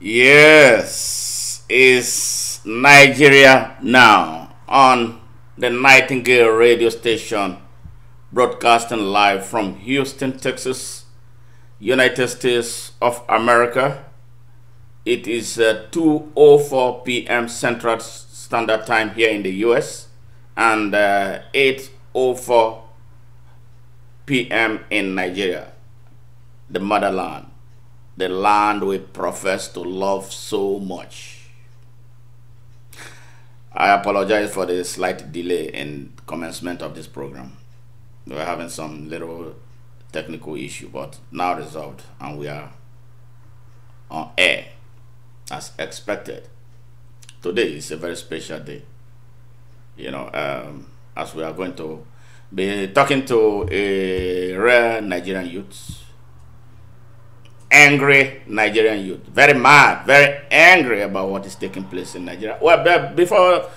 Yes, it's Nigeria now on the Nightingale radio station, broadcasting live from Houston, Texas, United States of America. It is 2:04 p.m. Central Standard Time here in the US and 8:04 p.m. in Nigeria, the motherland, the land we profess to love so much. I apologize for the slight delay in commencement of this program. We were having some little technical issue, but now resolved, and we are on air as expected. Today is a very special day, as we are going to be talking to a rare Nigerian youth, angry Nigerian youth, very mad, very angry about what is taking place in Nigeria. Well, but before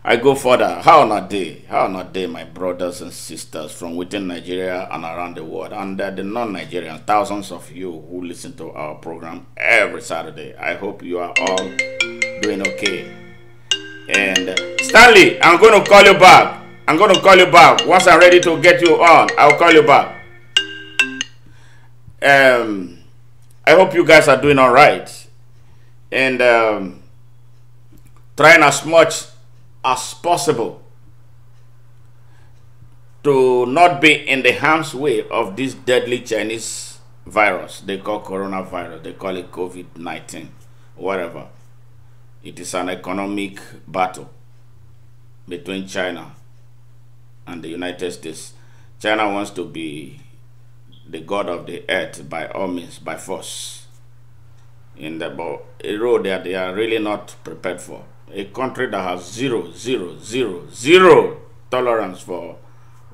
I go further, how not they, my brothers and sisters from within Nigeria and around the world, and the non-Nigerians, thousands of you who listen to our program every Saturday. I hope you are all doing okay. And Stanley, I'm going to call you back. Once I'm ready to get you on, I'll call you back. I hope you guys are doing all right, and trying as much as possible to not be in the harm's way of this deadly Chinese virus they call coronavirus. They call it COVID-19, whatever. It is an economic battle between China and the United States. China wants to be the god of the earth by all means, by force, in the a road that they are really not prepared for. A country that has zero tolerance for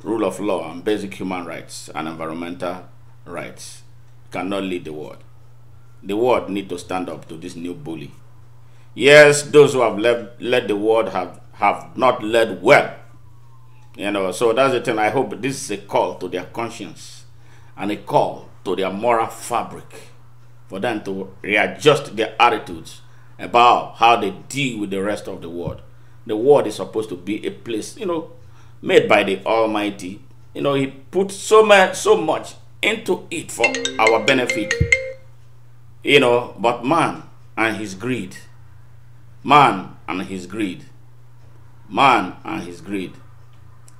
rule of law and basic human rights and environmental rights cannot lead the world. The world need to stand up to this new bully. Yes, those who have led the world have not led well. So that's the thing. I hope this is a call to their conscience and a call to their moral fabric for them to readjust their attitudes about how they deal with the rest of the world. The world is supposed to be a place, made by the Almighty. He put so much into it for our benefit. But man and his greed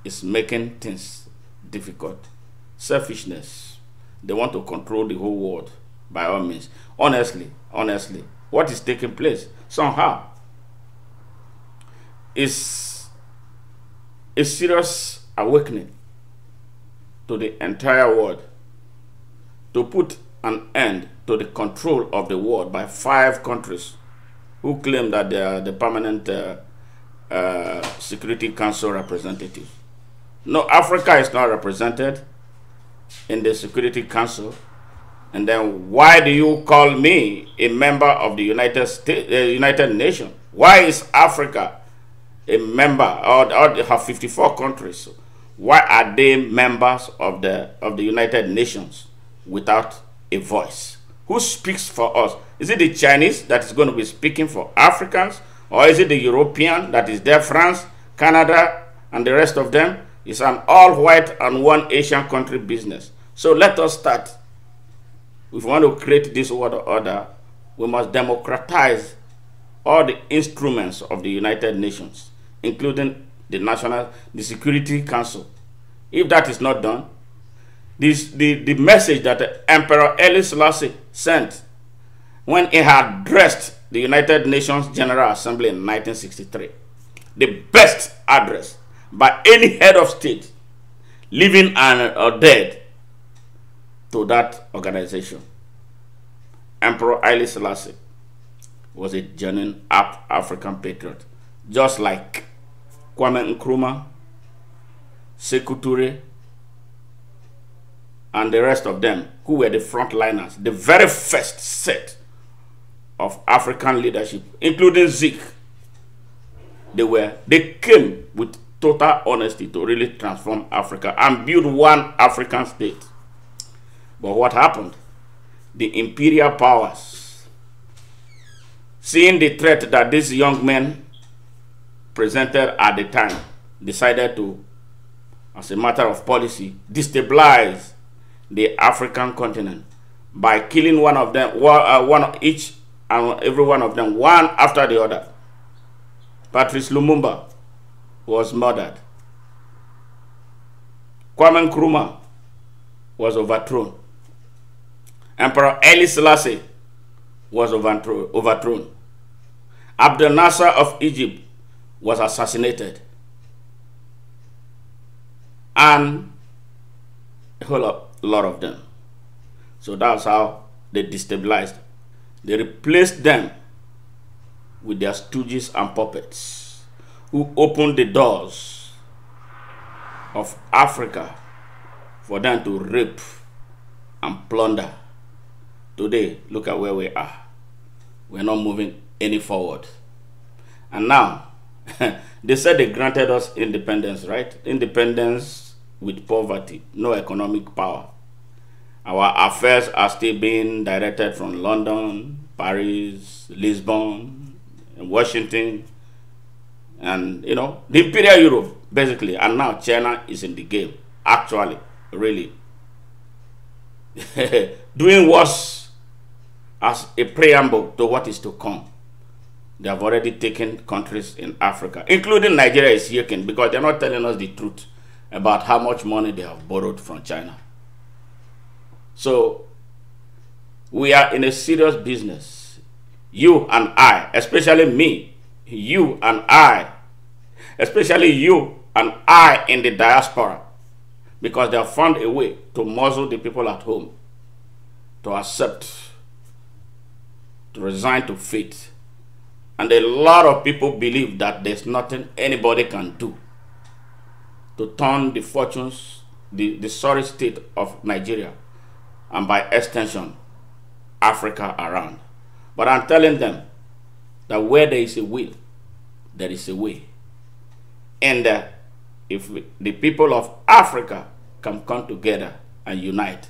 is making things difficult. Selfishness. They want to control the whole world by all means. Honestly, what is taking place somehow is a serious awakening to the entire world to put an end to the control of the world by 5 countries who claim that they are the permanent Security Council representatives. No, Africa is not represented in the Security Council. And then why do you call me a member of the United Nations? Why is Africa a member, or they have 54 countries? Why are they members of the United Nations without a voice? Who speaks for us? Is it the Chinese that is going to be speaking for Africans? Or is it the European that is there, France, Canada, and the rest of them? It's an all-white and one Asian country business. So let us start. If we want to create this world order, we must democratize all the instruments of the United Nations, including the Security Council. If that is not done, the message that Emperor Haile Selassie sent when he had addressed the United Nations General Assembly in 1963, the best address by any head of state, living or dead, to that organization. Emperor Haile Selassie was a genuine African patriot, just like Kwame Nkrumah, Sekou Toure, and the rest of them, who were the frontliners, the very first set of African leadership, including Zeke. They came with total honesty to really transform Africa and build one African state. But what happened? The imperial powers seeing the threat that these young men presented at the time, decided to, as a matter of policy, destabilize the African continent by killing one of them, one each and every one of them, one after the other. Patrice Lumumba was murdered. Kwame Nkrumah was overthrown. Emperor Haile Selassie was overthrown. Abdel Nasser of Egypt was assassinated. And a whole lot of them. So that's how they destabilized. They replaced them with their stooges and puppets who opened the doors of Africa for them to rape and plunder. Today, look at where we are. We're not moving any forward. And now, they said they granted us independence, right? Independence with poverty, no economic power. Our affairs are still being directed from London, Paris, Lisbon, Washington, and, you know, the Imperial Europe, basically. And now China is in the game, actually, really. Doing worse as a preamble to what is to come. They have already taken countries in Africa, including Nigeria is shaking because they're not telling us the truth about how much money they have borrowed from China. So, we are in a serious business. You and I, especially me, you and I, especially you and I in the diaspora, because they have found a way to muzzle the people at home, to accept, to resign to fate. And a lot of people believe that there's nothing anybody can do to turn the fortunes, the sorry state of Nigeria, and by extension, Africa around. But I'm telling them that where there is a will, there is a way. And if the people of Africa can come together and unite,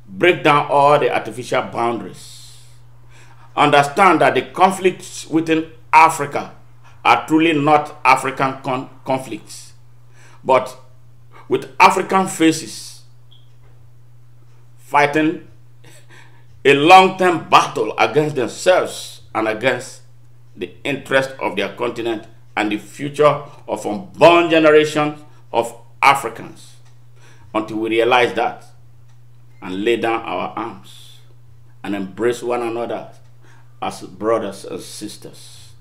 break down all the artificial boundaries, understand that the conflicts within Africa are truly not African conflicts, but with African faces fighting a long-term battle against themselves and against the interest of their continent and the future of unborn generations of Africans, until we realize that and lay down our arms and embrace one another as brothers and sisters,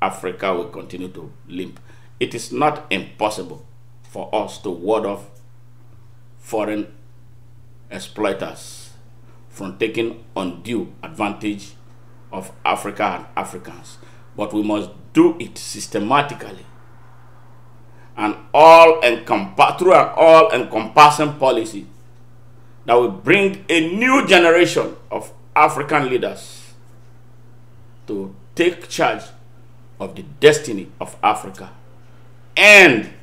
Africa will continue to limp. It is not impossible for us to ward off foreign exploiters from taking undue advantage of Africa and Africans. But we must do it systematically and through an all-encompassing policy that will bring a new generation of African leaders to take charge of the destiny of Africa and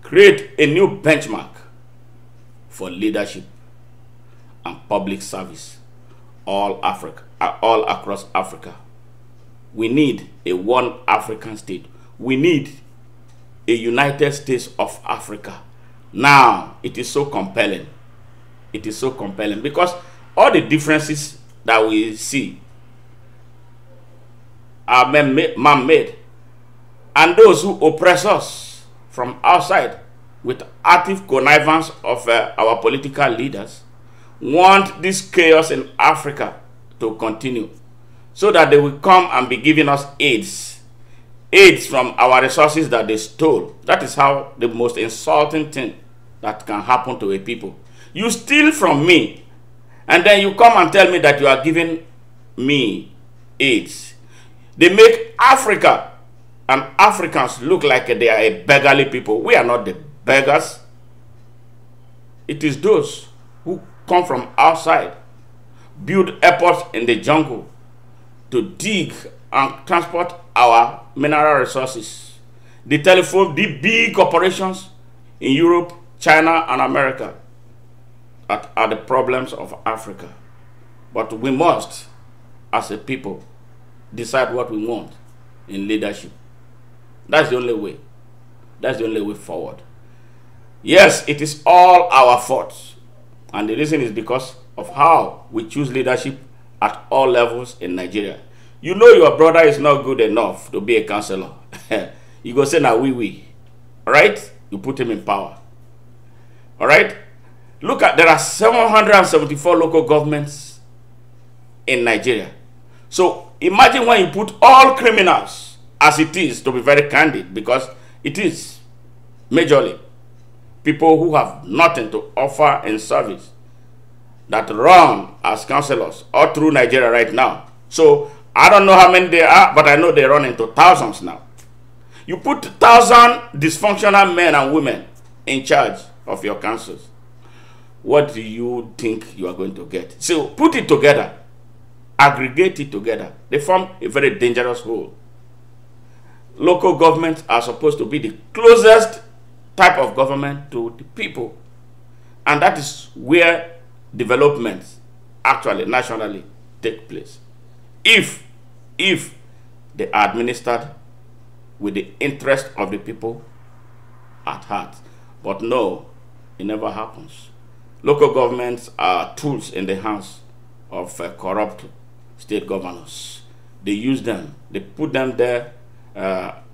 create a new benchmark for leadership and public service all across Africa. We need a one African state. We need a United States of Africa. Now, it is so compelling. It is so compelling because all the differences that we see are man-made, and those who oppress us from outside with active connivance of our political leaders want this chaos in Africa to continue, so that they will come and be giving us aids from our resources that they stole. That is how the most insulting thing that can happen to a people. You steal from me, and then you come and tell me that you are giving me aids. They make Africa and Africans look like they are a beggarly people. We are not the beggars. It is those who come from outside, build airports in the jungle to dig and transport our mineral resources. The telephone, the big operations in Europe, China, and America are the problems of Africa. But we must, as a people, decide what we want in leadership. That's the only way. That's the only way forward. Yes, it is all our fault. And the reason is because of how we choose leadership at all levels in Nigeria. You know your brother is not good enough to be a councillor. You go say, now we. All right? You put him in power. All right? Look at, there are 774 local governments in Nigeria. So imagine when you put all criminals, as it is, to be very candid, because it is majorly people who have nothing to offer in service that run as councillors all through Nigeria right now. So I don't know how many there are, but I know they run into thousands now. You put 1,000 dysfunctional men and women in charge of your councils. What do you think you are going to get? So put it together, aggregate it together. They form a very dangerous whole. Local governments are supposed to be the closest type of government to the people. And that is where developments actually nationally take place. If they are administered with the interest of the people at heart. But no, it never happens. Local governments are tools in the hands of corrupt state governors. They use them, they put them there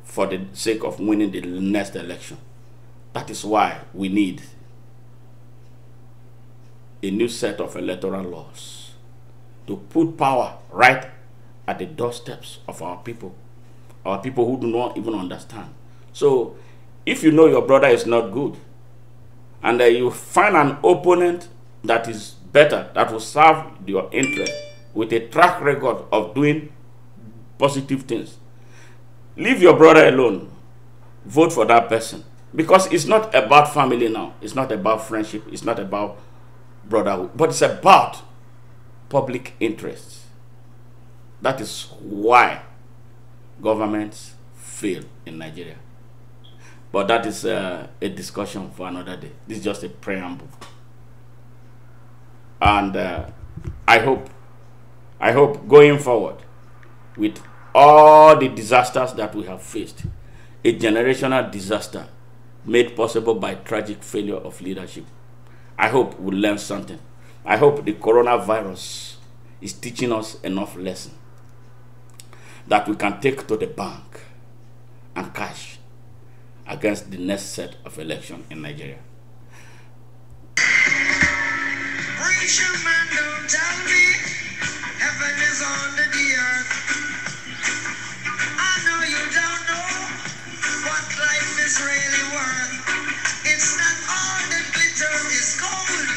for the sake of winning the next election. That is why we need a new set of electoral laws to put power right at the doorsteps of our people who do not even understand. So if you know your brother is not good, and you find an opponent that is better, that will serve your interest with a track record of doing positive things, leave your brother alone. Vote for that person. Because it's not about family now. It's not about friendship. It's not about brotherhood. But it's about public interests. That is why governments fail in Nigeria. But that is a discussion for another day. This is just a preamble. And I hope going forward, with all the disasters that we have faced, a generational disaster made possible by tragic failure of leadership, I hope we'll learn something. I hope the coronavirus is teaching us enough lesson that we can take to the bank and cash against the next set of election in Nigeria. Man, don't tell me heaven is under the earth. I know you don't know what life is really worth. It's not all that glitter is gold.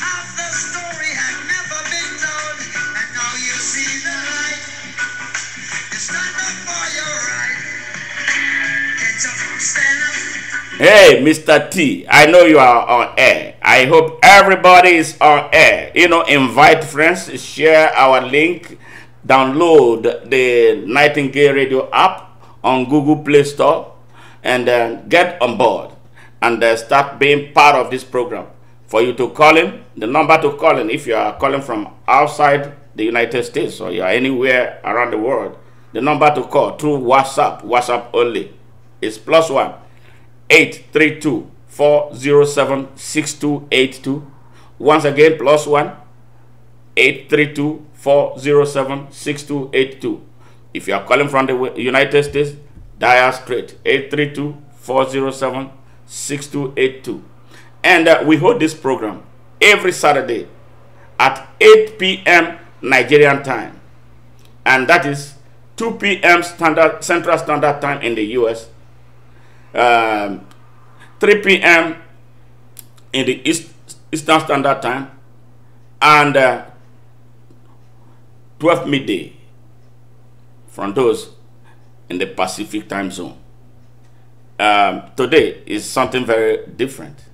Half the story had never been told, and now you see the light. You stand up for your right. Get up, stand up. Hey, Mr. T, I know you are on air. I hope everybody is on air. You know, invite friends, share our link, download the Nightingale Radio app on Google Play Store, and get on board and start being part of this program. For you to call in, the number to call in, if you are calling from outside the United States or you are anywhere around the world, the number to call through WhatsApp only, is +1 832 407 6282. Once again, +1 832 407 6282. If you are calling from the United States, dial straight 832 407 6282. And we hold this program every Saturday at 8 p.m. Nigerian time, and that is 2 p.m. Central Standard Time in the US, 3 p.m. in the Eastern Standard Time, and 12 midday from those in the Pacific time zone. Today is something very different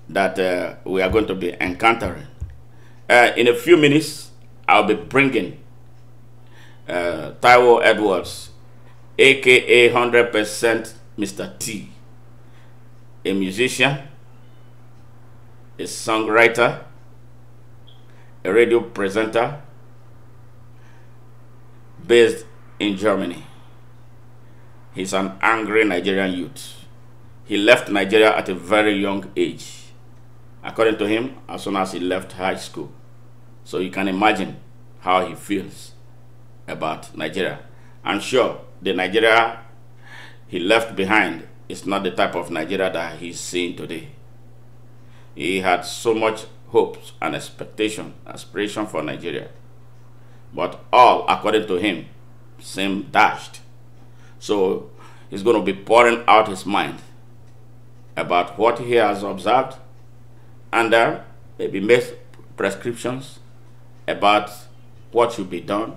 that we are going to be encountering. In a few minutes, I'll be bringing Taiwo Edwards, aka 100% Mr. T, a musician, a songwriter, a radio presenter based in Germany. He's an angry Nigerian youth. He left Nigeria at a very young age, according to him, as soon as he left high school. So you can imagine how he feels about Nigeria. I'm sure the Nigeria he left behind is not the type of Nigeria that he's seeing today. He had so much hopes and aspiration for Nigeria. But all, according to him, seemed dashed. So he's going to be pouring out his mind about what he has observed, and maybe make prescriptions about what should be done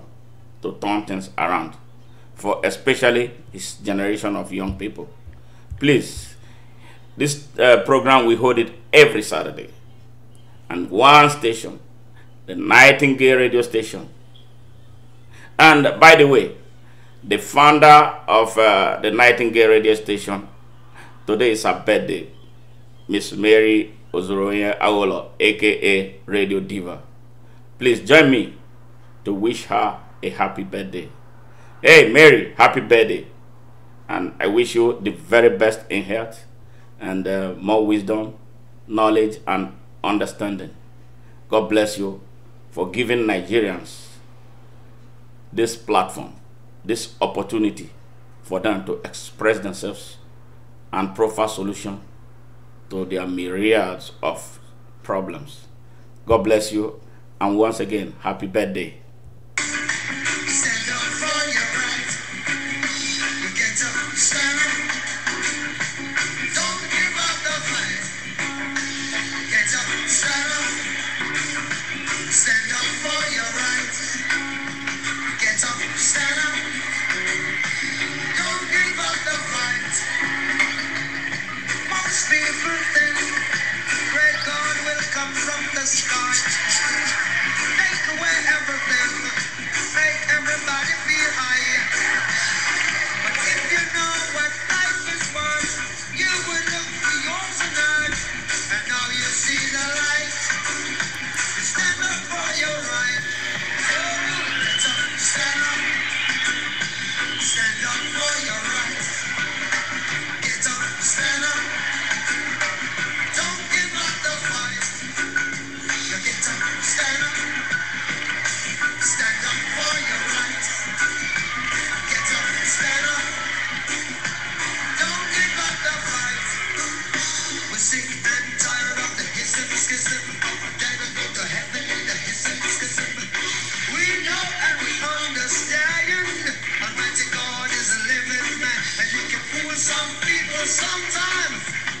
to turn things around for especially his generation of young people. Please, this program, we hold it every Saturday, and one station, the Nightingale radio station. And by the way, the founder of the Nightingale radio station, today is her birthday, Miss Mary Ozoroye Awolo, aka Radio Diva. Please join me to wish her a happy birthday. Hey Mary, happy birthday. And I wish you the very best in health and more wisdom, knowledge, and understanding. God bless you for giving Nigerians this platform, this opportunity for them to express themselves and provide solution to their myriads of problems. God bless you, and once again, happy birthday. Stand up for your right. You get up, stand up. Don't give up the fight. Get up, stand up. Stand up for your right. Get up, stand up. Don't give up the fight. Most people think great God will come from the sky. Take away everything. Make everybody feel high. But if you know what life is worth, you will look for yours and earth. And now you see the light. You stand up for your right. Get up, stand up. Stand up for your right. Get up, stand up. Don't give up the fight. You get up, stand up. Stand up for your right. Get up, stand up. Don't give up the fight. We're sick and tired of the hissing, schism. Dead and go to heaven in the hissing, schism. We know and we understand. Almighty God is a living man, and you can fool some people sometime,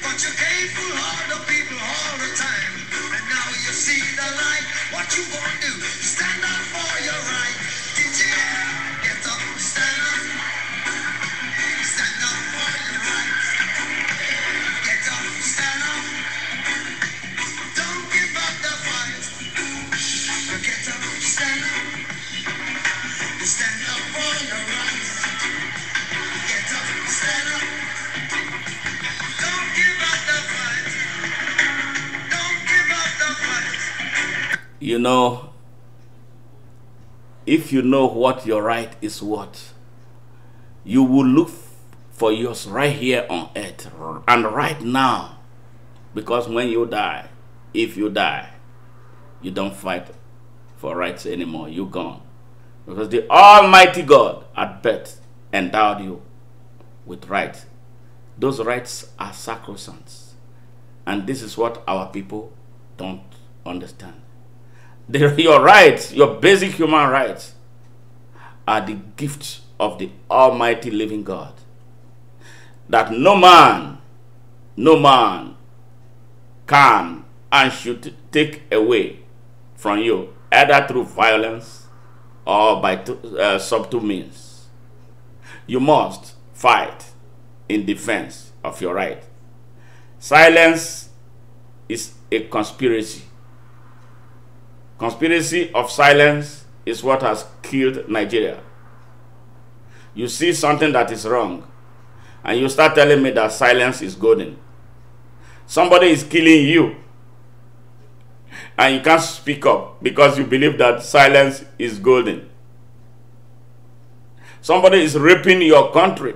but you can't fool all the people all the time. And now you see the light. What you gonna do? Stand up for your right. Did you hear? Get up, stand up. Stand up for your right. Get up, stand up. Don't give up the fight. You get up, stand up. You stand up for your right. Get up, stand up. Don't give up the fight. Don't give up the fight. You know, if you know what your right is worth, you will look for yours right here on earth and right now. Because when you die, if you die, you don't fight for rights anymore. You're gone. Because the Almighty God at birth endowed you with rights. Those rights are sacrosanct. And this is what our people don't understand. Your rights, your basic human rights, are the gifts of the Almighty living God. That no man can and should take away from you, either through violence or by subtle means. You must fight in defense of your right. Silence is a conspiracy. Conspiracy of silence is what has killed Nigeria. You see something that is wrong, and you start telling me that silence is golden. Somebody is killing you, and you can't speak up because you believe that silence is golden. Somebody is raping your country.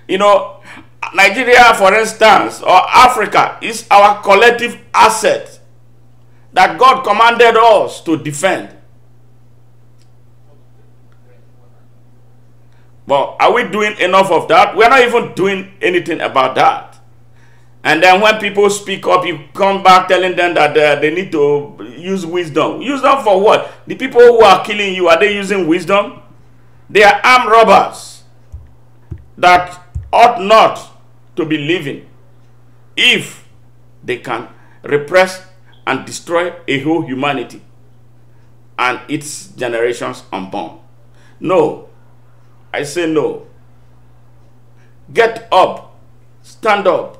You know, Nigeria, for instance, or Africa, is our collective asset that God commanded us to defend. But are we doing enough of that? We're not even doing anything about that. And then when people speak up, you come back telling them that they need to use wisdom. Use them for what? The people who are killing you, are they using wisdom? They are armed robbers that ought not to be living if they can repress and destroy a whole humanity and its generations unborn. No. I say no. Get up, stand up,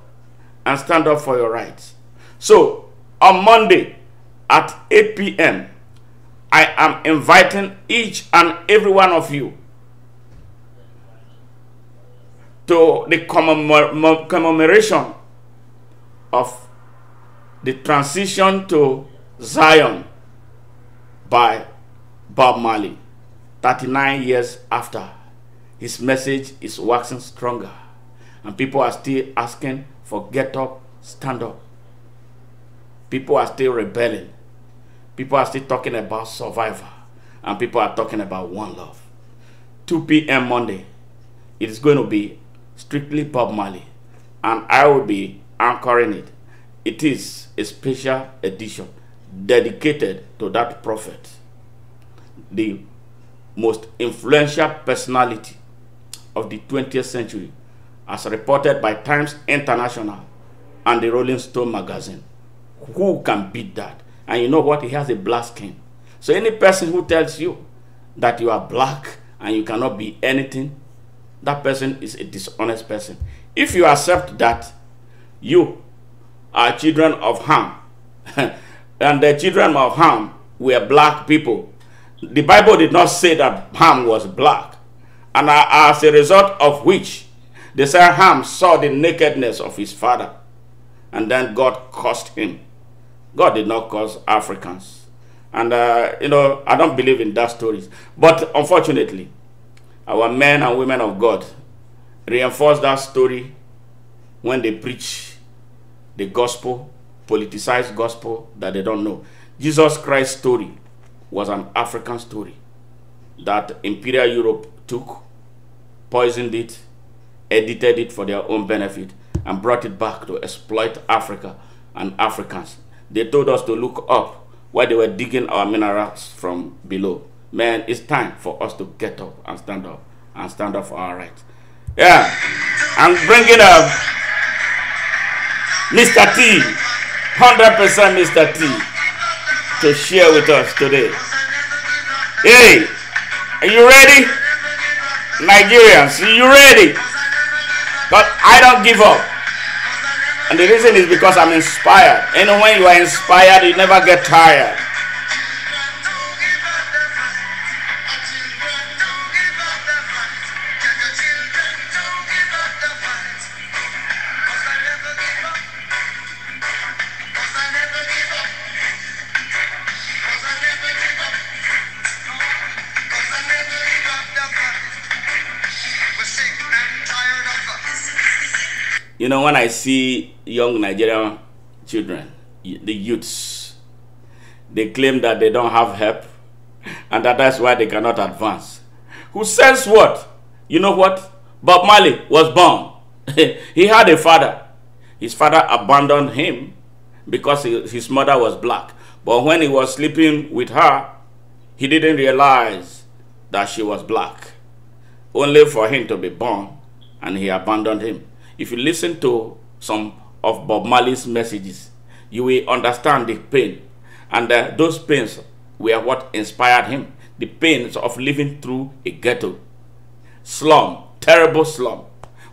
and stand up for your rights. So, on Monday at 8 p.m., I am inviting each and every one of you to the commemoration of the transition to Zion by Bob Marley, 39 years after. His message is waxing stronger, and people are still asking for get up, stand up. People are still rebelling. People are still talking about survival, and people are talking about one love. 2 p.m. Monday, it is going to be strictly Bob Marley, and I will be anchoring it. It is a special edition dedicated to that prophet, the most influential personality of the 20th century, as reported by Times International and the Rolling Stone magazine. Who can beat that? And you know what? He has a black skin. So any person who tells you that you are black and you cannot be anything, that person is a dishonest person. If you accept that you are children of Ham, and the children of Ham were black people, the Bible did not say that Ham was black. And as a result of which, they say Ham saw the nakedness of his father, and then God cursed him. God did not curse Africans. And, you know, I don't believe in that stories. But unfortunately, our men and women of God reinforce that story when they preach the gospel, politicized gospel that they don't know. Jesus Christ's story was an African story that Imperial Europe took, poisoned it, edited it for their own benefit, and brought it back to exploit Africa and Africans. They told us to look up while they were digging our minerals from below. Man, it's time for us to get up and stand up for our rights. Yeah, I'm bringing up Mr. T, 100% Mr. T, to share with us today. Hey, are you ready? Nigerians, are you ready? But I don't give up. And the reason is because I'm inspired. And when you are inspired, you never get tired. You know, when I see young Nigerian children, the youths, they claim that they don't have help and that's why they cannot advance. Who says what? You know what? Bob Marley was born. He had a father. His father abandoned him because his mother was black. But when he was sleeping with her, he didn't realize that she was black. Only for him to be born, and he abandoned him. If you listen to some of Bob Marley's messages, you will understand the pain. And those pains were what inspired him. The pains of living through a ghetto. Slum, terrible slum.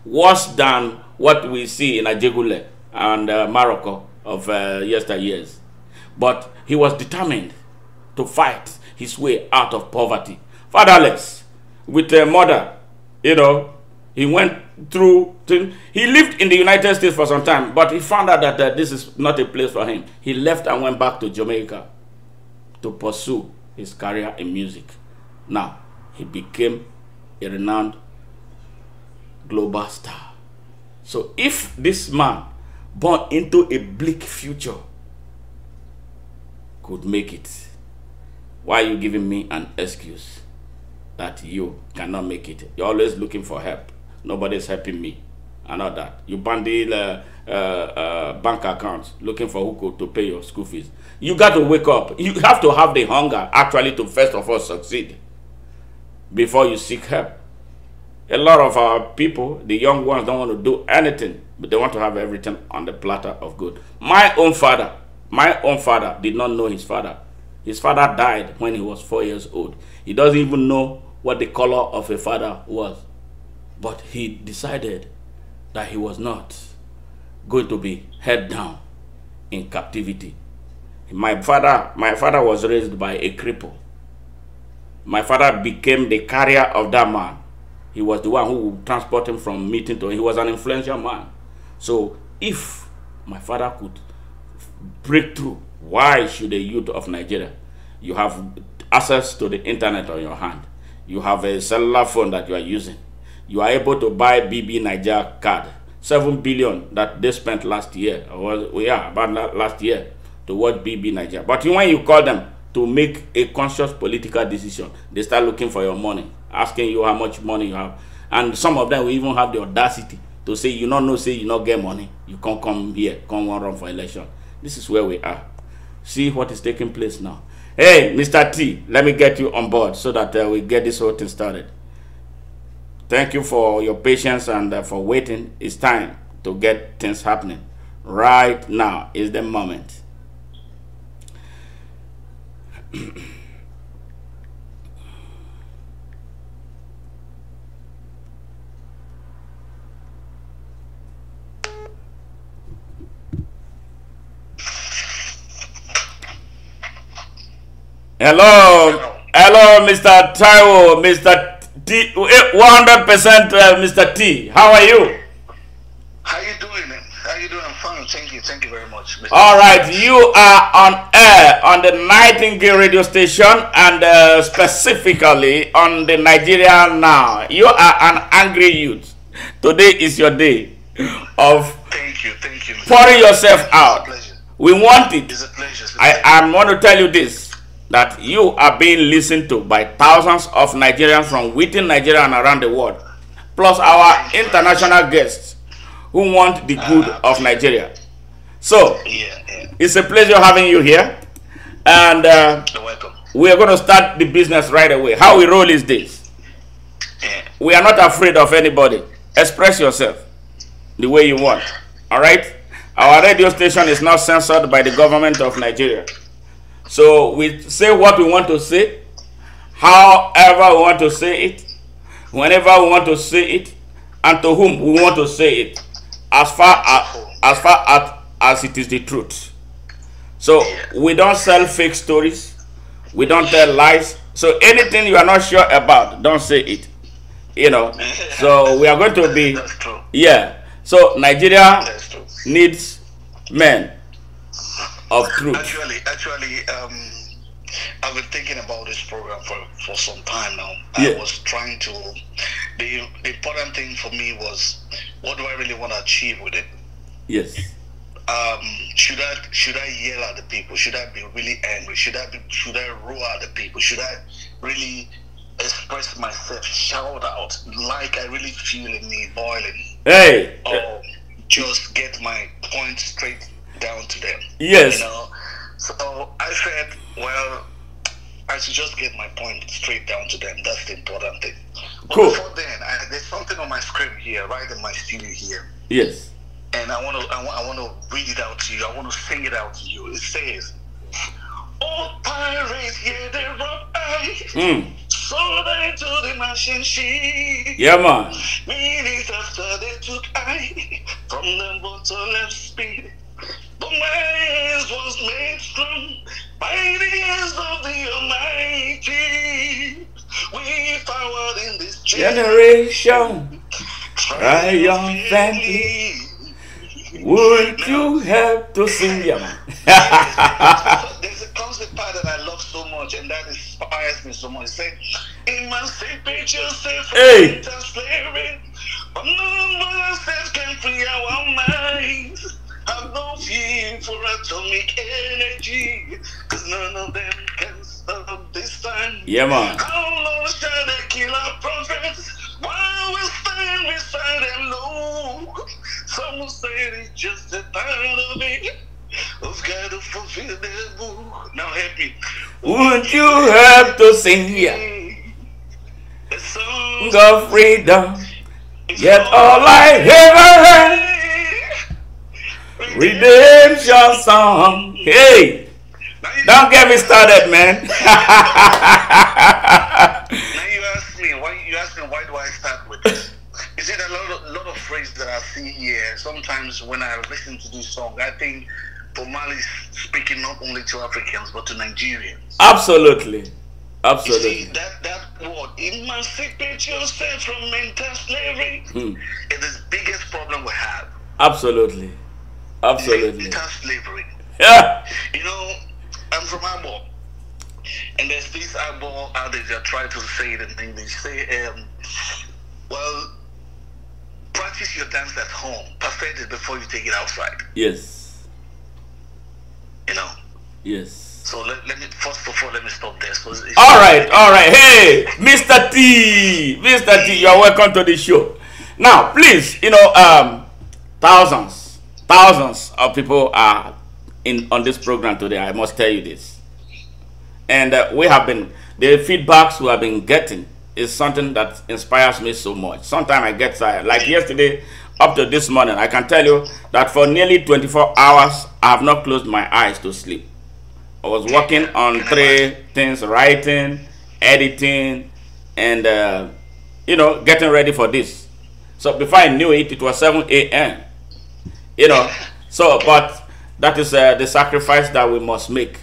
Worse than what we see in Ajegule and Morocco of yesteryears. But he was determined to fight his way out of poverty. Fatherless, with a mother, you know, he went through, he lived in the United States for some time, but he found out that this is not a place for him. He left and went back to Jamaica to pursue his career in music. Now, he became a renowned global star. So if this man born into a bleak future could make it, why are you giving me an excuse that you cannot make it? You're always looking for help. Nobody's helping me. And all that. You bundle bank accounts looking for who could to pay your school fees. You got to wake up. You have to have the hunger actually to first of all succeed before you seek help. A lot of our people, the young ones, don't want to do anything, but they want to have everything on the platter of good. My own father did not know his father. His father died when he was 4 years old. He doesn't even know what the color of a father was. But he decided that he was not going to be held down in captivity. My father was raised by a cripple. My father became the carrier of that man. He was the one who would transport him from meeting to. He was an influential man. So if my father could break through, why should the youth of Nigeria? You have access to the internet on your hand. You have a cellular phone that you are using. You are able to buy BB Nigeria card. 7 billion that they spent last year, about last year, to watch BB Nigeria. But when you call them to make a conscious political decision, they start looking for your money, asking you how much money you have. And some of them will even have the audacity to say, you don't know, say you not get money, you can't come here, come run for election. This is where we are. See what is taking place now. Hey, Mr. T, let me get you on board so that we get this whole thing started. Thank you for your patience and for waiting. It's time to get things happening. Right now is the moment. Hello, Mr. Taiwo, Mr. T, 100% Mr. T. How are you? How you doing, man? How you doing? I'm fine. Thank you very much, Mr. All right, you are on air on the Nightingale radio station and specifically on the Nigeria Now. You are an angry youth. Today is your day of Thank you, pouring yourself out. We want it. It's a pleasure. I want to tell you this, that you are being listened to by thousands of Nigerians from within Nigeria and around the world, plus our international guests who want the good of Nigeria. So, it's a pleasure having you here, and you're welcome. we are going to start the business right away. How we roll is this. We are not afraid of anybody. Express yourself the way you want. All right? Our radio station is not censored by the government of Nigeria. So we say what we want to say, however we want to say it, whenever we want to say it, and to whom we want to say it, as far as it is the truth. So we don't sell fake stories, we don't tell lies. So anything you are not sure about, don't say it. You know. So we are going to be, That's true. So Nigeria That's true. needs men of truth. Actually, I've been thinking about this program for some time now. Yeah. I was trying to. The important thing for me was, what do I really want to achieve with it? Yes. Should I yell at the people? Should I be really angry? Should I roar at the people? Should I really express myself, shout out like I really feel in me boiling? Hey. Or just get my point straight down to them. Yes. You know? So I said, well, I should just get my point straight down to them. That's the important thing. But Cool. before then, there's something on my screen here, right in my studio here. Yes. And I want to read it out to you. I want to sing it out to you. It says, "All pirates, yeah, they rob I. So they to the machine ship. Yeah, man. Minutes after they took I from the bottle of speed. But my hands was made strong by the hands of the Almighty. We forward in this Generation, triumphantly. Wouldn't you have to sing, yeah, man? There's a concept part that I love so much, and that inspires me so much. It says, emancipate yourself Hey. mental slavery. But none of us can free our minds. Have no fear for atomic energy, cause none of them can stop this time. Yeah, man. How long shall they kill our prophets while we stand beside them low? Some will say it's just a part of it. Who's got to fulfill their book? Now help me. Won't you help to sing here? A song Of freedom. is Yet for all I ever heard. Redemption song. Hey. Don't get me started, man. Now you ask me why do I start with this? You see, there are a lot of phrases that I see here. Sometimes when I listen to this song, I think Bob Marley is speaking not only to Africans but to Nigerians. Absolutely. You Absolutely. see, that word, emancipate yourself from mental slavery, is the biggest problem we have. Absolutely. Absolutely. Mental slavery. Yeah. You know, I'm from Abo, and there's this Abo adage that try to say it in English. Say, well, practice your dance at home, perfect it before you take it outside. Yes. You know. Yes. So let me first of all let me stop there. So All right. All right. Hey, Mr. T. Mr. T, you are welcome to the show. Now, please, thousands of people are on this program today. I must tell you this. And the feedbacks we have been getting is something that inspires me so much. Sometimes I get tired. Like yesterday, up to this morning, I can tell you that for nearly 24 hours, I have not closed my eyes to sleep. I was working on 3 things: writing, editing, and getting ready for this. So before I knew it, it was 7 a.m. So but that is the sacrifice that we must make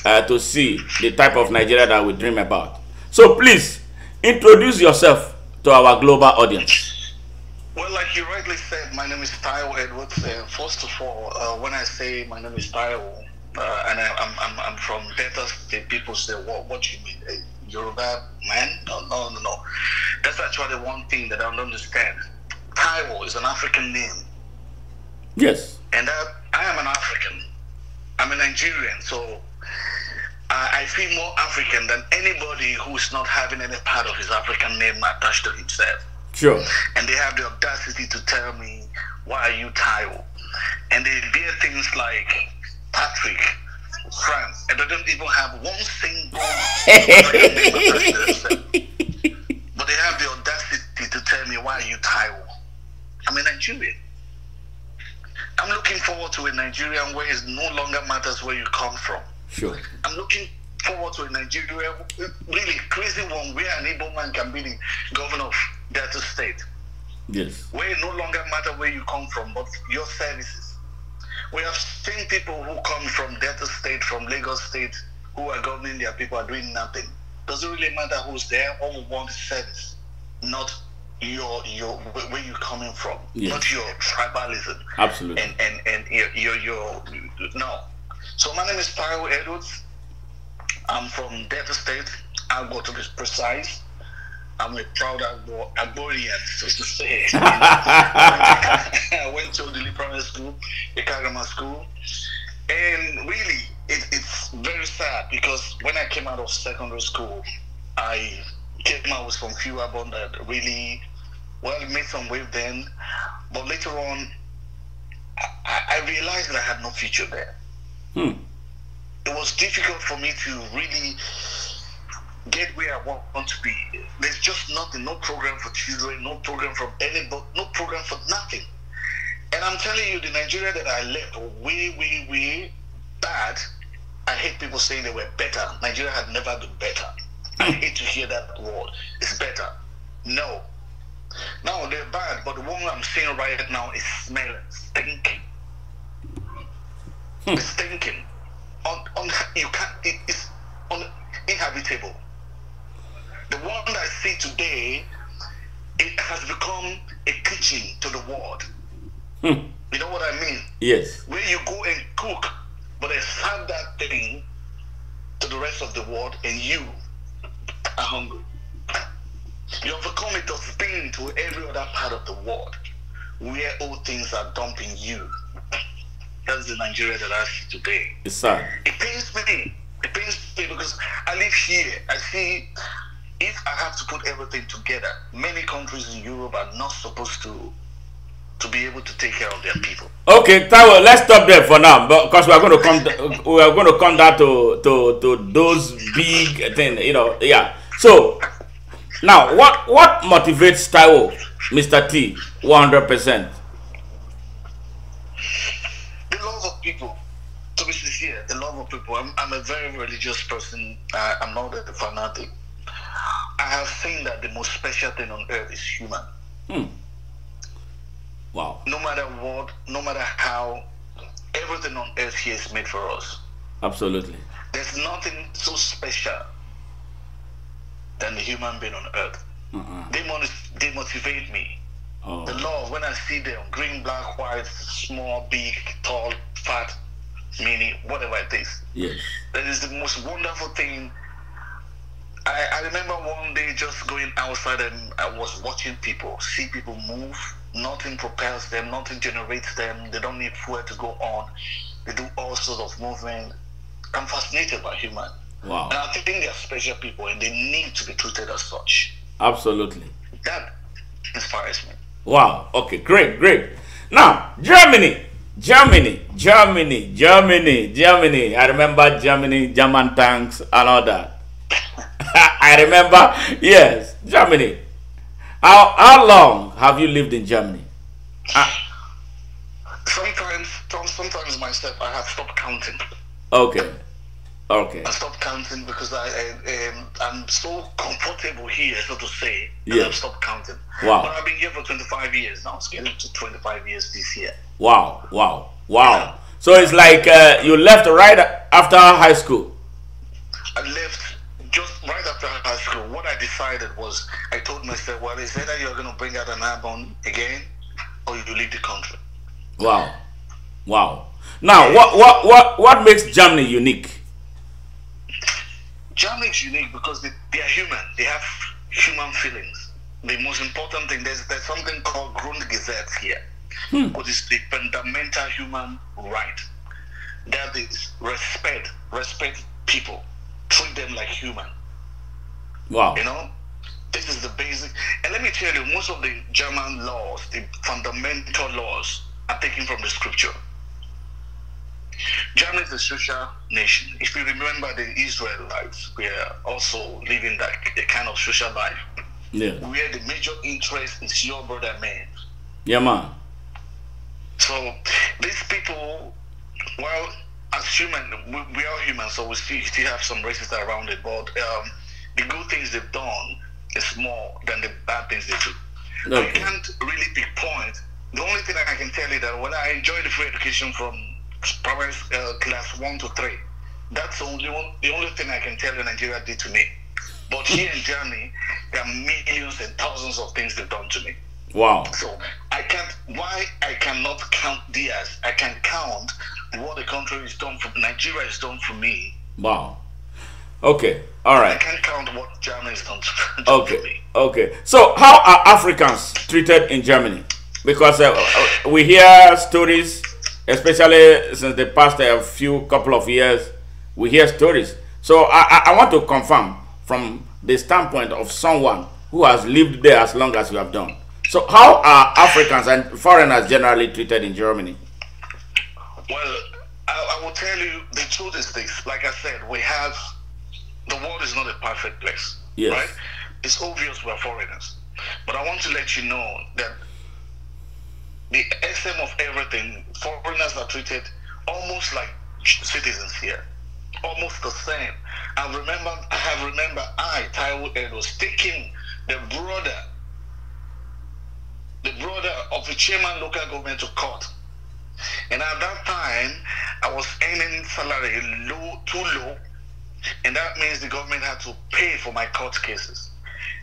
to see the type of Nigeria that we dream about. So please introduce yourself to our global audience. Well, like you rightly said, my name is Taiwo Edwards. First of all, when I say my name is Taiwo, and I'm from Delta State, people say, what you mean? Yoruba man? No. That's actually one thing that I don't understand. Taiwo is an African name. Yes. And I am an African. I'm a Nigerian, so I feel more African than anybody who's not having any part of his African name attached to himself. Sure. And they have the audacity to tell me, why are you Taiwo? And they bear things like Patrick, France, and they don't even have one single African name attached to themselves. But they have the audacity to tell me, why are you Taiwo? I'm a Nigerian. I'm looking forward to a Nigerian where it no longer matters where you come from. Sure. I'm looking forward to a Nigeria, really crazy one, where an able man can be the governor of Delta State. Yes. Where it no longer matter where you come from, but your services. We have seen people who come from Delta State, from Lagos State, who are governing their people, are doing nothing. Doesn't really matter who's there. All we want is service, not your where you're coming from, yes. Not your tribalism. Absolutely. And your no. So my name is Taiwo Edwards. I'm from Delta State. I'll go to be precise. I'm a proud Agborian, so to say. I went to the primary school, the Kagama school, and really, it's very sad because when I came out of secondary school, I came out with some few albums that really, made some wave then, but later on, I realized that I had no future there. It was difficult for me to really get where I want to be. There's just nothing, no program for children, no program for anybody, no program for nothing. And I'm telling you, the Nigeria that I left were way bad. I hate people saying they were better. Nigeria had never been better. I hate to hear that word. It's better. No. No, they're bad, but the one I'm seeing right now is smelling, stinking. It's stinking. It's uninhabitable. The one that I see today, it has become a kitchen to the world. You know what I mean? Yes. Where you go and cook, but they serve that thing to the rest of the world, and you are hungry. You have become a dustbin to every other part of the world where all things are dumping you. That's the Nigeria that I see today. It's sad. It pains me. It pains me because I live here. I see if I have to put everything together, many countries in Europe are not supposed to be able to take care of their people. Okay, Taiwo, let's stop there for now, because we are going to come. We are going to come down to those big things, you know. Yeah. So now, what motivates Taiwo, Mr. T, 100%? The love of people. To be sincere, the love of people. I'm a very religious person. I'm not a fanatic. I have seen that the most special thing on earth is human. Wow. No matter what, no matter how, everything on earth here is made for us. Absolutely. There's nothing so special than the human being on earth. They motivate me. The love, when I see them, green, black, white, small, big, tall, fat, mini, whatever it is. Yes. That is the most wonderful thing. I remember one day just going outside and I was watching people, see people move. Nothing propels them, nothing generates them. They don't need fuel to go on. They do all sorts of movement. I'm fascinated by human. Wow. And I think they are special people and they need to be treated as such. Absolutely. That inspires me. Wow. Okay, great. Now, Germany. I remember Germany, German tanks and all that. I remember, yes, Germany. How long have you lived in Germany? Sometimes myself, I have stopped counting. Okay. I stopped counting because I'm so comfortable here, so to say, that I've stopped counting. Wow. But I've been here for 25 years now. It's getting to 25 years this year. Wow. Yeah. So it's like you left right after high school. I left just right after high school. What I decided was, I told myself, well, it's either you're going to bring out an album again, or you leave the country. Wow. Now, what makes Germany unique? Germany is unique because they are human. They have human feelings. The most important thing, there's something called Grundgesetz here, which is the fundamental human right. That is respect people, treat them like human. Wow. You know, this is the basic. And let me tell you, most of the German laws, the fundamental laws, are taken from the scripture. Germany is a social nation. If you remember, the Israelites were also living that the kind of social life, where the major interest is your brother man. Yeah, man. So these people, well, as human, we are human, so we still have some racism around it. But the good things they've done is more than the bad things they do. Okay. I can't really pinpoint. The only thing I can tell you that when I enjoyed the free education from primary class 1 to 3, that's the only thing I can tell you Nigeria did to me. But here in Germany, there are millions and thousands of things they've done to me. Wow. So I cannot count theirs. I can count what the country is done for Nigeria is done for me. Wow. Okay. All right. I can't count what Germany is done for me. Okay. So how are Africans treated in Germany? Because we hear stories, especially since the past couple of years, we hear stories. So I want to confirm from the standpoint of someone who has lived there as long as you have done. So how are Africans and foreigners generally treated in Germany? Well, I will tell you, the truth is this. Like I said, the world is not a perfect place. Yes. Right? It's obvious we're foreigners. But I want to let you know that the essence of everything, foreigners are treated almost like citizens here. Almost the same. I have remember Taiwo was taking the brother of the chairman local government to court. And at that time, I was earning salary too low, and that means the government had to pay for my court cases.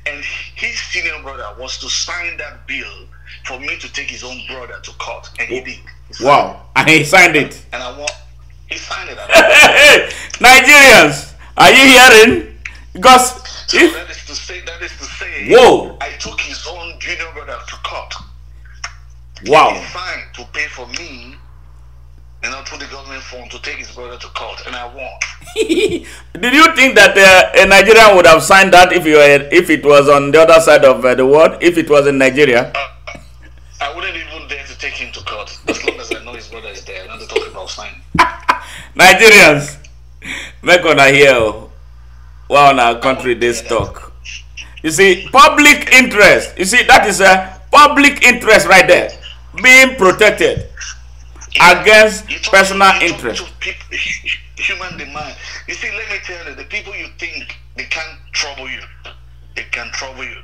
And his senior brother was to sign that bill for me to take his own brother to court, and he did. Wow, and he signed it. And he signed it. Nigerians, are you hearing? Because that is to say day, Whoa. I took his own junior brother to court. Wow. He signed to pay for me, through the government fund to take his brother to court, and I won. Did you think that a Nigerian would have signed that if it was on the other side of the world? If it was in Nigeria? I wouldn't even dare to take him to court as long as I know his brother is there. Not to talk about signing. Nigerians, make on hear wow, in our country they talk. You see, public interest. You see, that is a public interest right there, being protected against personal interest. Human demand. You see, let me tell you, the people you think they can't trouble you, they can trouble you.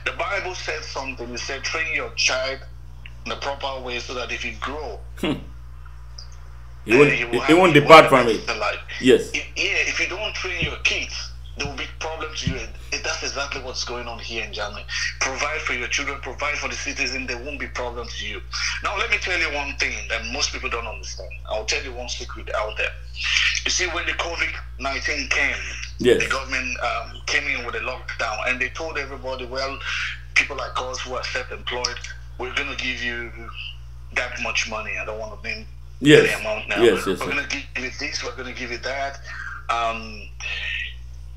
The Bible said something. It said, train your child in the proper way so that if you grow, he won't depart from it. Yes. If you don't train your kids, there will be problems to you. That's exactly what's going on here in Germany. Provide for your children, provide for the citizens, there won't be problems to you. Now, let me tell you one thing that most people don't understand. I'll tell you one secret out there. You see, when the COVID-19 came, yes, the government came in with a lockdown, and they told everybody, well, people like us who are self-employed, we're going to give you that much money. I don't want to name the amount now. Yes, we're going to give you this, we're going to give you that.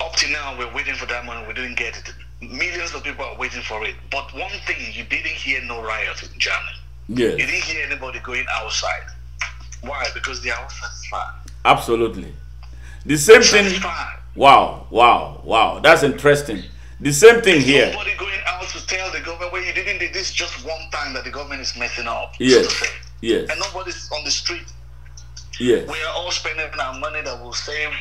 Up to now, we're waiting for that money. We didn't get it. Millions of people are waiting for it. But one thing, you didn't hear no riot in Germany. Yes. You didn't hear anybody going outside. Why? Because they are all satisfied. Absolutely. The same thing. Wow. That's interesting. The same thing here. Nobody going out to tell the government, well, you didn't do this just one time that the government is messing up. Yes. So to say. Yes. And nobody's on the street. Yes. We are all spending our money that we'll save.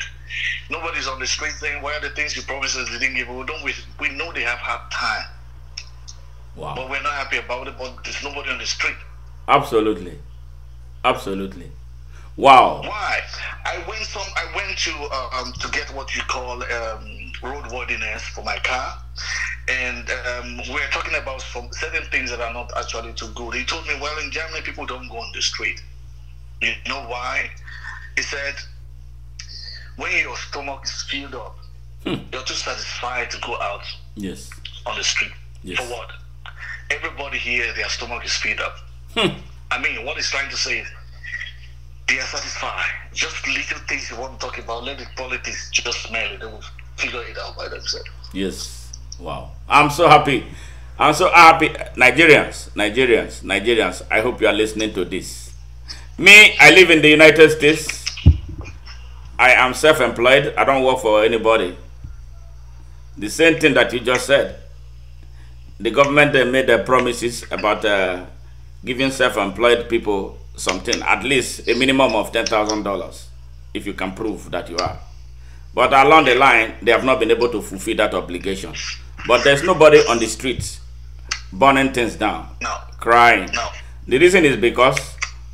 Nobody's on the street saying, where are the things you promised us they didn't give? We know they have hard time. Wow. But we're not happy about it, but there's nobody on the street. Absolutely. Wow. Why? I went to get what you call roadworthiness for my car, and we're talking about some certain things that are not actually too good. He told me, well, in Germany people don't go on the street. You know why? He said, when your stomach is filled up, you're too satisfied to go out on the street. Yes. For what? Everybody here, their stomach is filled up. I mean, what he's trying to say is, they are satisfied. Just little things you want to talk about, let the politics just smell it. They will figure it out by themselves. Yes. Wow. I'm so happy. Nigerians. I hope you are listening to this. Me, I live in the United States. I am self-employed. I don't work for anybody. The same thing that you just said. The government made their promises about giving self-employed people something, at least a minimum of $10,000, if you can prove that you are. But along the line, they have not been able to fulfill that obligation. But there's nobody on the streets burning things down, crying. No. The reason is because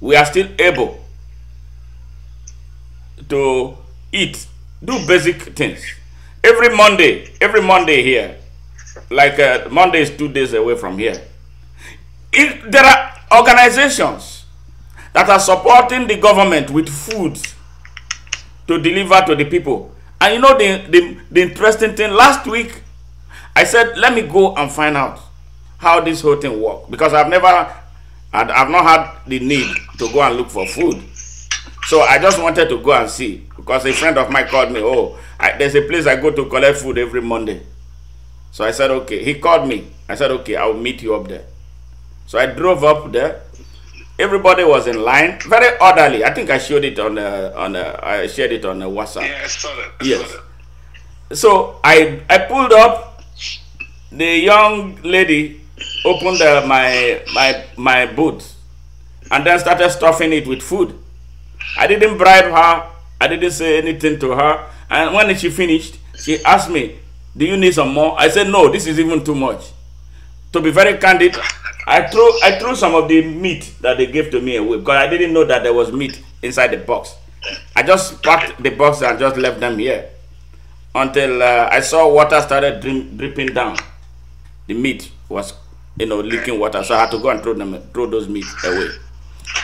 we are still able to eat, do basic things. Every Monday here, like Monday is 2 days away from here. There are organizations that are supporting the government with food to deliver to the people. And you know the interesting thing, last week I said, let me go and find out how this whole thing works, because I've not had the need to go and look for food. So I just wanted to go and see, because a friend of mine called me, there's a place I go to collect food every Monday. So I said, okay. He called me. I said, okay, I'll meet you up there. So I drove up there. Everybody was in line, very orderly. I think I showed it I shared it on WhatsApp. Yeah, I saw that. Yes. So I pulled up. The young lady opened my boot and then started stuffing it with food. I didn't bribe her. I didn't say anything to her. And when she finished, she asked me, do you need some more? I said, no, this is even too much. To be very candid, I threw some of the meat that they gave to me away, because I didn't know that there was meat inside the box. I just packed the box and just left them here until I saw water started dripping down. The meat was, leaking water, so I had to go and throw those meat away.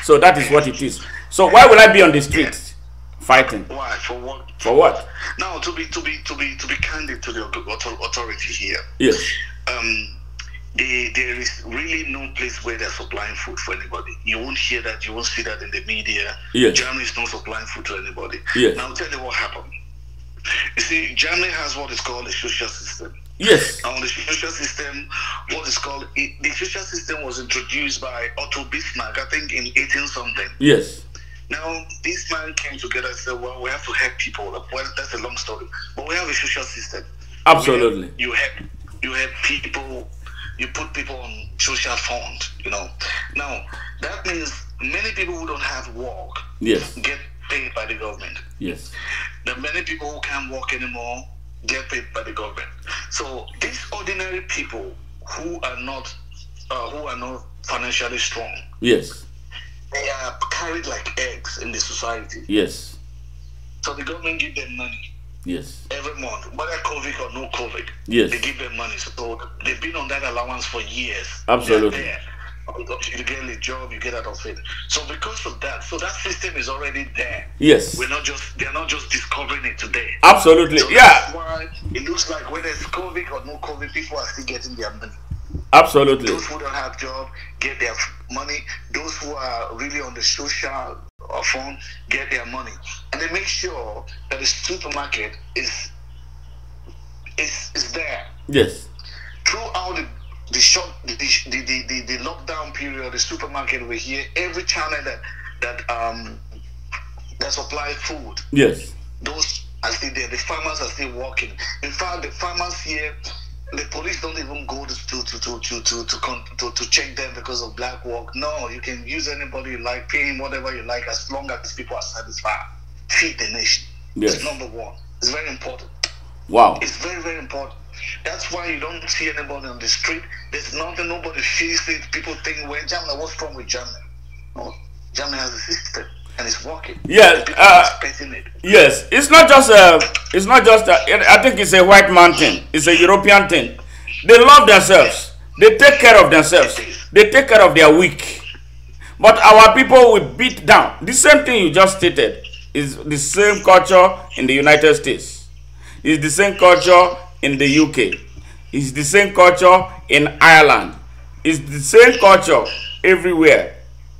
So that is what it is. So why will I be on the streets fighting? Why? For what? For what? Now, to be candid to the authority here. Yes. there is really no place where they're supplying food for anybody. You won't hear that. You won't see that in the media. Yes. Germany is not supplying food to anybody. Yes. Now I'll tell you what happened. You see, Germany has what is called a social system. Yes. Now, the social system, what is called, the social system was introduced by Otto Bismarck, I think in 18 something. Yes. Now, this man came together and said, well, we have to help people. Well, that's a long story. But we have a social system. Absolutely. You help people, you put people on social fund, you know. Now, that means many people who don't have work Yes. get paid by the government. Yes. There are many people who can't work anymore get paid by the government. So these ordinary people who are not financially strong, Yes. they are carried like eggs in the society. Yes. So the government give them money Yes. every month, whether COVID or no COVID. Yes. They give them money. So they've been on that allowance for years. Absolutely. They're there. You get a job, you get out of it. So because of that, so that system is already there. Yes. They're not just discovering it today. Absolutely. So Yeah. that's why it looks like whether it's COVID or no COVID, people are still getting their money. Absolutely. Those who don't have job get their money. Those who are really on the social fund get their money, and they make sure that the supermarket is there Yes. throughout the lockdown period. The supermarket were here. Every channel that supply food. Yes. Those are still there. The farmers are still working. In fact, the farmers here, the police don't even go to check them because of black work. No, you can use anybody you like, pay him whatever you like, as long as people are satisfied. Feed the nation. Yes. It's number one. It's very important. Wow. It's very, very important. That's why you don't see anybody on the street. There's nothing, nobody feels it. People think, well, Germany, what's wrong with Germany? No, Germany has a system and it's working. Yeah. People are expecting it. Yes. It's not just I think it's a white man thing. It's a European thing. They love themselves. They take care of themselves. They take care of their weak. But our people will beat down. The same thing you just stated is the same culture in the United States. It's the same culture in the UK. It's the same culture in Ireland. It's the same culture everywhere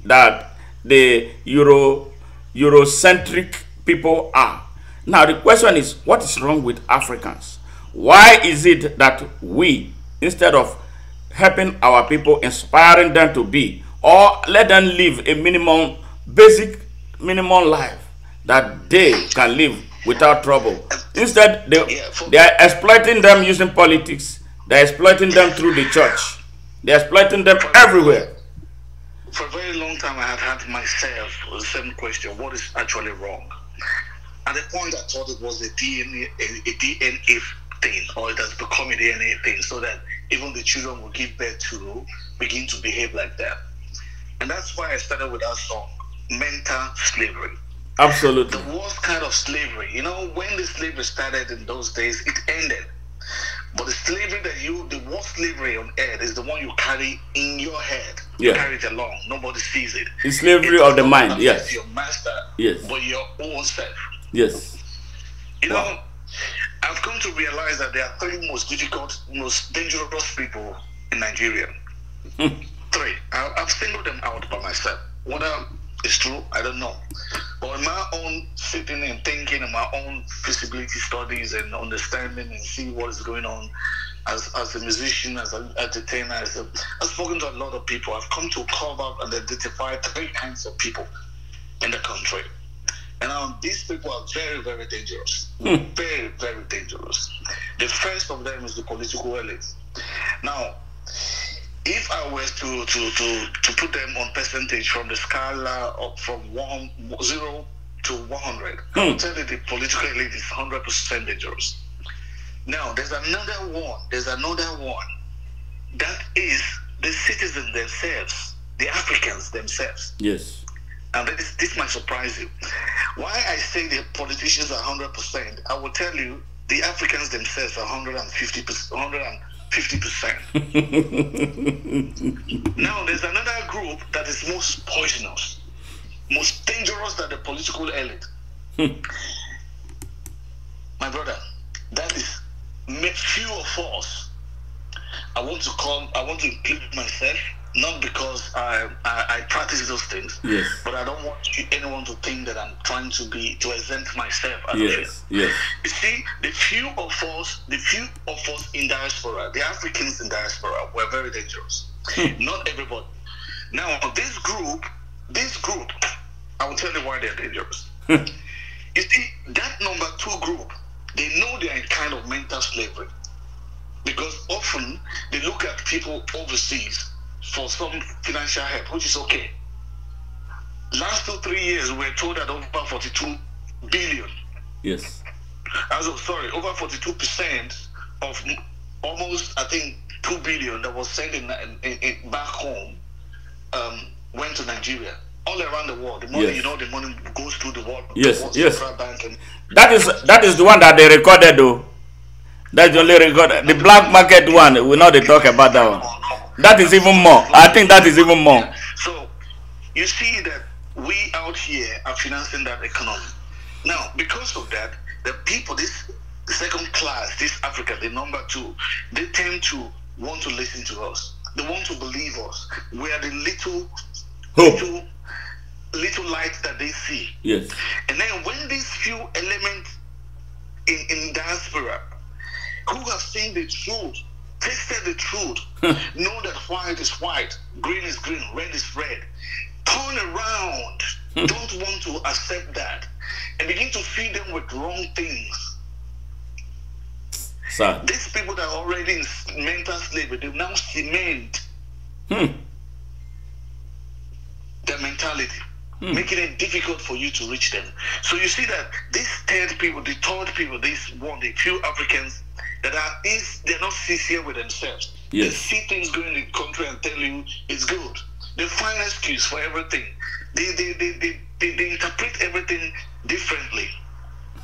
that the Eurocentric people are. Now the question is, what is wrong with Africans? Why is it that we, instead of helping our people, inspiring them to be, or let them live a basic minimum life that they can live without trouble, instead they are exploiting them using politics, they are exploiting them through the church, they are exploiting them everywhere. For a very long time, I had myself the same question: what is actually wrong? At the point, I thought it was a DNA thing, or it has become a DNA thing, so that even the children will give birth to begin to behave like that. And that's why I started with that song, Mental Slavery. Absolutely. The worst kind of slavery. You know, when the slavery started in those days, it ended. But the slavery the worst slavery on earth is the one you carry in your head. You carry it along. Nobody sees it. The slavery of the mind, yes. Your master, yes. But your own self. Yes. You know, I've come to realize that there are three most difficult, most dangerous people in Nigeria. Three. I've singled them out by myself. Whether it's true, I don't know. But in my own sitting and thinking, in my own feasibility studies and understanding and see what is going on as a musician, as an entertainer, I've spoken to a lot of people. I've come to carve out and identify three kinds of people in the country. And these people are very, very dangerous. Very, very dangerous. The first of them is the political elite. Now, if I was to put them on percentage from the scala of from 0 to 100, I would tell you the political elite is 100% dangerous. Now, there's another one. That is the citizens themselves, the Africans themselves. Yes. And this might surprise you. Why I say the politicians are 100%, I will tell you the Africans themselves are 150%. Now, there's another group that is most poisonous, most dangerous than the political elite. My brother, that is few of us I want to include myself, not because I practice those things, Yes. but I don't want anyone to think that I'm trying to exempt myself out of Yes. it. Yes. You see, the few of us in diaspora, the Africans in diaspora, were very dangerous. Not everybody. Now, this group, I will tell you why they're dangerous. You see, that number 2 group, they know they're in kind of mental slavery. Because often they look at people overseas for some financial help, which is okay. Last 2-3 years, we were told that over 42 billion. Yes. Over 42% of almost, I think, 2 billion that was sent in back home went to Nigeria. All around the world, the money, Yes. you know, the money goes through the world. Yes, towards yes. Central Bank and That is the one that they recorded though. That's the only record. The black market one, we know they talk about that one. That is even more. I think that is even more. So you see that we out here are financing that economy. Now, because of that, the people, this second class, this Africa, the number 2, they tend to want to listen to us. They want to believe us. We are the Hope. little light that they see. Yes. And then when these few elements in diaspora who have seen the truth, tasted the truth, know that white is white, green is green, red is red, turn around, don't want to accept that, and begin to feed them with wrong things. Sad. These people that are already in mental slavery, they now cement their mentality, making it difficult for you to reach them. So you see that these third people, the few Africans that they're not sincere with themselves. Yes. They see things going in the country and tell you it's good. They find excuse for everything. They interpret everything differently.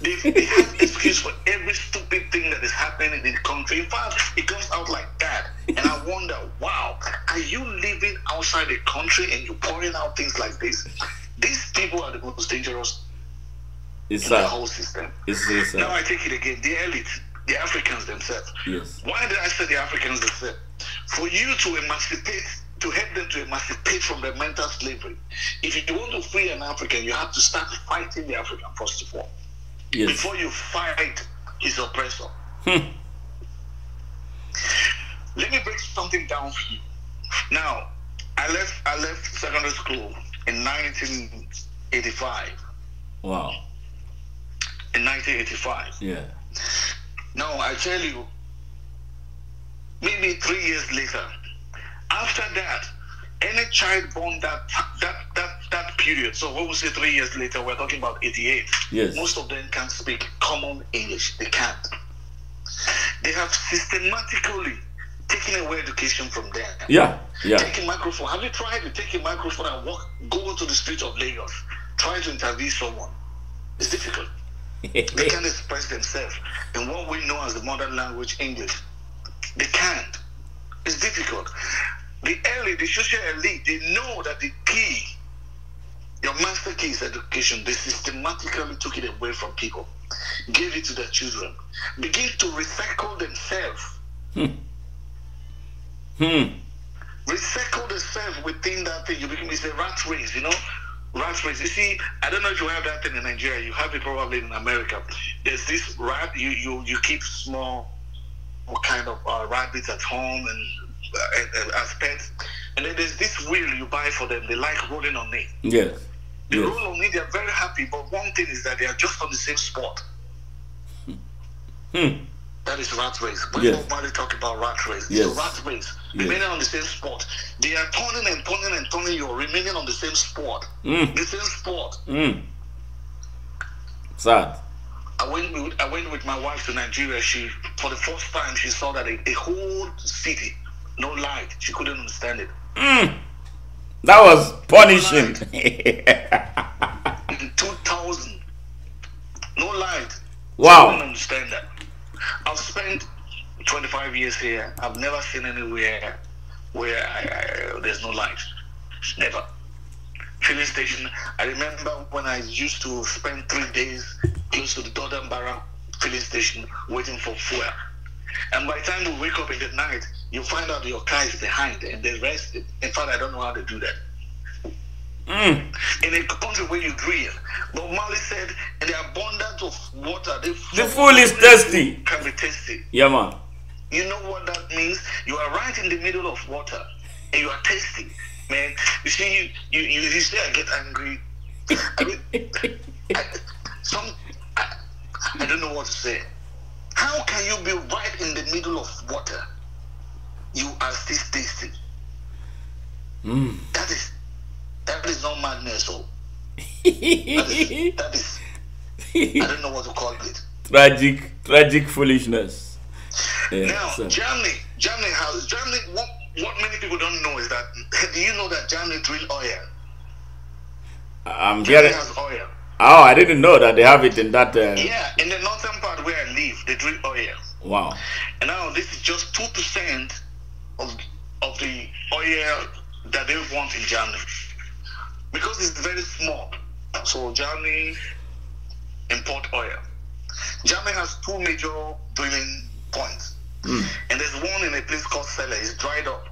They have excuse for every stupid thing that is happening in the country. In fact, it comes out like that. And I wonder, wow, are you living outside the country and you're pouring out things like this? These people are the most dangerous It's in the sad. whole system. It's very sad. Now I take it again. The elite, the Africans themselves. Yes. Why did I say the Africans themselves? For you to emancipate, to help them to emancipate from their mental slavery, if you want to free an African, you have to start fighting the African first of all. Yes. Before you fight his oppressor. Let me break something down for you. Now, I left secondary school in 1985. Wow. In 1985. Yeah. Now, I tell you, maybe 3 years later, after that, any child born that period, so when we say 3 years later, we're talking about 88. Yes. Most of them can't speak common English. They can't. They have systematically taken away education from them. Yeah. Yeah. Take a microphone. Have you tried to take a microphone and go to the streets of Lagos, try to interview someone? It's difficult. They can't express themselves in what we know as the modern language, English. They can't. It's difficult. The social elite, they know that the key, your master key is education. They systematically took it away from people, gave it to their children, begin to recycle themselves. Recycle themselves within that thing. It's a rat race, you know? Rat race. You see, I don't know if you have that thing in Nigeria. You have it probably in America. There's this rat, you keep small kind of rabbits at home and as pets. And then there's this wheel you buy for them. They like rolling on it. Yes. They Yes. roll on it, they're very happy. But one thing is that they are just on the same spot. That is rat race. When Yes. Bob Marley talk about rat race, Yes. it's a rat race. Yes. Remaining on the same spot. They are turning and turning and turning. You're remaining on the same spot. The same spot. Sad. I went with my wife to Nigeria. She, for the first time, she saw that a whole city, no light. She couldn't understand it. That was punishing. In 2000, no light. Wow. I couldn't understand that. I've spent 25 years here. I've never seen anywhere where there's no light. Never. Filling station. I remember when I used to spend 3 days close to the Dodon Barra filling station waiting for fuel. And by the time we wake up in the night, you find out your car is behind and the rest. In fact, I don't know how to do that. In a country where you drill, but Mali said, in the abundance of water, the fool is thirsty. Can be tasty. Yeah, man. You know what that means? You are right in the middle of water and you are tasty, man. You see, you say I get angry. I mean, I don't know what to say. How can you be right in the middle of water? You are still tasty. That is not madness, oh. that is I don't know what to call it. Tragic foolishness. Yeah, now, so. Germany. What many people don't know is that, do you know that Germany drill oil? Germany has oil. Oh, I didn't know that they have it in that. Yeah, in the northern part where I live, they drill oil. Wow. And now this is just 2% of the oil that they want in Germany. Because it's very small. So Germany import oil. Germany has two major drilling points. And there's one in a place called Celle. It's dried up.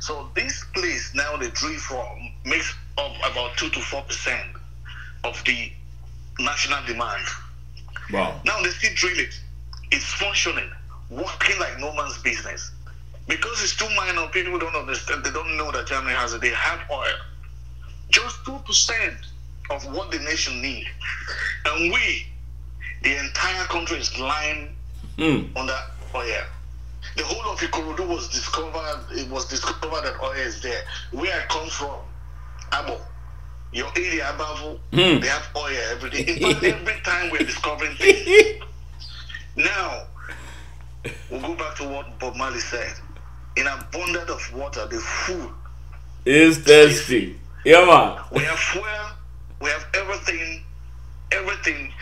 So this place now they drill from makes up about 2 to 4% of the national demand. Wow. Now they still drill it. It's functioning, working like no man's business. Because it's too minor, people don't understand. They don't know that Germany has it. They have oil. Just 2% of what the nation needs. And the entire country is lying on that oil. The whole of Ikorodu was discovered. It was discovered that oil is there. Where I come from, Abo, your area, Abavo, they have oil every day. In fact, every time we're discovering things. Now, we'll go back to what Bob Marley said. In abundance of water, the food is thirsty. Yeah, man. We have fuel. We have everything. Everything.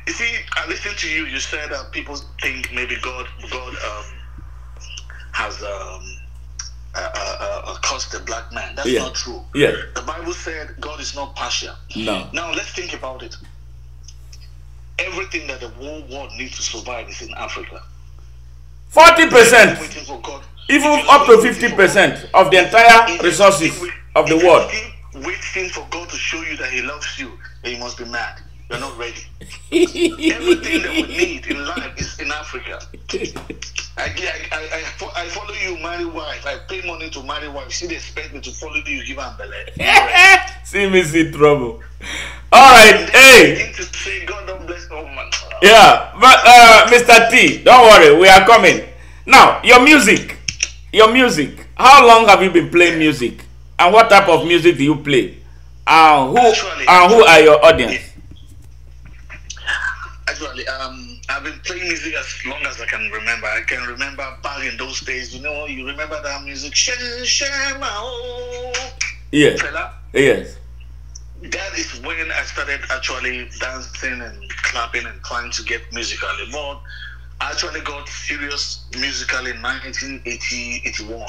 You see, I listened to you. You said that people think maybe God has cursed the black man. That's not true. Yeah. The Bible said God is not partial. No. Now let's think about it. Everything that the whole world needs to survive is in Africa. 40%. Waiting for God. Even up to 50% of the entire resources of the world. Waiting for God to show you that He loves you, then you must be mad. You're not ready. Everything that we need in life is in Africa. I follow you, marry wife. I pay money to marry wife. See, they expect me to follow you, give her belly. See me see trouble. All right, hey. To say God don't bless all man. Yeah, but Mr. T, don't worry, we are coming. Now, your music. How long have you been playing music? And what type of music do you play? Who are your audience? Actually, I've been playing music as long as I can remember. I can remember back in those days. You remember that music? Yes. Fela? Yes. That is when I started actually dancing and clapping and trying to get musically. But I actually got serious musically in 1981.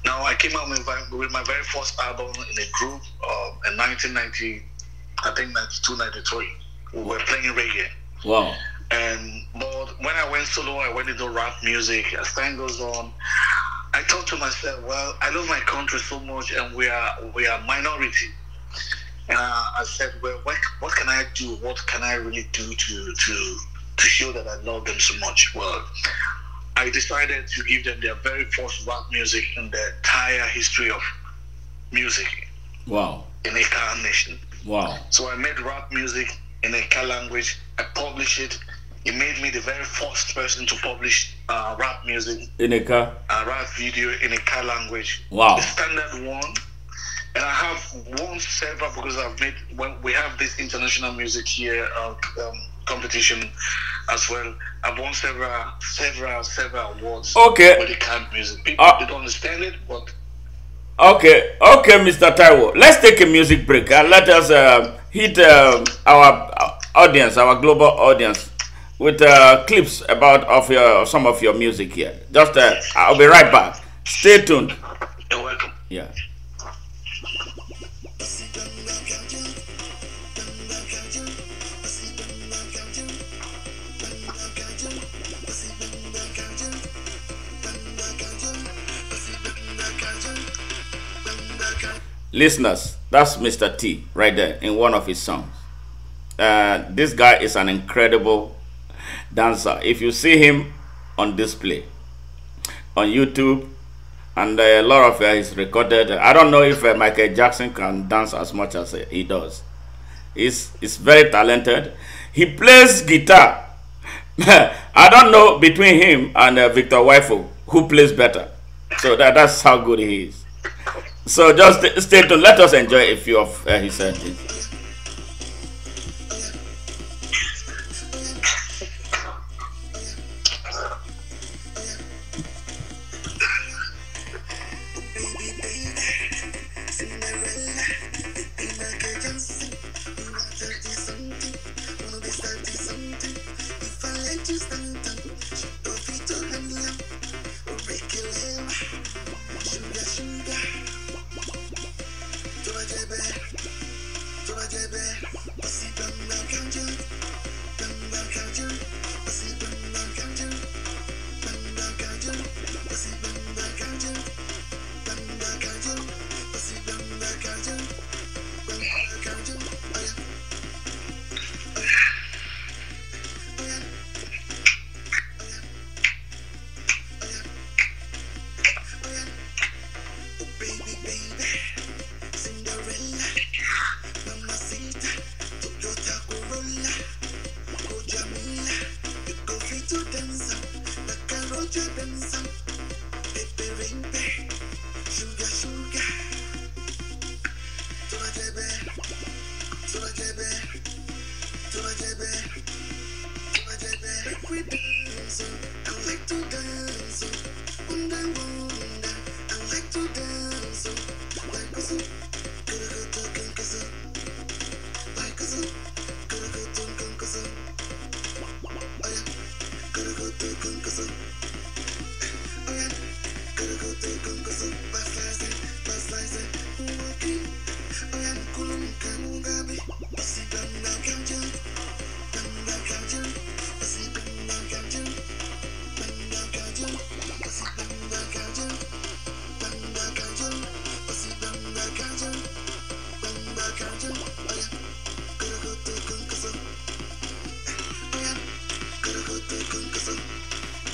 Now, I came out with my very first album in a group in 1990, I think 92, 93. We were playing reggae. Wow. But when I went solo, I went into rap music. As time goes on, I thought to myself, well, I love my country so much and we are minority. And I said, well, what can I do? What can I really do to show that I love them so much? Well, I decided to give them their very first rap music in the entire history of music. Wow. In a car nation. Wow. So I made rap music in a car language. I published it. It made me the very first person to publish rap music in a car. A rap video in a car language. Wow. The standard one. And I have won several because when we have this international music here competition as well. I've won several awards. Okay. For the camp music. People they don't understand it, but okay, Mr. Taiwo. Let's take a music break and let us hit our audience, our global audience, with clips about some of your music here. Just I'll be right back. Stay tuned. You're welcome. Yeah. Listeners, that's Mr. T right there in one of his songs. This guy is an incredible dancer. If you see him on display on YouTube, and a lot of is recorded. I don't know if Michael Jackson can dance as much as he does. He's very talented. He plays guitar. I don't know between him and Victor Wifo who plays better. So that's how good he is. So just stay tuned. Let us enjoy a few of his things.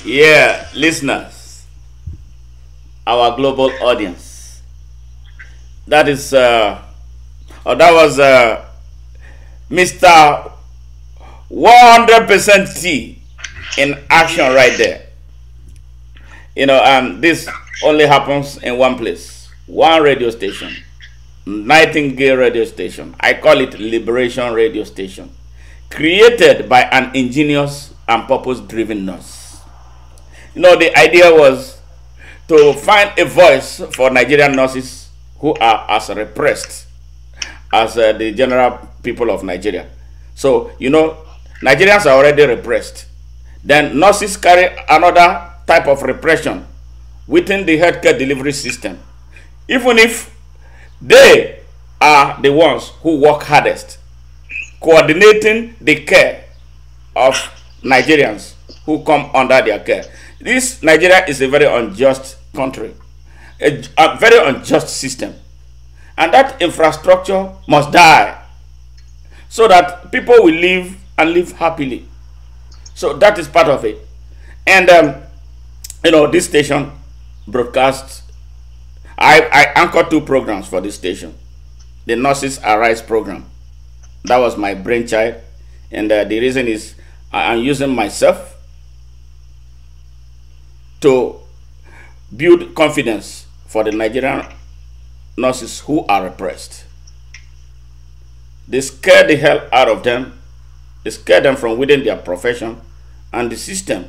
Yeah, listeners, our global audience. That is, that was Mr. 100% T in action right there. You know, this only happens in one place, one radio station, Nightingale radio station. I call it Liberation Radio Station, created by an ingenious and purpose-driven nurse. You know, the idea was to find a voice for Nigerian nurses who are as repressed as the general people of Nigeria. So, you know, Nigerians are already repressed. Then nurses carry another type of repression within the healthcare delivery system. Even if they are the ones who work hardest, coordinating the care of Nigerians who come under their care. This Nigeria is a very unjust country, a very unjust system. And that infrastructure must die so that people will live and live happily. So that is part of it. And, you know, this station broadcasts, I anchor 2 programs for this station. The Nurses Arise program. That was my brainchild. And the reason is I'm using myself to build confidence for the Nigerian nurses who are repressed. They scare the hell out of them. They scare them from within their profession, and the system,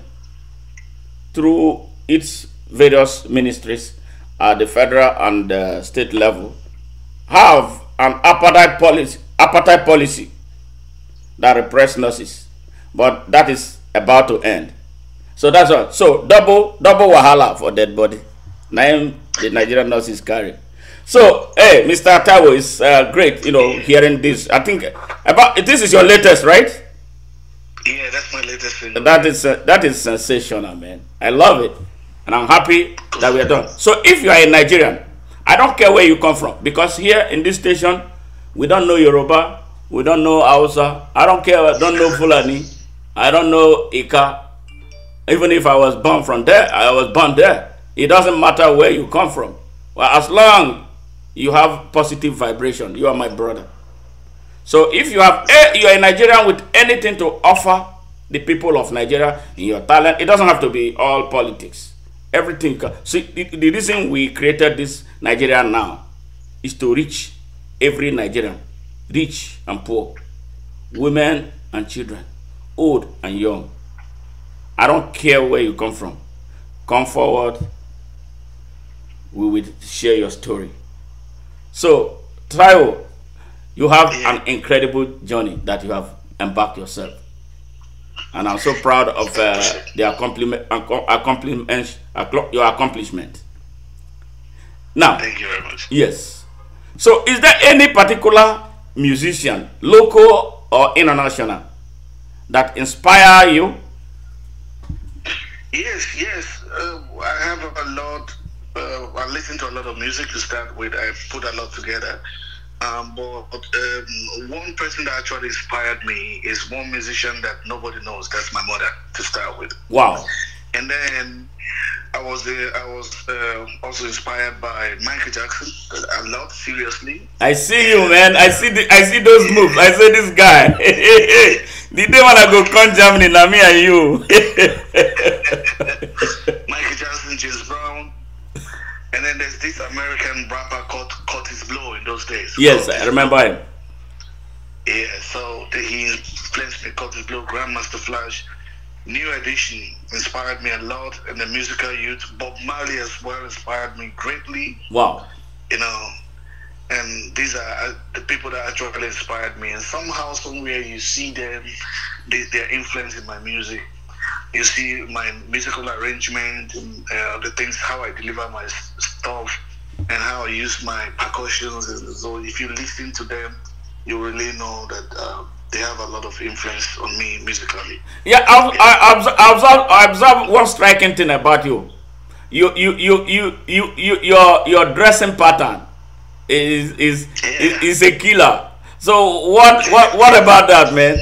through its various ministries at the federal and state level, have an apartheid policy that repress nurses. But that is about to end. So that's all. So double wahala for dead body. Now the Nigerian nurses carry. So hey, Mr. Taiwo, is great, you know, hearing this. I think this is your latest, right? Yeah, that's my latest film. That is sensational, man. I love it, and I'm happy that we are done. So if you are a Nigerian I don't care where you come from, because here in this station, we don't know Yoruba, we don't know Hausa. I don't care. I don't know Fulani. I don't know Ika. Even if I was born from there, I was born there. It doesn't matter where you come from. Well, as long you have positive vibration, you are my brother. So if you have you are a Nigerian with anything to offer the people of Nigeria in your talent, it doesn't have to be all politics. Everything. See, the reason we created this Nigeria now is to reach every Nigerian, rich and poor, women and children, old and young. I don't care where you come from. Come forward. We will share your story. So, Taiwo, you have an incredible journey that you have embarked yourself. And I'm so proud of your accomplishment. Now, thank you very much. Yes. So, is there any particular musician, local or international, that inspire you? Yes. I have a lot. I listen to a lot of music to start with. I put a lot together. But one person that actually inspired me is one musician that nobody knows. That's my mother, to start with. Wow. And then I was also inspired by Michael Jackson a lot. Seriously. I see you, man. I see those moves. I see this guy. The day when I go come Germany, now me and you. Michael Jackson, James Brown. And then there's this American rapper called Curtis Blow in those days. Yes, I remember him. Yeah, so he influenced me. Curtis Blow, Grandmaster Flash, New Edition inspired me a lot, and the musical youth. Bob Marley as well inspired me greatly. Wow. You know, and these are the people that actually inspired me. And somehow, somewhere, you see them, their influence in my music. You see my musical arrangement, and the things, how I deliver my stuff, and how I use my percussions. And so if you listen to them, you really know that they have a lot of influence on me musically. Yeah, I observe one striking thing about you. Your dressing pattern is a killer. So what about that, man?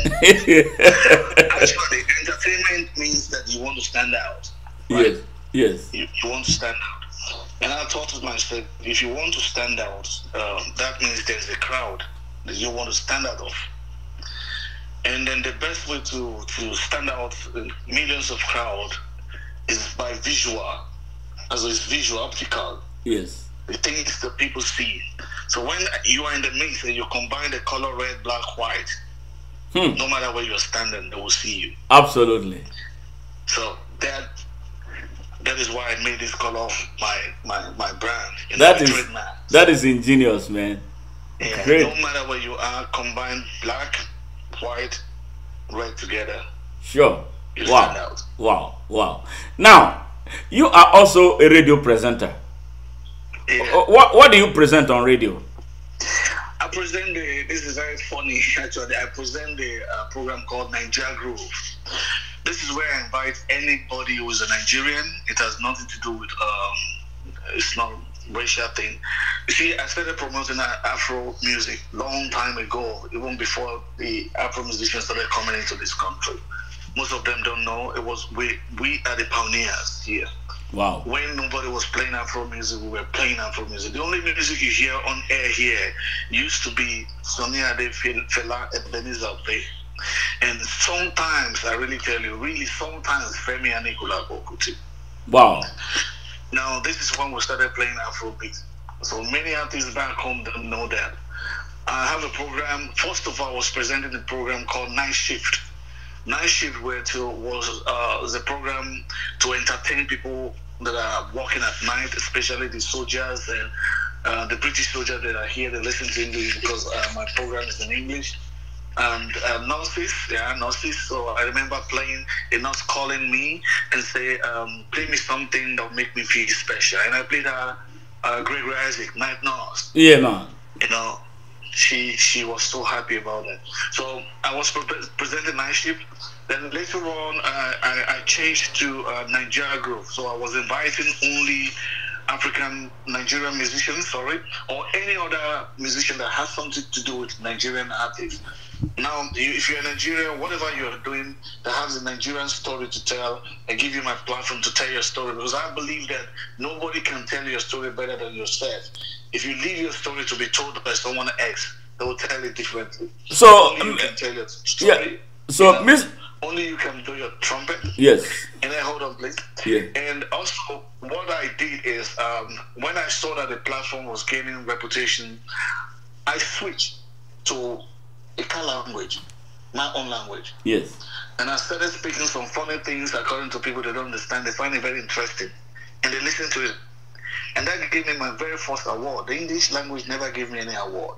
Actually, entertainment means that you want to stand out. Right? Yes. You want to stand out. And I thought to myself, if you want to stand out, that means there's a crowd that you want to stand out of. And then the best way to stand out in millions of crowd is by visual. As it's visual, optical. Yes. The things that people see. So when you are in the mix and you combine the color red, black, white, no matter where you're standing, they will see you. Absolutely. So that is why I made this color my brand. That is ingenious, man. Yeah, great. No matter where you are, combine black, white, red together. Sure. You stand out. Wow. Now, you are also a radio presenter. Yeah. What do you present on radio? I present this is very funny actually. I present the program called Nigeria Groove. This is where I invite anybody who is a Nigerian. It has nothing to do with it's not racial thing. You see, I started promoting Afro music long time ago, even before the Afro musicians started coming into this country. Most of them don't know. It was we are the pioneers here. Wow. When nobody was playing Afro music, we were playing Afro music. The only music you hear on air here used to be Sonny Ade, Fela, Ebenezer Obey. And sometimes, I really tell you, sometimes Femi Anikulapo Kuti. Wow. Now, this is when we started playing Afrobeat. So many artists back home don't know that. I have a program. First of all, I was presenting a program called Night Shift. Night Shift was a program to entertain people that are working at night, especially the soldiers and the British soldiers that are here. They listen to English because my program is in English. And nurses. So I remember playing a nurse calling me and say, play me something that will make me feel special. And I played Gregory Isaac, Night Nurse. Yeah, man. You know, she was so happy about that. So I was presenting Night Shift. Then later on, I changed to Nigeria Groove. So I was inviting only African Nigerian musicians, sorry, or any other musician that has something to do with Nigerian artists. Now, if you're in Nigeria, whatever you're doing that has a Nigerian story to tell, I give you my platform to tell your story, because I believe that nobody can tell your story better than yourself. If you leave your story to be told by someone else, they will tell it differently. So only you can tell your story. Yeah. So Miss. Only you can do your trumpet. Yes. And then hold on, please. Yeah. And also, what I did is, when I saw that the platform was gaining reputation, I switched to a car language, my own language. Yes. And I started speaking some funny things according to people that don't understand. They find it very interesting, and they listen to it. And that gave me my very first award. The English language never gave me any award.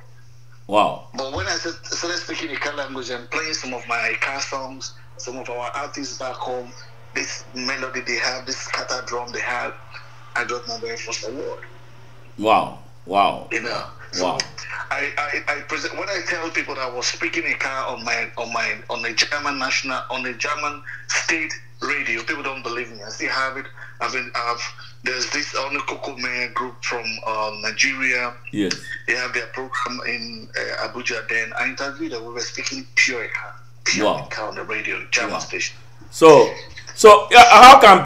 Wow. But when I started speaking Ika language and playing some of my Ika songs, some of our artists back home, this melody they have, this scatter drum they have, I got my very first award. Wow. Wow. You know. So wow. I present when I tell people that I was speaking Ika on the German state radio, people don't believe me. I still have it. There's this Onukokome group from Nigeria. Yes. They have their program in Abuja. Then I interviewed them. We were speaking pure Ika on the radio, German station. So how can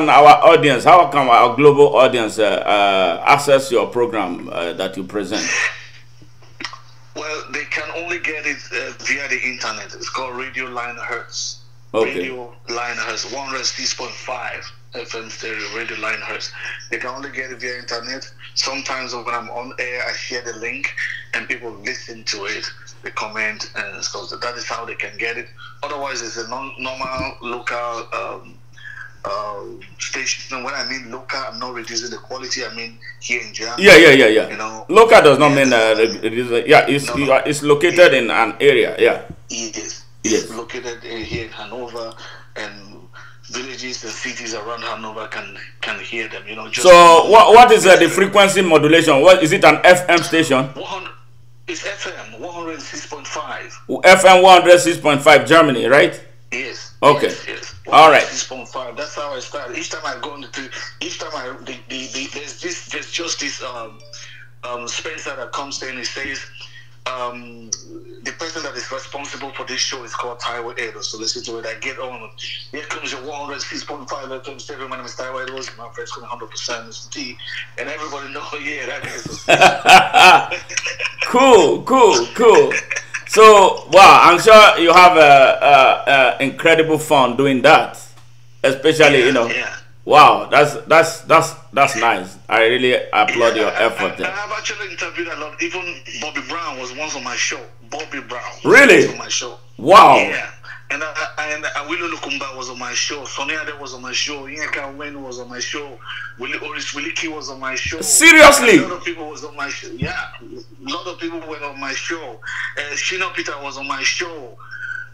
our audience, how can our global audience access your program that you present? Well, they can only get it via the internet. It's called Radio Line Hertz. Okay. Radio Line Hertz, 106.5 FM stereo, Radio Line Hertz. They can only get it via internet. Sometimes when I'm on air, I share the link and people listen to it, they comment, and so that is how they can get it. Otherwise, it's a normal local station. And when I mean local, I'm not reducing the quality. I mean here in Germany. Yeah. You know, local does not mean it's located in an area. Yeah. Yes. Yes. Located here in Hanover, and villages and cities around Hanover can hear them. You know. Just so what is the frequency modulation? What is it? An FM station? It's FM 106.5. FM 106.5 Germany, right? Yes. Okay. Yes. All right. 6.5. That's how I started. Each time I go into, there's just this Spencer that comes in. He says, the person that is responsible for this show is called Taiwo Edo. So listen to it. I get on. Here comes your 106.5 FM stereo. My name is Taiwo Edo. My friend's 100% Mr. T, and everybody know. Yeah, that is. Cool. So, wow, I'm sure you have incredible fun doing that, especially Yeah. Wow, that's nice. I really applaud your effort there. I have actually interviewed a lot. Even Bobby Brown was once on my show. Bobby Brown. Really? Was on my show. Wow. Yeah. And Willie Lukumba was on my show. Sonny Ade was on my show. Yinka Wayne was on my show. Willie Key was on my show. Seriously? A lot of people was on my show. Yeah. A lot of people were on my show. Shina Peter was on my show.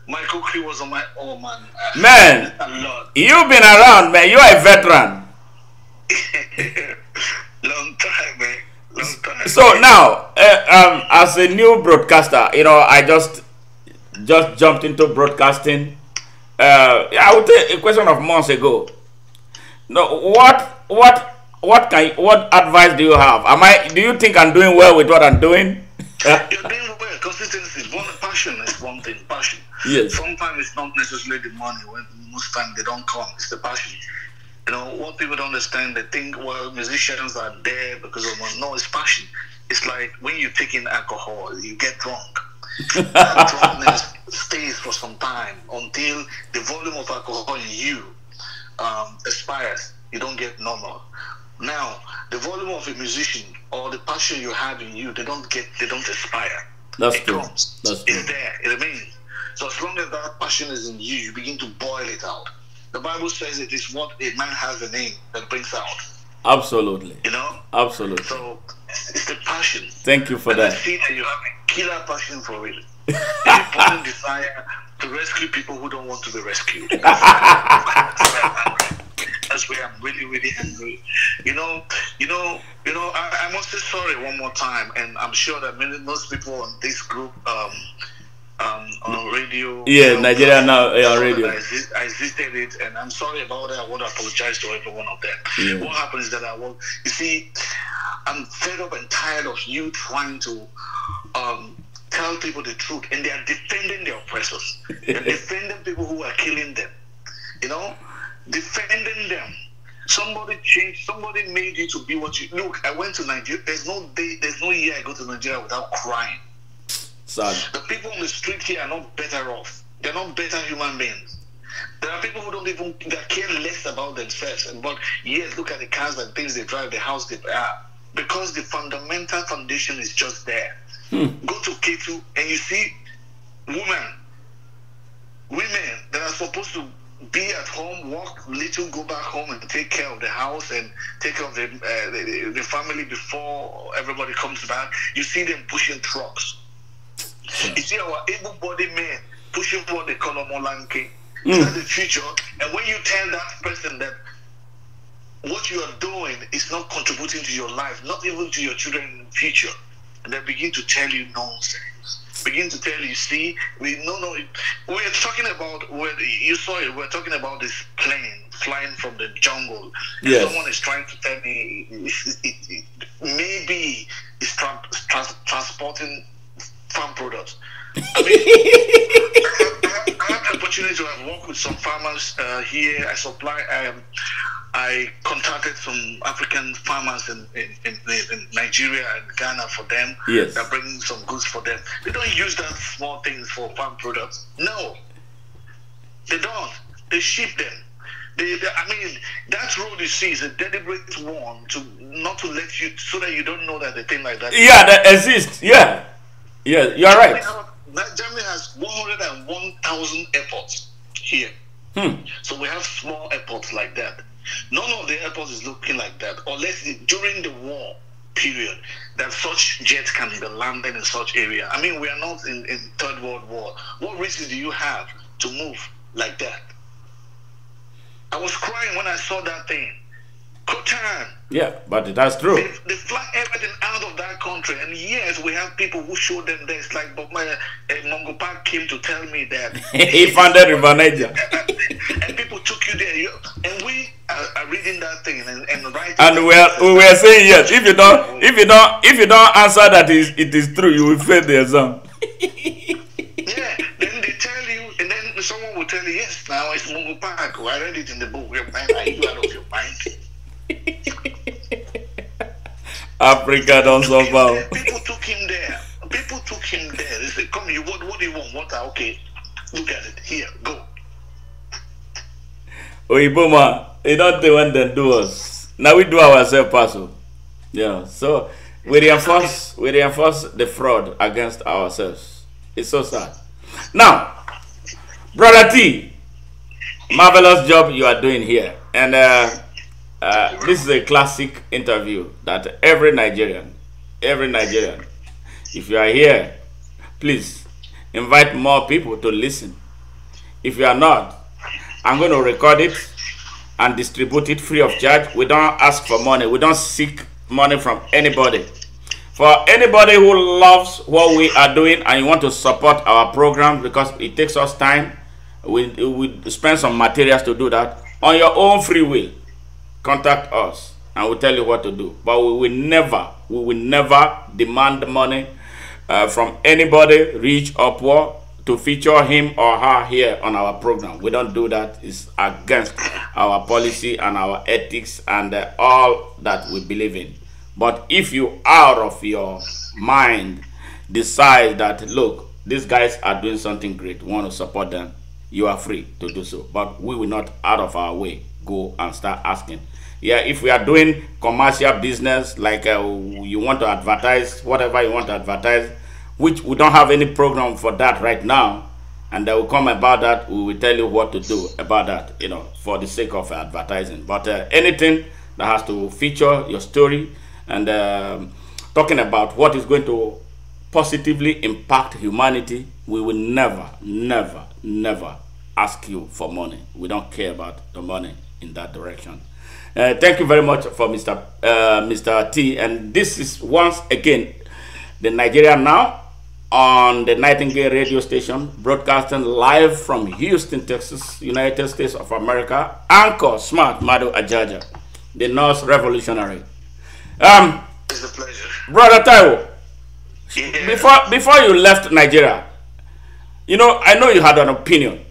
Michael Cree was on my... Oh, man. Man, a lot. You've been around, man. You're a veteran. Long time, man. Long time. So now, as a new broadcaster, I just jumped into broadcasting. I would say a question of months ago. No, what advice do you have? Do you think I'm doing well with what I'm doing? You're doing well. Consistency, passion is one thing. Passion. Yes. Sometimes it's not necessarily the money. When most times they don't come, it's the passion. What people don't understand, they think, well, musicians are there because of money. No, it's passion. It's like when you take in alcohol, you get drunk. That drunkenness stays for some time until the volume of alcohol in you expires. You don't get normal. Now, the volume of a musician or the passion you have in you, they don't expire. That's it true. comes. That's true. It's there. It remains. So as long as that passion is in you, you begin to boil it out. The Bible says it is what a man has a name that brings out. Absolutely. Absolutely. So it's the passion. Thank you for that. I see that you have a killer passion for it. A burning desire to rescue people who don't want to be rescued. That's where I'm really, really angry. I must say sorry one more time, and I'm sure that most people on this group on radio. Yeah, Nigeria now on radio. I existed it, and I'm sorry about that. I want to apologize to every one of them. Yeah. What happens is that you see, I'm fed up and tired of you trying to tell people the truth, and they are defending their oppressors. They're defending people who are killing them. You know, defending them. Somebody changed. Somebody made you to be what you look. I went to Nigeria. There's no day. There's no year I go to Nigeria without crying. Sad. The people on the street here are not better off. They're not better human beings. There are people who don't even that care less about themselves. But yes, look at the cars and things they drive, the house they because the fundamental foundation is just there. Go to K2 and you see women that are supposed to be at home, work little, go back home and take care of the house and take care of the family before everybody comes back. You see them pushing trucks. You see our able-bodied men pushing what they call a molanke. Is that the future? And when you tell that person that what you are doing is not contributing to your life, not even to your children's future, and they begin to tell you nonsense. Begin to tell you, see, we're talking about, you saw it, we're talking about this plane flying from the jungle. Yes. Someone is trying to tell me maybe it's transporting farm products. I mean, I have the opportunity to have worked with some farmers here. I contacted some African farmers in Nigeria and Ghana for them. Yes. They're bringing some goods for them. They don't use that small things for farm products. No, they don't. They ship them. I mean, that road you see is a deliberate one to not to let you, so that you don't know that the thing like that. Yeah, that exists. Yeah, yeah, you're right. Germany has 101,000 airports here. So we have small airports like that. None of the airports is looking like that, unless during the war period that such jets can be landing in such area. I mean, we are not in Third World War. What reason do you have to move like that? I was crying when I saw that thing. Kotan. Yeah, but that's true. They fly everything out of that country, and yes, we have people who show them this. Like, but my Mongo Park came to tell me that he founded River Niger, and people took you there. And we are reading that thing and writing. And we were saying yes. If you don't answer that it is true, you will fail the exam. Yeah, then they tell you, and then someone will tell you, yes, now it's Mongo Park. I read it in the book. Are you out of your mind? Africa don't suffer. People took him there. They said, come here, what do you want? Water? Okay, look at it. Here, go. Oiboma, they don't do when they do us. Now we do ourselves, Paso. Yeah, so we reinforce the fraud against ourselves. It's so sad. Now, Brother T, marvelous job you are doing here. And this is a classic interview that every Nigerian, if you are here, please invite more people to listen. If you are not, I'm going to record it and distribute it free of charge. We don't ask for money. We don't seek money from anybody. For anybody who loves what we are doing and you want to support our program because it takes us time, we spend some materials to do that. On your own free will, contact us and we'll tell you what to do. But we will never demand money from anybody, rich or poor, to feature him or her here on our program. We don't do that. It's against our policy and our ethics and all that we believe in. But if you, out of your mind, decide that, look, these guys are doing something great, want to support them, you are free to do so. But we will not, out of our way, go and start asking. Yeah, if we are doing commercial business, like you want to advertise, whatever you want to advertise, which we don't have any program for that right now, and they will come about that, we will tell you what to do about that, you know, for the sake of advertising. But anything that has to feature your story and talking about what is going to positively impact humanity, we will never, never, never ask you for money. We don't care about the money in that direction. Thank you very much for Mr. T. And this is once again the Nigeria Now on the Nightingale radio station, broadcasting live from Houston, Texas, United States of America. Anchor Smart Madu Ajaja, the North Revolutionary. It's a pleasure. Brother Taiwo, Yeah. before you left Nigeria, you know, I know you had an opinion.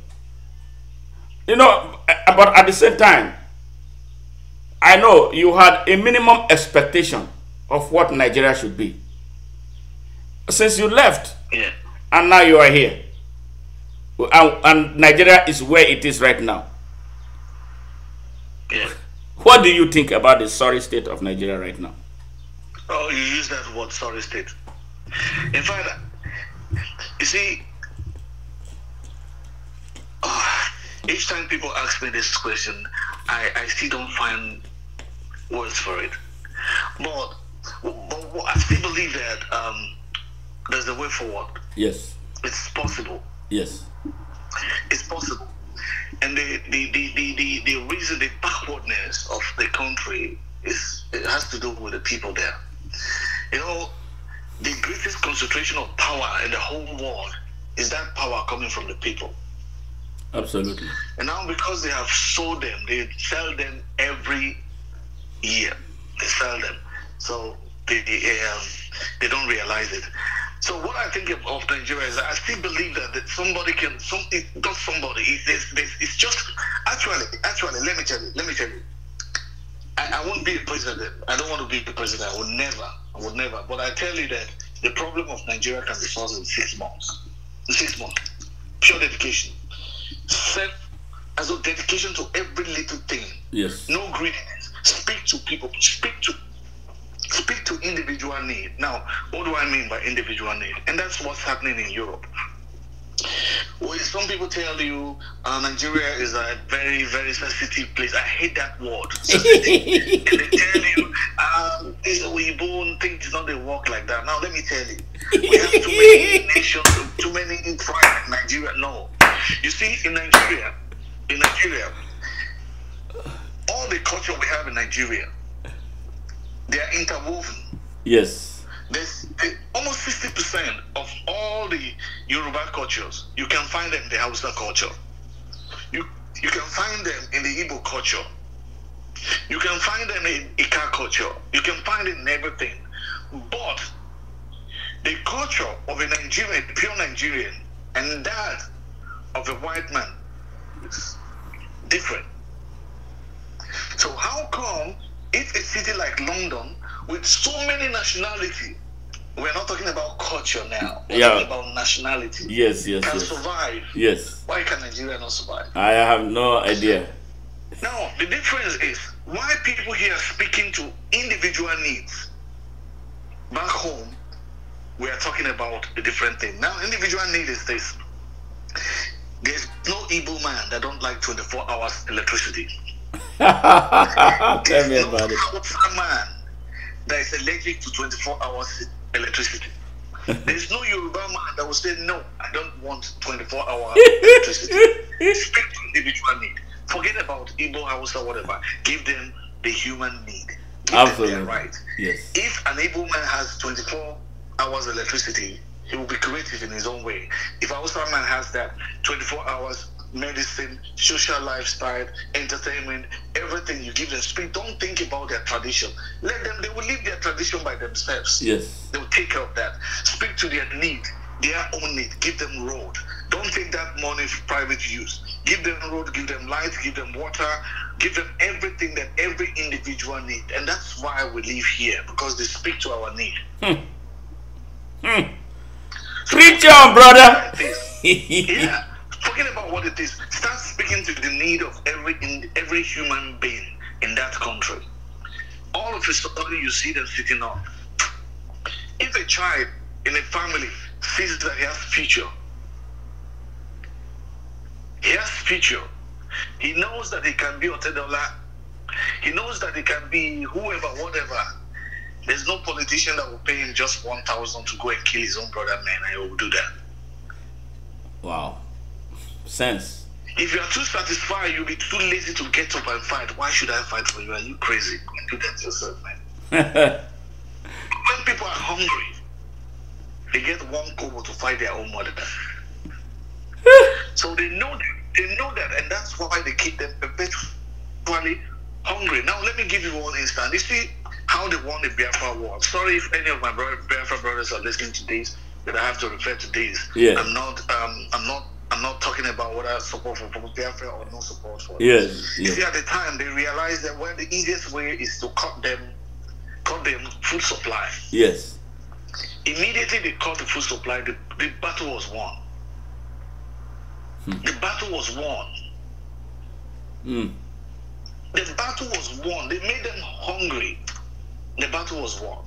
You know, but at the same time, I know you had a minimum expectation of what Nigeria should be. Since you left, Yeah. and now you are here, and Nigeria is where it is right now. Yeah. What do you think about the sorry state of Nigeria right now? Oh, you use that word, sorry state. In fact, you see, each time people ask me this question, I still don't find words for it. But I still believe that there's a way forward. Yes. It's possible. Yes. It's possible. And the reason, the backwardness of the country it has to do with the people there. You know, the greatest concentration of power in the whole world is that power coming from the people. Absolutely. And now because they have sold them, they sell them every year. They sell them. So they don't realize it. So what I think of Nigeria is that I still believe that somebody can, not somebody, it's just, actually, let me tell you, I won't be a president. I don't want to be the president. I would never. But I tell you that the problem of Nigeria can be solved in 6 months. 6 months. Pure dedication. As a dedication to every little thing. Yes. No greediness. Speak to people. Speak to individual need. Now, what do I mean by individual need? And that's what's happening in Europe. Well, some people tell you Nigeria is a very, very sensitive place. I hate that word. Sensitive. And they tell you this Weibo things not they work like that. Now let me tell you, we have too many nations, too many tribes in Nigeria. No, you see, in Nigeria, all the culture we have in Nigeria, they are interwoven. Yes. There's almost 60% of all the Yoruba cultures, you can find them in the Hausa culture. You can find them in the Igbo culture. You can find them in Ika culture. You can find it in everything. But the culture of a Nigerian, a pure Nigerian, and that of a white man is different. So how come if a city like London, with so many nationalities, we're not talking about culture now, we're talking about nationality, can survive? Yes. Why can Nigeria not survive? I have no idea. Now, the difference is why people here are speaking to individual needs. Back home, we are talking about a different thing. Now, individual need is this. There's no Igbo man that don't like 24 hours electricity. Tell me about it. Hausa man that is allergic to 24 hours electricity. There's no Yoruba man that will say, no, I don't want 24 hour electricity. Speak to individual need. Forget about Igbo, Hausa, whatever. Give them the human need. Give Absolutely. them their right. Yes. If an Igbo man has 24 hours electricity, he will be creative in his own way. If a Hausa man has that 24 hours medicine, social lifestyle, entertainment, everything you give them. Speak. Don't think about their tradition. Let them, they will live their tradition by themselves. Yes. They will take care of that. Speak to their need, their own need. Give them road. Don't take that money for private use. Give them road, give them light, give them water, give them everything that every individual need. And that's why we live here, because they speak to our need. Preach on, brother. Yeah. Forget about what it is. Start speaking to the need of every human being in that country. All of a sudden, you see them sitting up. If a child in a family sees that he has future, he knows that he can be Otedola. He knows that he can be whoever, whatever. There's no politician that will pay him just 1,000 to go and kill his own brother, man, and he will do that. Wow. Sense. If you are too satisfied, you'll be too lazy to get up and fight. Why should I fight for you? Are you crazy? Do that yourself, man. When people are hungry, they get 1 kobo to fight their own mother. So they know that, and that's why they keep them perpetually hungry. Now, let me give you one instance. You see how they won the Biafra war. Sorry if any of my Biafra brothers are listening to this, but I have to refer to this. Yeah. I'm not talking about whether I support for Biafra or no support for it. Yes. You Yes. see, at the time, they realized that the easiest way is to cut them food supply. Yes. Immediately they cut the food supply, the battle was won. The battle was won. The battle was won. They made them hungry. The battle was won.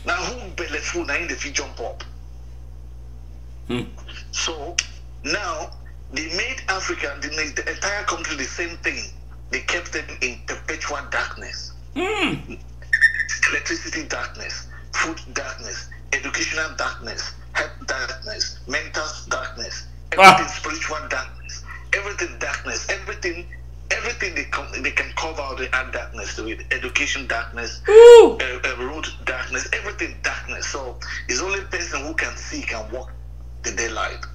Now who belly food now in the feet jump up? So now they made Africa, they made the entire country the same thing. They kept them in perpetual darkness. Electricity darkness, food darkness, educational darkness, health darkness, mental darkness, everything spiritual darkness, everything darkness, everything they can cover out the add darkness to it. Education darkness, road darkness, everything darkness. So it's only person who can see can walk the daylight.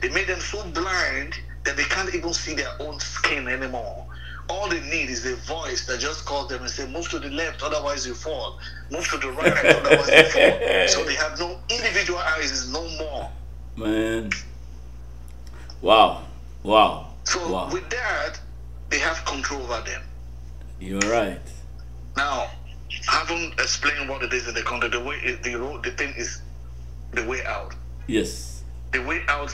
They made them so blind that they can't even see their own skin anymore. All they need is a voice that just calls them and say, move to the left, otherwise you fall. Move to the right, otherwise you fall. So they have no individual eyes, no more. Man. Wow. So with that, they have control over them. You're right. Now, I haven't explained what it is in the country. The thing is the way out. Yes. The way out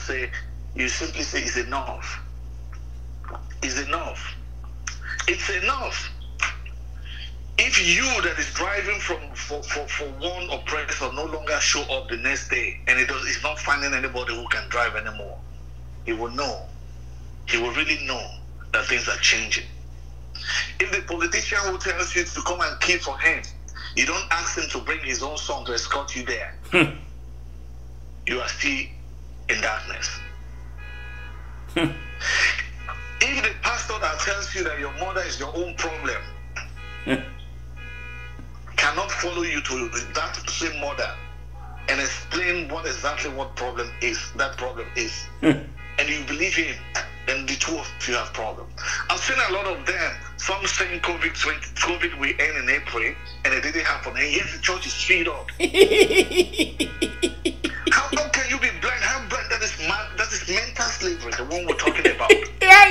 you simply say it's enough. It's enough. It's enough. If you that is driving for one oppressor no longer show up the next day and it's not finding anybody who can drive anymore, he will know. He will really know that things are changing. If the politician who tells you to come and kill for him, you don't ask him to bring his own son to escort you there, you are still in darkness. If the pastor that tells you that your mother is your own problem cannot follow you to that same mother and explain what problem is, and you believe him, then the two of you have problem. I've seen a lot of them, some saying COVID will end in April, and it didn't happen, and yet the church is filled up. How can you be blind? How blind? That is mental slavery, the one we're talking about. Yeah.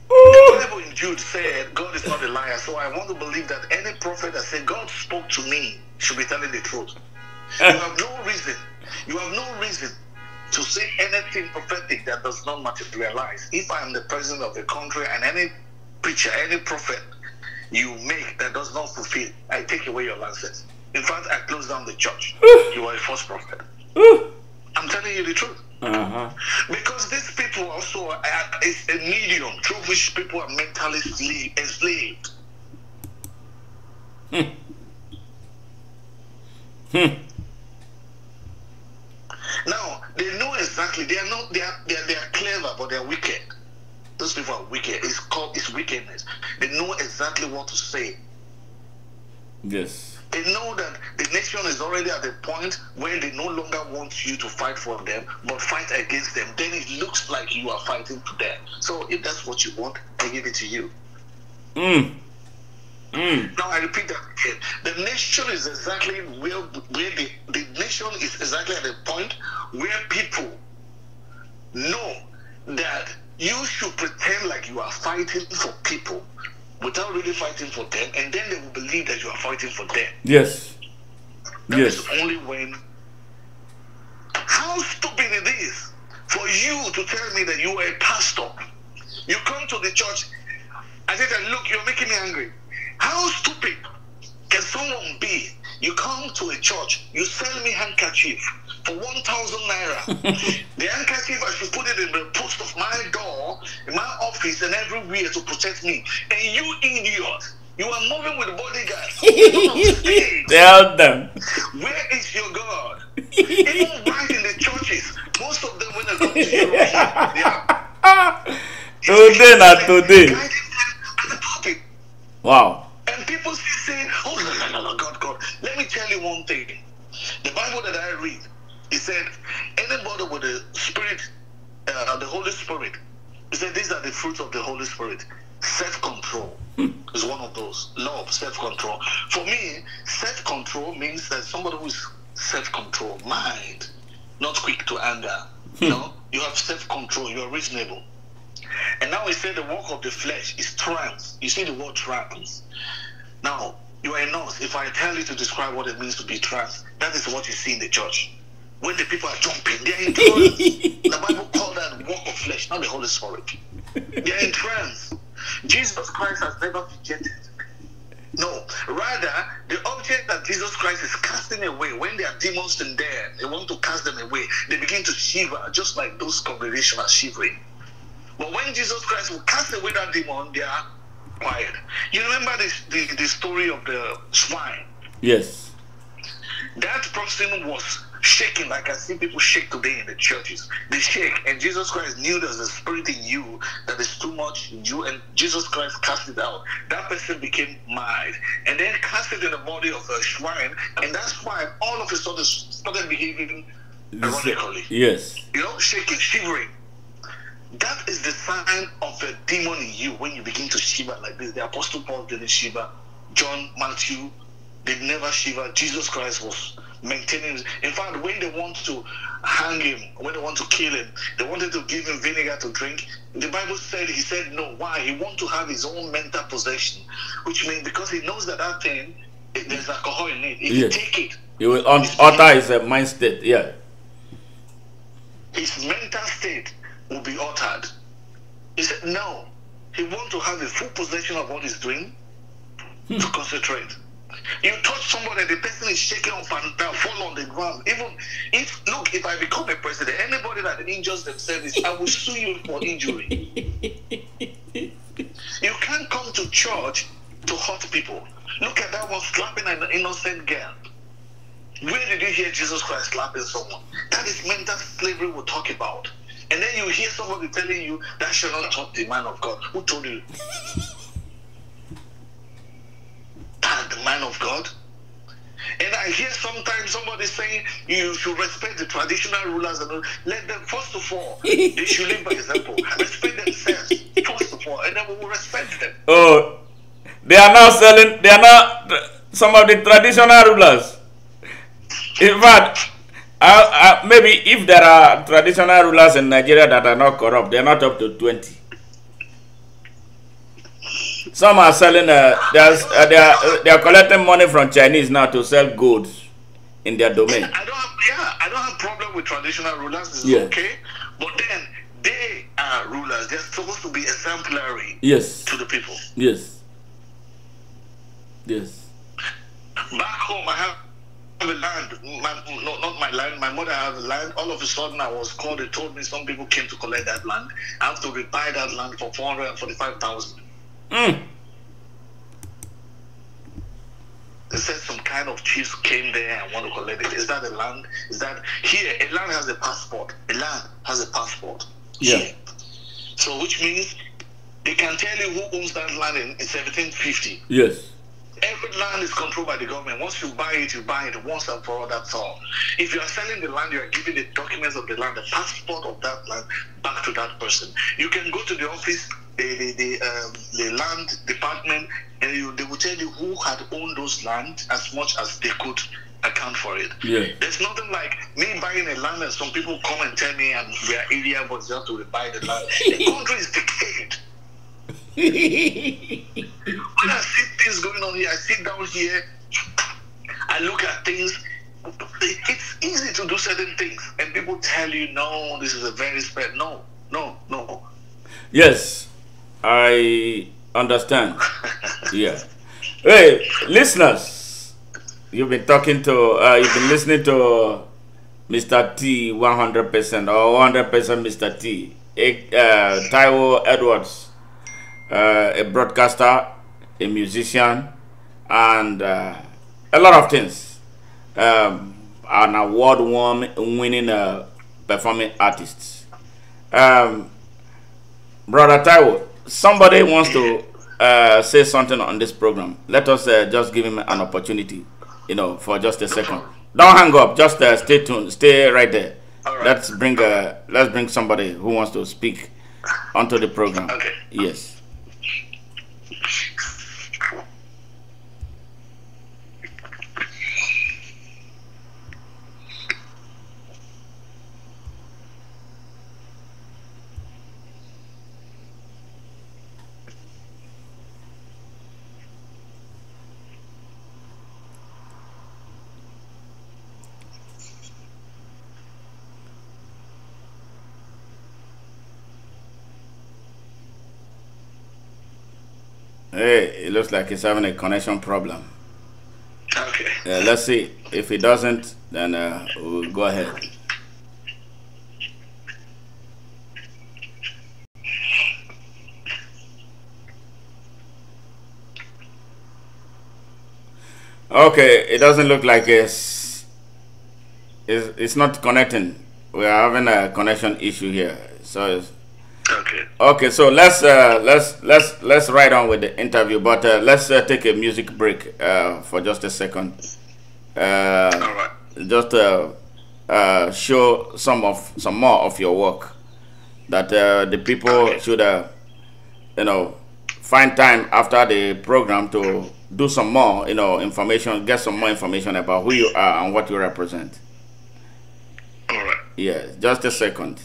The Bible in Jude said, God is not a liar, so I want to believe that any prophet that said, God spoke to me, should be telling the truth. You have no reason to say anything prophetic that does not materialize. If I am the president of the country and any preacher, any prophet you make that does not fulfill, I take away your license. In fact, I close down the church. You are a false prophet. I'm telling you the truth. Because these people also is a medium through which people are mentally enslaved. Now they know exactly. They are clever, but they are wicked. Those people are wicked. It's wickedness. They know exactly what to say. Yes. They know that the nation is already at the point where they no longer want you to fight for them, but fight against them. Then it looks like you are fighting for them. So if that's what you want, I give it to you. Now I repeat that again. The nation is exactly where the nation is exactly at the point where people know that you should pretend like you are fighting for people without really fighting for them, and then they will believe that you are fighting for them. Yes. That is only when. How stupid it is for you to tell me that you are a pastor. You come to the church, I said, look, you're making me angry. How stupid can someone be? You come to a church, you sell me handkerchief for 1,000 naira. The handkerchief, I should put it in the post of my door, in my office, and everywhere to protect me. And you idiot, you are moving with bodyguards. Tell them. Where is your God? Even right in the churches, most of them when they come to you, they are Today. Wow. And people say, oh, no, God. Let me tell you one thing. The Bible somewhere that I read, it said, anybody with the Spirit, the Holy Spirit, it said these are the fruits of the Holy Spirit. Self-control is one of those. Love, self-control. For me, self-control means that somebody who is self-control, mind, not quick to anger. You know, you have self-control, you are reasonable. And now we say the work of the flesh is trance. You see the word trance. Now, you are a nurse. If I tell you to describe what it means to be trance, that is what you see in the church. When the people are jumping, they are in trance. The Bible called that work of flesh, not the Holy Spirit. They are in trance. Jesus Christ has never rejected. No, rather, the object that Jesus Christ is casting away, when there are demons in there, they want to cast them away, they begin to shiver, just like those congregations are shivering. But when Jesus Christ will cast away that demon, they are quiet. You remember the story of the swine? Yes. That person was shaking like I see people shake today in the churches. They shake, and Jesus Christ knew there's a spirit in you that is too much in you, and Jesus Christ cast it out. That person became mild, and then cast it in the body of a swine, and that swine all of a sudden started behaving ironically. Yes. You know, shaking, shivering. That is the sign of a demon in you when you begin to shiver like this. The Apostle Paul didn't shiver. John, Matthew, they never shiver. Jesus Christ was maintaining. In fact, when they want to hang him, when they want to kill him, they wanted to give him vinegar to drink. The Bible said, he said no. Why? He wants to have his own mental possession, which means because he knows that that thing, there's alcohol in it. If you take it, he will alter his mind state. Yeah. His mental state will be altered. He said no. He wants to have a full possession of what he's doing to concentrate. You touch somebody, the person is shaking up and down, fall on the ground. Even if, look, if I become a president, anybody that injures themselves, I will sue you for injury. You can't come to church to hurt people. Look at that one slapping an innocent girl. Where did you hear Jesus Christ slapping someone? That is mental slavery we'll talk about. And then you hear somebody telling you that shall not touch the man of God. Who told you? The man of God. And I hear sometimes somebody saying you should respect the traditional rulers and let them, first of all, they should live by example. Respect themselves, first of all, and then we will respect them. Oh, they are now selling, they are now some of the traditional rulers. In fact, maybe if there are traditional rulers in Nigeria that are not corrupt, they are not up to 20. Some are selling, they are collecting money from Chinese now to sell goods in their domain. I don't have problem with traditional rulers. This is okay, but then they are rulers. They're supposed to be exemplary. Yes. To the people. Yes. Yes. Back home, I have a land. Not my land. My mother has a land. All of a sudden, I was called. They told me some people came to collect that land. I have to rebuy that land for 445,000. They said some kind of chiefs came there and want to collect it. Is that a land? Is that here? A land has a passport. A land has a passport. Yeah. Here. So which means they can tell you who owns that land in 1750. Yes. Every land is controlled by the government. Once you buy it once and for all. That's all. If you are selling the land, you are giving the documents of the land, the passport of that land, back to that person. You can go to the office, the land department, and they will tell you who had owned those land as much as they could account for it. Yeah. There's nothing like me buying a land and some people come and tell me and we are area, but you have to buy the land. The country is decayed. When I see things going on here, I sit down here, I look at things. It's easy to do certain things, and people tell you, no, this is a very special. No. Yes, I understand. Yeah. Hey, listeners, you've been talking to, you've been listening to Mr. T 100% or 100% Mr. T, Taiwo Edwards. A broadcaster, a musician, and a lot of things. An award-winning performing artist. Brother Taiwo, somebody wants to say something on this program. Let us just give him an opportunity, for just a second. Don't hang up. Just stay tuned. Stay right there. All right. Let's bring somebody who wants to speak onto the program. Okay. Yes. Hey, it looks like he's having a connection problem. Okay. Let's see. If he doesn't, then we'll go ahead. Okay, it doesn't look like it's not connecting. We are having a connection issue here. So okay, so let's ride on with the interview, but let's take a music break for just a second. All right. Just show some more of your work that the people should find time after the program to do some more information, get some more information about who you are and what you represent. All right. Yeah, just a second.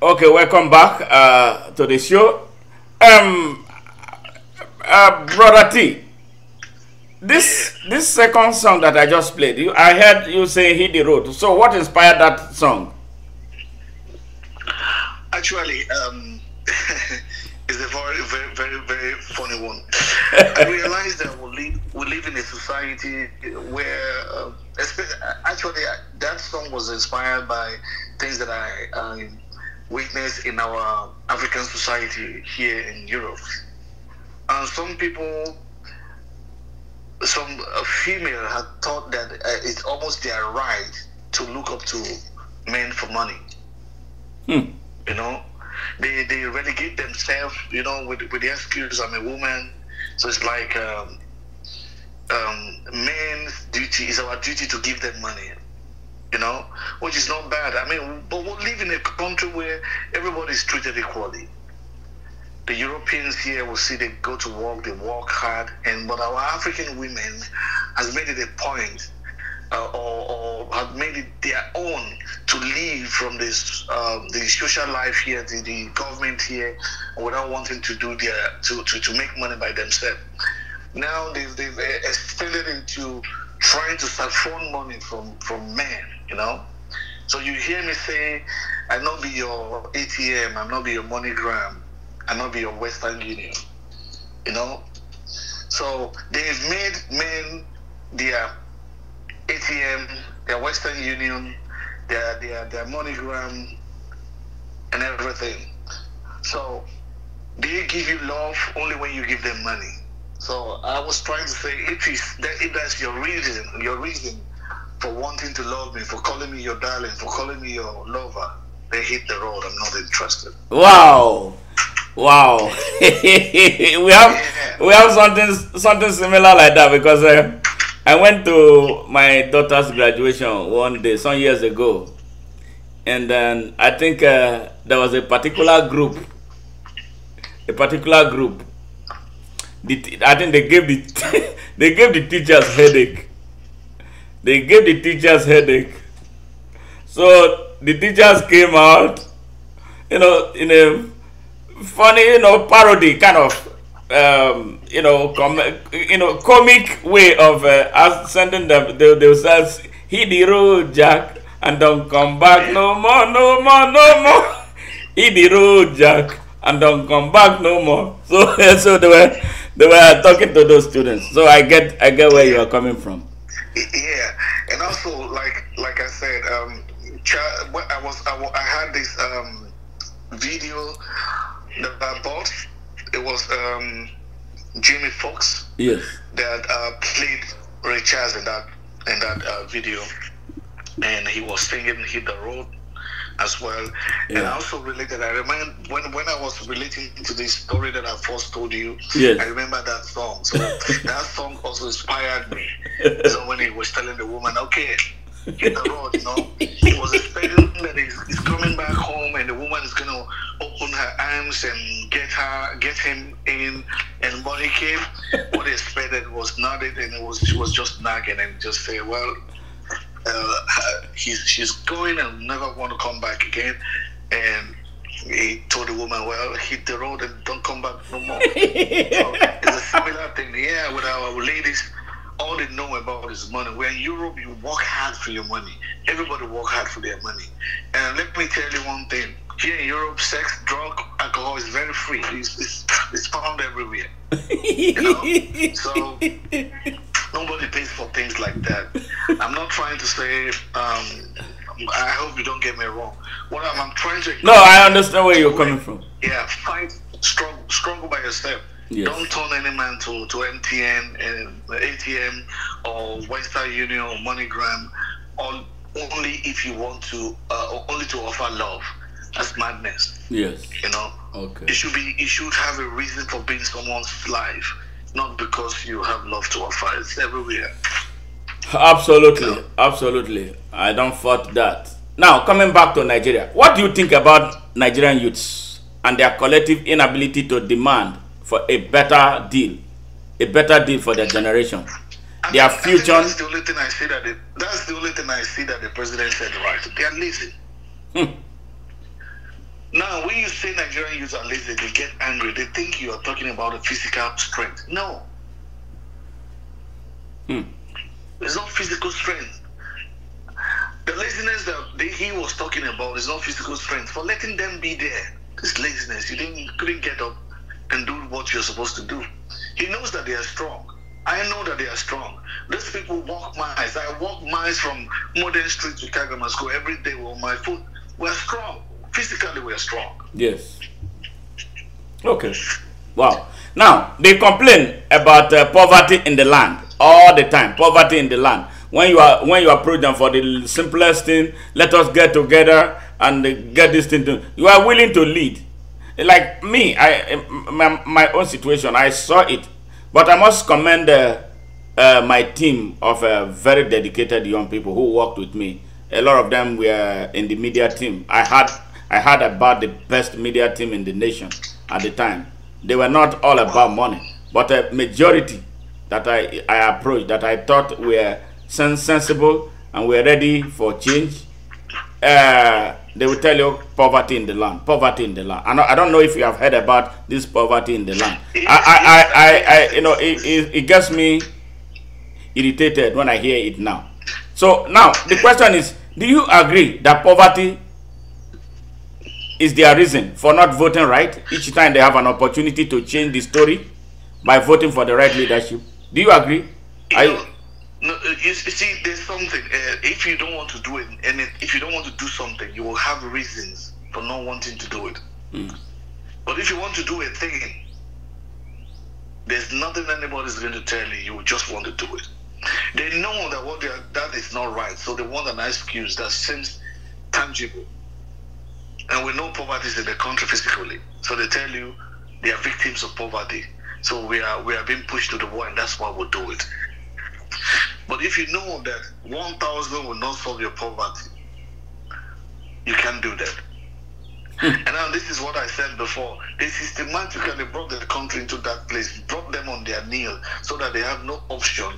Okay, welcome back to the show. Brother T, this second song that I just played, I heard you say "Hit the Road." So, what inspired that song? Actually, it's a very, very, very, very funny one. I realized that we live in a society where, actually, that song was inspired by things that I witnessed in our African society here in Europe. And some people, some female had thought that it's almost their right to look up to men for money. You know, they relegate themselves, with the excuse I'm a woman. So it's like men's duty is our duty to give them money. Which is not bad. I mean, but we live in a country where everybody is treated equally. The Europeans here will see they go to work, they work hard, but our African women has made it a point, or have made it their own to live from this the social life here, the government here, without wanting to do to make money by themselves. Now they've extended it to trying to siphon money from men. So you hear me say, I not be your ATM, I not be your MoneyGram, I not be your Western Union. So they've made men their ATM, their Western Union, their MoneyGram, and everything. So they give you love only when you give them money. So I was trying to say, if that's your reason for wanting to love me, for calling me your darling, for calling me your lover, they hit the road. I'm not interested. Wow. we have something similar like that, because I went to my daughter's graduation one day some years ago, and then I think there was a particular group a particular group. I think they gave the they gave the teachers headache. They gave the teachers headache. So the teachers came out, in a funny, parody kind of, comic way of sending them. They will say, "Hit the road, Jack, and don't come back no more, no more, no more. Hit the road, Jack, and don't come back no more." So, so they were talking to those students. So I get where you are coming from. Yeah, and also like I said, I had this video that I bought. It was Jimmy Fox. Yes. That played Ray Charles in that video, and he was singing "Hit the Road" as well. Yeah. And I also related. I remember when I was relating to this story that I first told you. Yes. I remember that song. So that song also inspired me. So when he was telling the woman, "Okay, hit the road," he was expecting that he's coming back home and the woman is gonna open her arms and get him in. And when he came, what he expected was not it, and she was just nagging and just say, "Well, she's going and never want to come back again." And he told the woman, "Well, hit the road and don't come back no more." So it's a similar thing. Yeah, with our ladies, all they know about is money. When in Europe, you work hard for your money. Everybody work hard for their money. And let me tell you one thing. Here in Europe, sex, drug, alcohol is very free. It's found everywhere. So nobody pays for things like that. I'm not trying to say, I hope you don't get me wrong. What I'm trying to... No, I understand where you're coming from. Yeah, fight, struggle by yourself. Yes. Don't turn any man to MTN and ATM or Western Union or MoneyGram, only if you want to, only to offer love. That's madness. Yes. Okay. It should have a reason for being someone's life, not because you have love to offer. It's everywhere. Absolutely. Absolutely. I don't fault that. Now, coming back to Nigeria, what do you think about Nigerian youths and their collective inability to demand for a better deal for their generation? Their future. That's the only thing I see that the president said right. They are lazy. Now, when you say Nigerian youths are lazy, they get angry. They think you are talking about a physical strength. No. It's not physical strength. The laziness that he was talking about is not physical strength. For letting them be there, this laziness, you couldn't get up and do what you're supposed to do. He knows that they are strong. I know that they are strong. These people walk miles. I walk miles from Modern Street to Kagama School every day with my foot. We're strong. Physically, we're strong. Yes. Okay. Wow. Now, they complain about poverty in the land all the time. Poverty in the land. When you approach them for the simplest thing, let us get together and get this thing done, you are willing to lead. Like me, my own situation, I saw it. But I must commend my team of very dedicated young people who worked with me. A lot of them were in the media team. I had about the best media team in the nation at the time. They were not all about money, but a majority that I approached, that I thought were sensible and were ready for change. They will tell you poverty in the land, poverty in the land. I don't know if you have heard about this poverty in the land. It gets me irritated when I hear it now. So now the question is, do you agree that poverty is their reason for not voting right each time they have an opportunity to change the story by voting for the right leadership? Do you agree? No, you see, there's something. If you don't want to do it, and if you don't want to do something, you will have reasons for not wanting to do it. But if you want to do a thing, there's nothing anybody's going to tell you. You will just want to do it. They know that that is not right, so they want an excuse that seems tangible. And we know poverty is in the country physically, so they tell you they are victims of poverty. So we are being pushed to the wall, and that's why we'll do it. But if you know that 1,000 will not solve your poverty, you can't do that. And now this is what I said before. They systematically brought the country into that place, brought them on their knee so that they have no option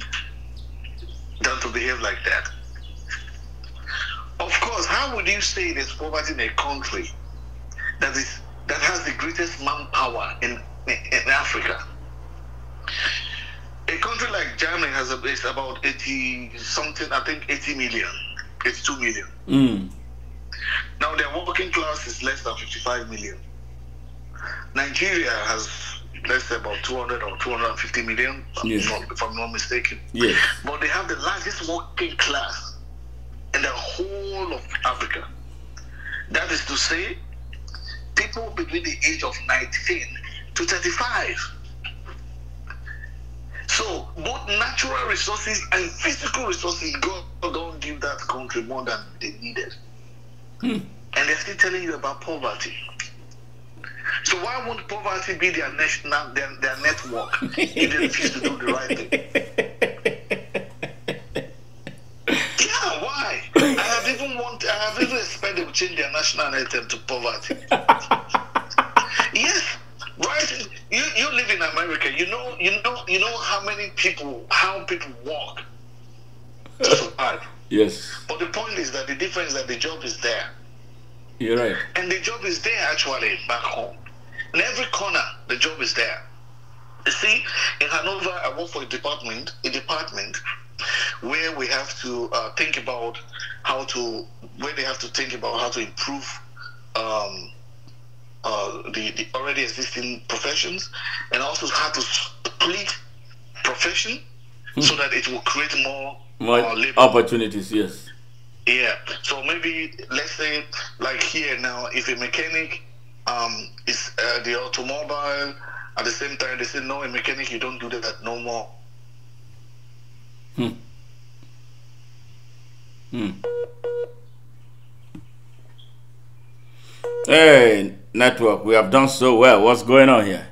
than to behave like that. Of course, how would you say there's poverty in a country that has the greatest manpower in Africa? A country like Germany is about 80 something, I think 80 million, 82 million. Now their working class is less than 55 million. Nigeria has, let's say, about 200 or 250 million, if I'm not mistaken. Yes. But they have the largest working class in the whole of Africa. That is to say, people between the age of 19 to 35. So both natural resources and physical resources, God don't give that country more than they needed. And they're still telling you about poverty. So why won't poverty be their network if they refuse to do the right thing? Yeah, why? I have even expected they would change their national anthem to poverty. Yes, right. You live in America. You know how people walk to survive. Yes. But the point is that the difference is that the job is there. You're right. And the job is there actually back home. In every corner, the job is there. You see, in Hanover, I work for a department where we have to think about how to improve the already existing professions, and also how to split profession so that it will create more labor opportunities. Yes. Yeah. So maybe let's say like here now, if a mechanic is the automobile, at the same time they say no, a mechanic, you don't do that no more. Hey, network, we have done so well. What's going on here?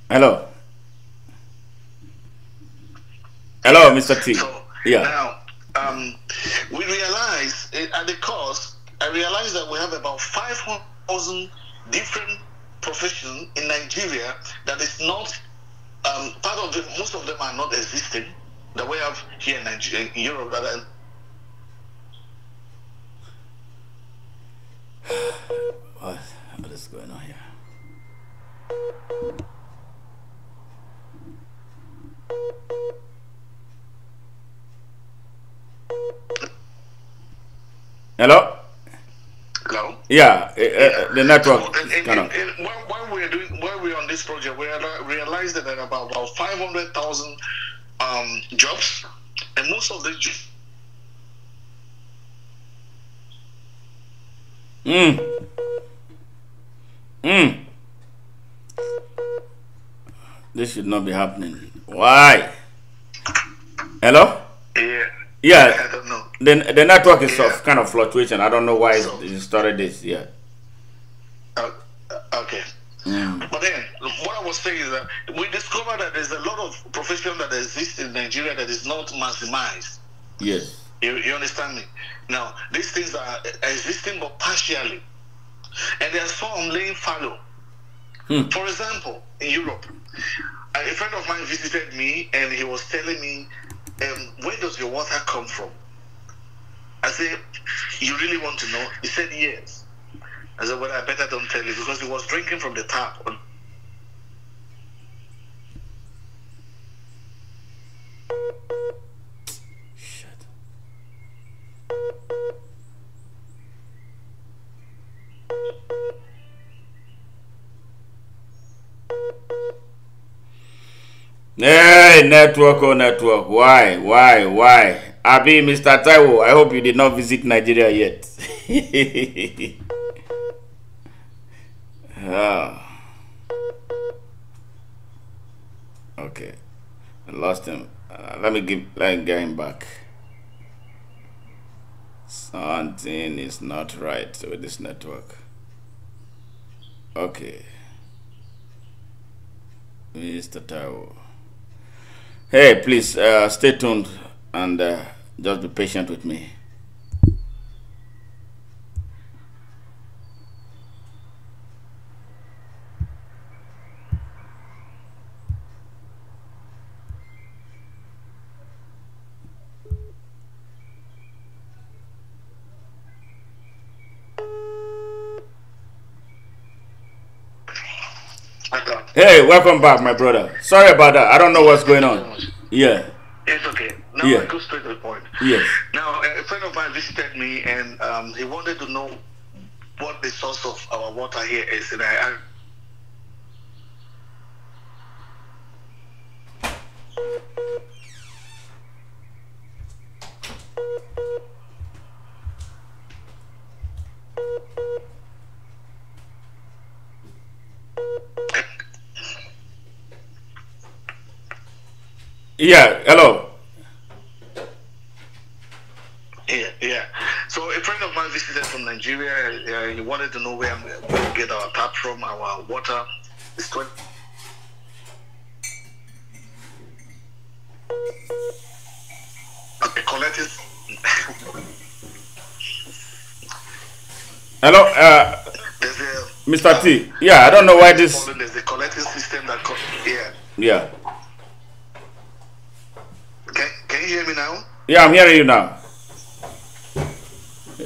Hello. Hello, Mr. T. So Yeah. now, we realize at the course, I realized that we have about 500,000 different professions in Nigeria that is not most of them are not existing that we have here in Nigeria, in Europe. What is going on here? Hello? Yeah, the network kind of. While we're on this project, we realized that there are about 500,000 jobs, and most of the This should not be happening. Why? Hello? Yeah. Yeah. I don't know. The network is of kind of fluctuation. I don't know why it started this. Yeah. Okay. But then, what I was saying is that we discovered that there's a lot of profession that exists in Nigeria that is not maximized. Yes. You understand me? Now, these things are existing but partially. And there are some laying fallow. For example, in Europe, a friend of mine visited me and he was telling me, where does your water come from? I said, you really want to know? He said, yes. I said, well, I better don't tell you, because he was drinking from the tap. Shit. Hey, network, oh network. Why? Abi, Mr. Taiwo, I hope you did not visit Nigeria yet. Okay. I lost him. Let me get him back. Something is not right with this network. Okay. Mr. Taiwo. Hey, please stay tuned and just be patient with me. Hey, welcome back, my brother. Sorry about that. I don't know what's going Thank you very on. much. Yeah, It's okay. Now I yeah, go straight to the point. yes. Now, a friend of mine visited me, and he wanted to know what the source of our water here is, and I Yeah, hello. yeah. So a friend of mine visited from Nigeria. He wanted to know where we get our tap from, our water. It's 20. Okay, collecting. Hello, There's a Mr. T. Yeah, I don't know why this. there's a collecting system that yeah. Yeah, Can you hear me now? yeah, I'm hearing you now.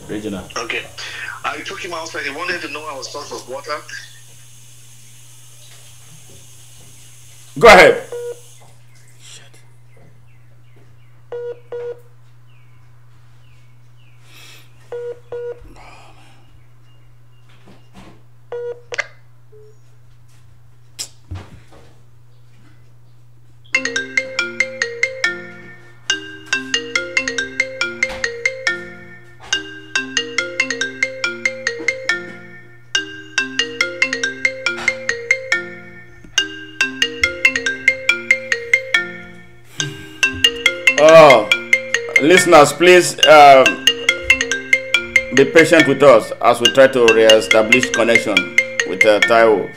Regional. Okay. I took him outside. He wanted to know our source of water. Go ahead. Oh, listeners, please be patient with us as we try to re-establish connection with Taiwo.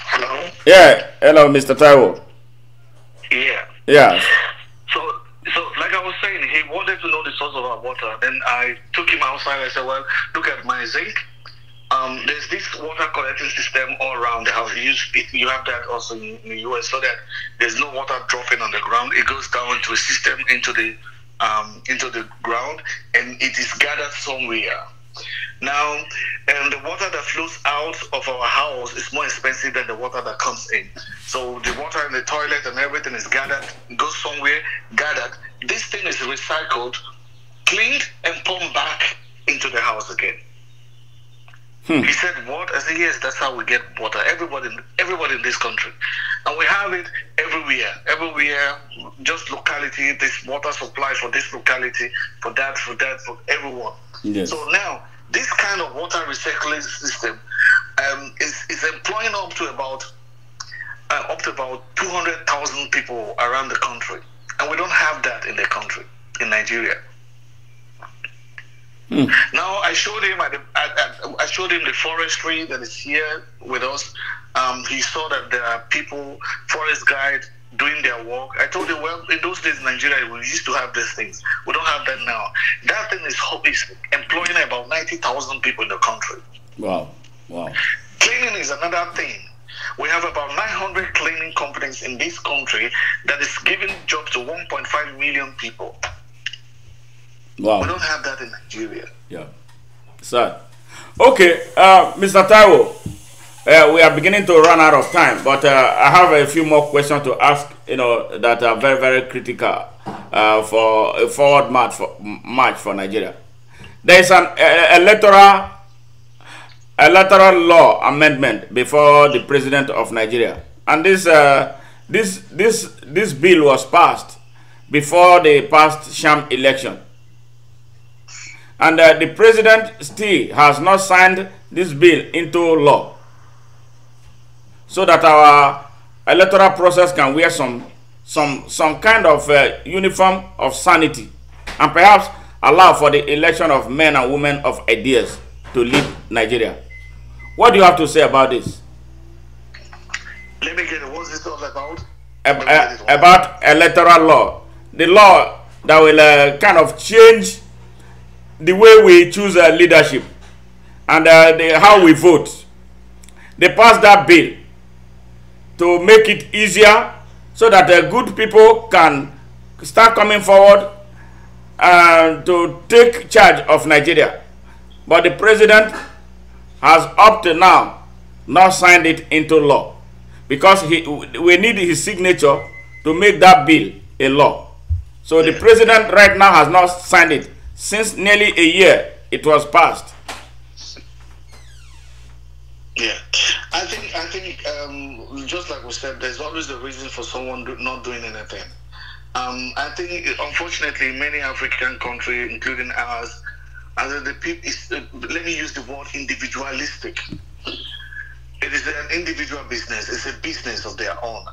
Hello? Yeah, hello, Mr. Taiwo. Yeah. Yeah, So, like I was saying, he wanted to know the source of our water. Then I took him outside. I said, well, look at my zinc. There's this water collecting system all around the house. You have that also in the US, so that there's no water dropping on the ground. It goes down into a system into the ground, and it is gathered somewhere. Now, the water that flows out of our house is more expensive than the water that comes in. So the water in the toilet and everything is gathered, goes somewhere, gathered. This thing is recycled, cleaned, and pumped back into the house again. He said, what? I said, yes, that's how we get water. Everybody in this country. And we have it everywhere, just locality, this water supply for this locality, for that, for everyone. yes. So now, this kind of water recycling system is employing up to about 200,000 people around the country, and we don't have that in the country, in Nigeria. Now I showed him I showed him the forestry that is here with us. He saw that there are people, forest guides, doing their work. I told him, well, in those days in Nigeria, we used to have these things. We don't have that now. That thing is employing about 90,000 people in the country. Wow, wow. Cleaning is another thing. We have about 900 cleaning companies in this country that is giving jobs to 1.5 million people. Wow. We don't have that in Nigeria. Yeah. Sir. Okay, Mr. Taiwo, we are beginning to run out of time, but I have a few more questions to ask, that are very, very critical for a forward march for Nigeria. There is an electoral law amendment before the president of Nigeria, and this bill was passed before the past sham election. And the president still has not signed this bill into law, so that our electoral process can wear some kind of uniform of sanity, and perhaps allow for the election of men and women of ideas to lead Nigeria. What do you have to say about this? Let me get it. What's this all about? About electoral law, the law that will kind of change the way we choose leadership and how we vote. they passed that bill to make it easier so that good people can start coming forward to take charge of Nigeria. But the president has up to now not signed it into law because we need his signature to make that bill a law. So the president right now has not signed it since nearly a year it was passed. Yeah, I think just like we said, there's always a reason for someone not doing anything. I think unfortunately many African countries, including ours, the people, let me use the word individualistic. It is an individual business. It's a business of their own.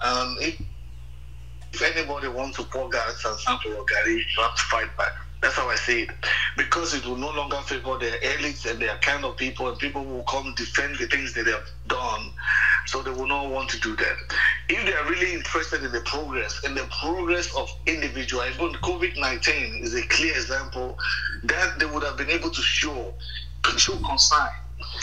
If anybody wants to pour gas and sample or gari, you have to fight back. That's how I see it. Because it will no longer favor their elites and their kind of people, and people will come defend the things that they have done. So they will not want to do that. If they are really interested in the progress of individual, even COVID-19 is a clear example that they would have been able to show concern.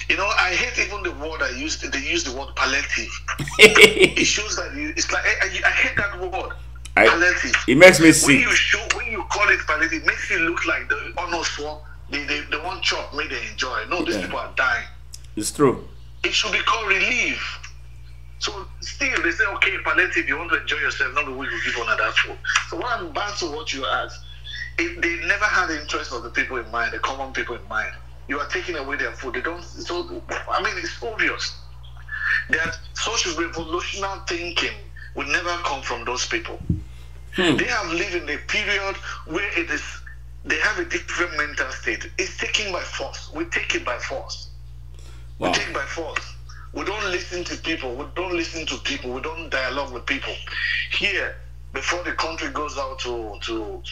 You know, I hate even the word they use the word palliative. It shows that it's like I hate that word. Palliative. It makes me sick. When you call it palliative, it makes it look like the honest one. They want chop, may they enjoy. No, these people are dying. It's true. It should be called relief. So still they say, okay, palliative, you want to enjoy yourself, not the way you give on that food. So when I'm back to what you asked, they never had the interest of the people in mind, the common people in mind. You are taking away their food. They don't. So I mean, it's obvious that such revolutionary thinking will never come from those people. They have lived in a period where they have a different mental state. It's taken by force. We take it by force. Wow. We take it by force. We don't listen to people. We don't listen to people. We don't dialogue with people. Here, before the country goes out to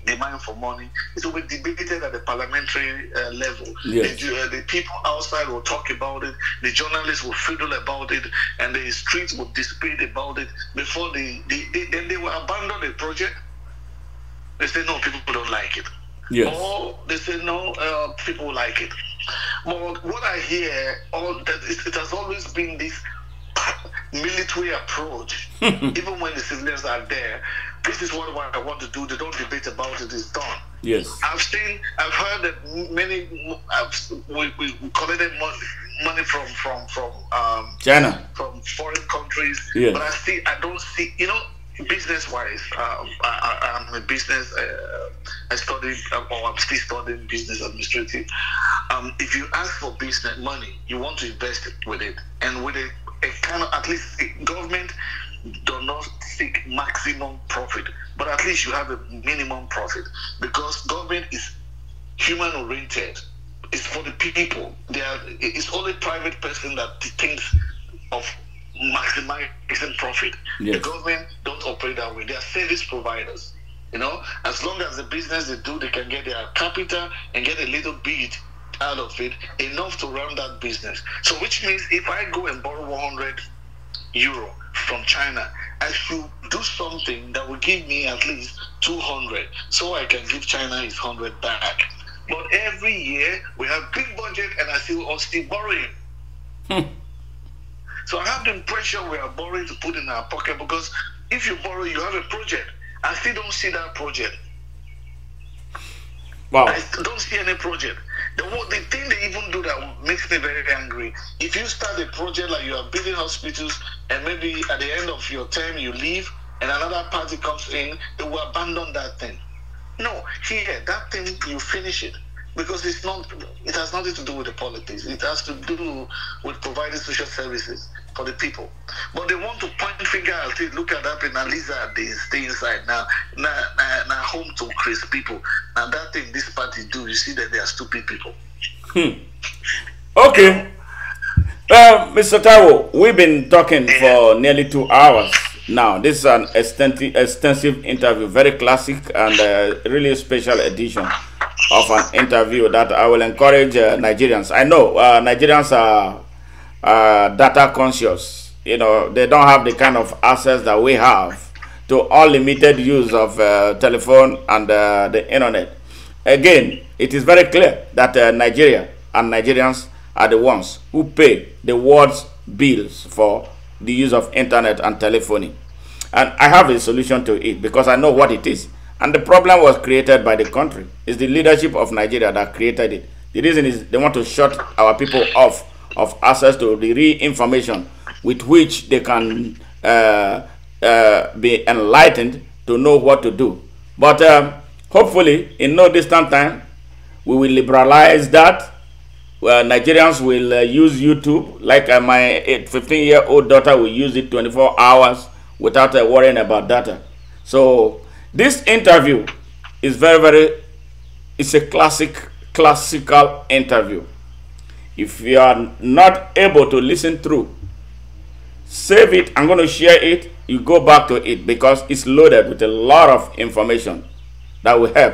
demand for money, it will be debated at the parliamentary level. Yes. The people outside will talk about it, the journalists will fiddle about it, and the streets will dispute about it before then they will abandon the project. They say no, people don't like it. Yes. Or they say no, people like it. But what I hear, it has always been this military approach. Even when the civilians are there, this is what I want to do. They don't debate about it. It's done. Yes. I've heard that we collected money from China, from foreign countries. Yes. But I don't see. You know, business-wise, I'm a business. I studied, or I'm still studying business administrative. If you ask for business money, you want to invest with it, and with a kind of, at least government do not seek maximum profit, but at least you have a minimum profit, because government is human oriented. It's for the people. It's only private person that thinks of maximizing profit. Yes. The government don't operate that way. They are service providers. You know, as long as the business they do, they can get their capital and get a little bit out of it, enough to run that business. So which means if I go and borrow 100 euro from China, I should do something that will give me at least 200, so I can give China his 100 back. But every year we have big budget and I still borrowing. So I have the impression we are borrowing to put in our pocket, because if you borrow, you have a project. I still don't see that project. Wow. I don't see any project. The thing they even do that makes me very angry. If you start a project like you are building hospitals, and maybe at the end of your term you leave and another party comes in, they will abandon that thing. No, here, that thing, you finish it. Because it has nothing to do with the politics. It has to do with providing social services for the people. But they want to point finger at it. Look at that in Aliza, they stay inside now home to Chris people. And that thing this party do, you see that they are stupid people. Okay. Mr. Taiwo, we've been talking for nearly 2 hours now. This is an extensive interview, very classic and really special edition of an interview that I will encourage Nigerians. I know Nigerians are data conscious. You know, they don't have the kind of access that we have to unlimited use of telephone and the internet. Again, it is very clear that Nigeria and Nigerians are the ones who pay the world's bills for the use of internet and telephony. And I have a solution to it because I know what it is. And the problem was created by the country. It's the leadership of Nigeria that created it. The reason is they want to shut our people off of access to the real information with which they can be enlightened to know what to do. But hopefully, in no distant time, we will liberalize that. Nigerians will use YouTube, like my 15-year-old daughter will use it 24 hours without worrying about data. So this interview is it's a classical interview. If you are not able to listen through, save it. I'm going to share it. You go back to it because it's loaded with a lot of information that will help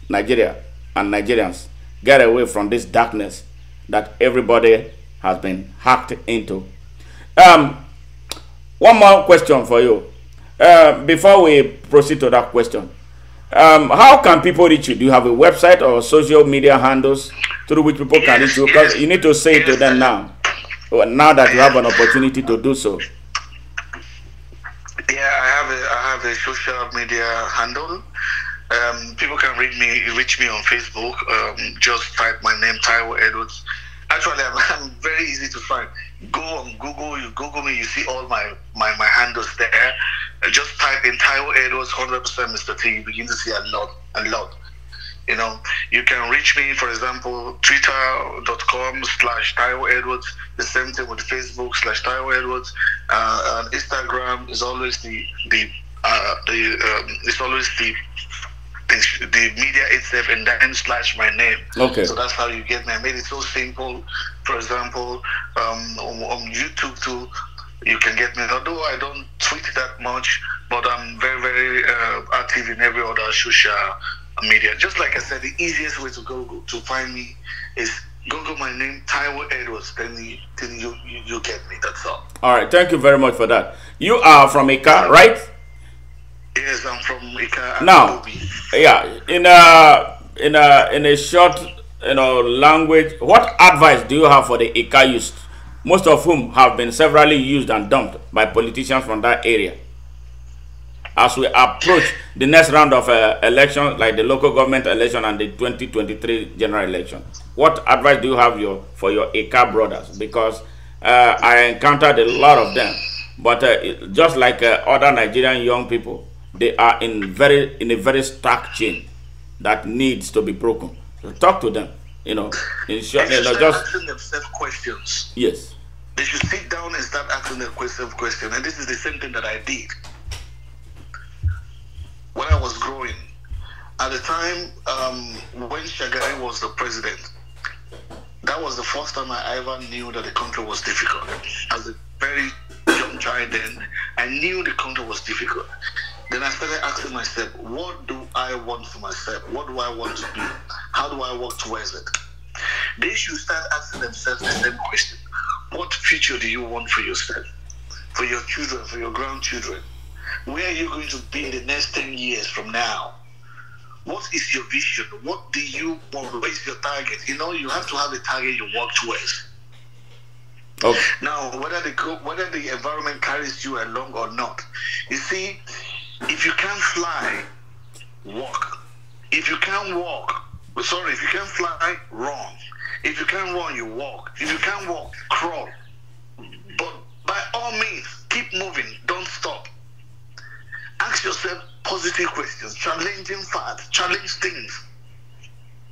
Nigeria and Nigerians get away from this darkness that everybody has been hacked into. One more question for you. Before we proceed to that question, how can people reach you? Do you have a website or social media handles through which people can reach you? Because you need to say it to them now. Now that you have an opportunity to do so. Yeah, I have a social media handle. People can reach me on Facebook. Just type my name, Taiwo Edwards. Actually, I'm very easy to find. Go on Google, you Google me, you see all my handles there. Just type in Taiwo Edwards 100% Mr. T. You begin to see a lot. You know, you can reach me, for example, twitter.com/Taiwo Edwards. The same thing with Facebook /Taiwo Edwards. And Instagram is always the media itself, and then / my name. Okay. So that's how you get me. I made it so simple. For example, on YouTube too, you can get me. Although I don't tweet that much, but I'm very active in every other social media. Just like I said, the easiest way to Google to find me is Google my name, Taiwo Edwards. Then you get me. That's all. All right. Thank you very much for that. You are from Ika, right? Yes, I'm from Ika. Now, yeah, in a short, language, what advice do you have for the Ika youth, most of whom have been severally used and dumped by politicians from that area, as we approach the next round of elections, like the local government election and the 2023 general election? What advice do you have for your Ika brothers? Because I encountered a lot of them, but just like other Nigerian young people, they are in a very stark chain that needs to be broken. So talk to them, in short. They should Just asking themselves questions. Yes. They should sit down and start asking themselves questions. And this is the same thing that I did when I was growing. At the time when Shagari was the president, that was the first time I ever knew that the country was difficult. As a very young child then, I knew the country was difficult. Then I started asking myself, what do I want for myself? What do I want to be? How do I work towards it? They should start asking themselves the same question. What future do you want for yourself, for your children, for your grandchildren? Where are you going to be in the next 10 years from now? What is your vision? What do you want? What is your target? You have to have a target you work towards. Okay. Now, whether the environment carries you along or not, you see, if you can't fly, walk. If you can't fly, run. If you can't run, you walk. If you can't walk, crawl. But by all means, keep moving. Don't stop. Ask yourself positive questions, challenging facts, challenge things.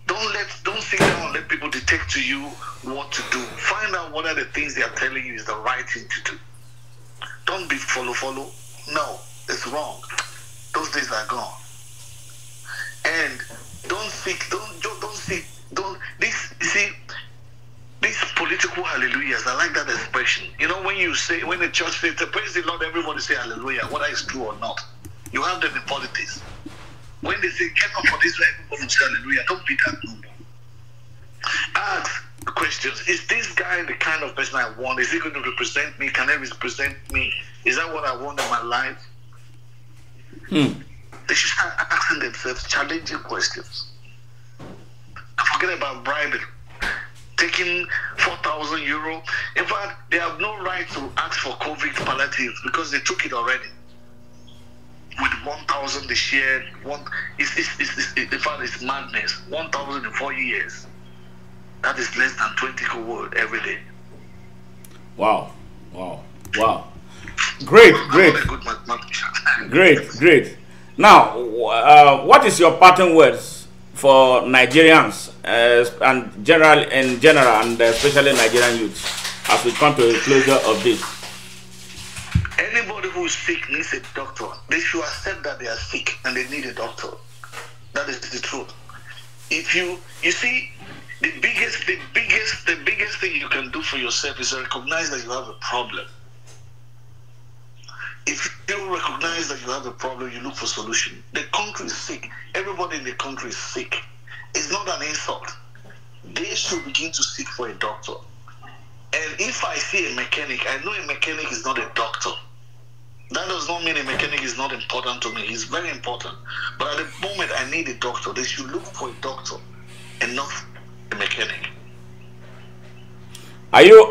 Don't sit down and let people dictate to you what to do. Find out what are the things they are telling you is the right thing to do. Don't be follow. No, it's wrong. Those days are gone. And these political hallelujahs, I like that expression. When the church says, praise the Lord, everybody say hallelujah, whether it's true or not. You have them in politics. When they say, get up for this, everybody say hallelujah, don't be that number. Ask questions. Is this guy the kind of person I want? Is he going to represent me? Can he represent me? Is that what I want in my life? They should start asking themselves challenging questions. And forget about bribery. taking 4,000 euro. In fact, they have no right to ask for COVID palliatives because they took it already. With 1,000 they shared, in fact, it's madness. 1,000 in 4 years. That is less than 20 kobo every day. Wow, wow, wow. Great, great. A good mathematician. Great. Now, what is your parting words for Nigerians and in general, and especially Nigerian youth, as we come to a closure of this? Anybody who is sick needs a doctor. They should accept that they are sick and they need a doctor. That is the truth. If you see, the biggest thing you can do for yourself is recognize that you have a problem. If you recognize that you have a problem, you look for solution. The country is sick. Everybody in the country is sick. It's not an insult. They should begin to seek for a doctor. And if I see a mechanic, I know a mechanic is not a doctor. That does not mean a mechanic is not important to me. He's very important. But at the moment I need a doctor, they should look for a doctor and not a mechanic. Are you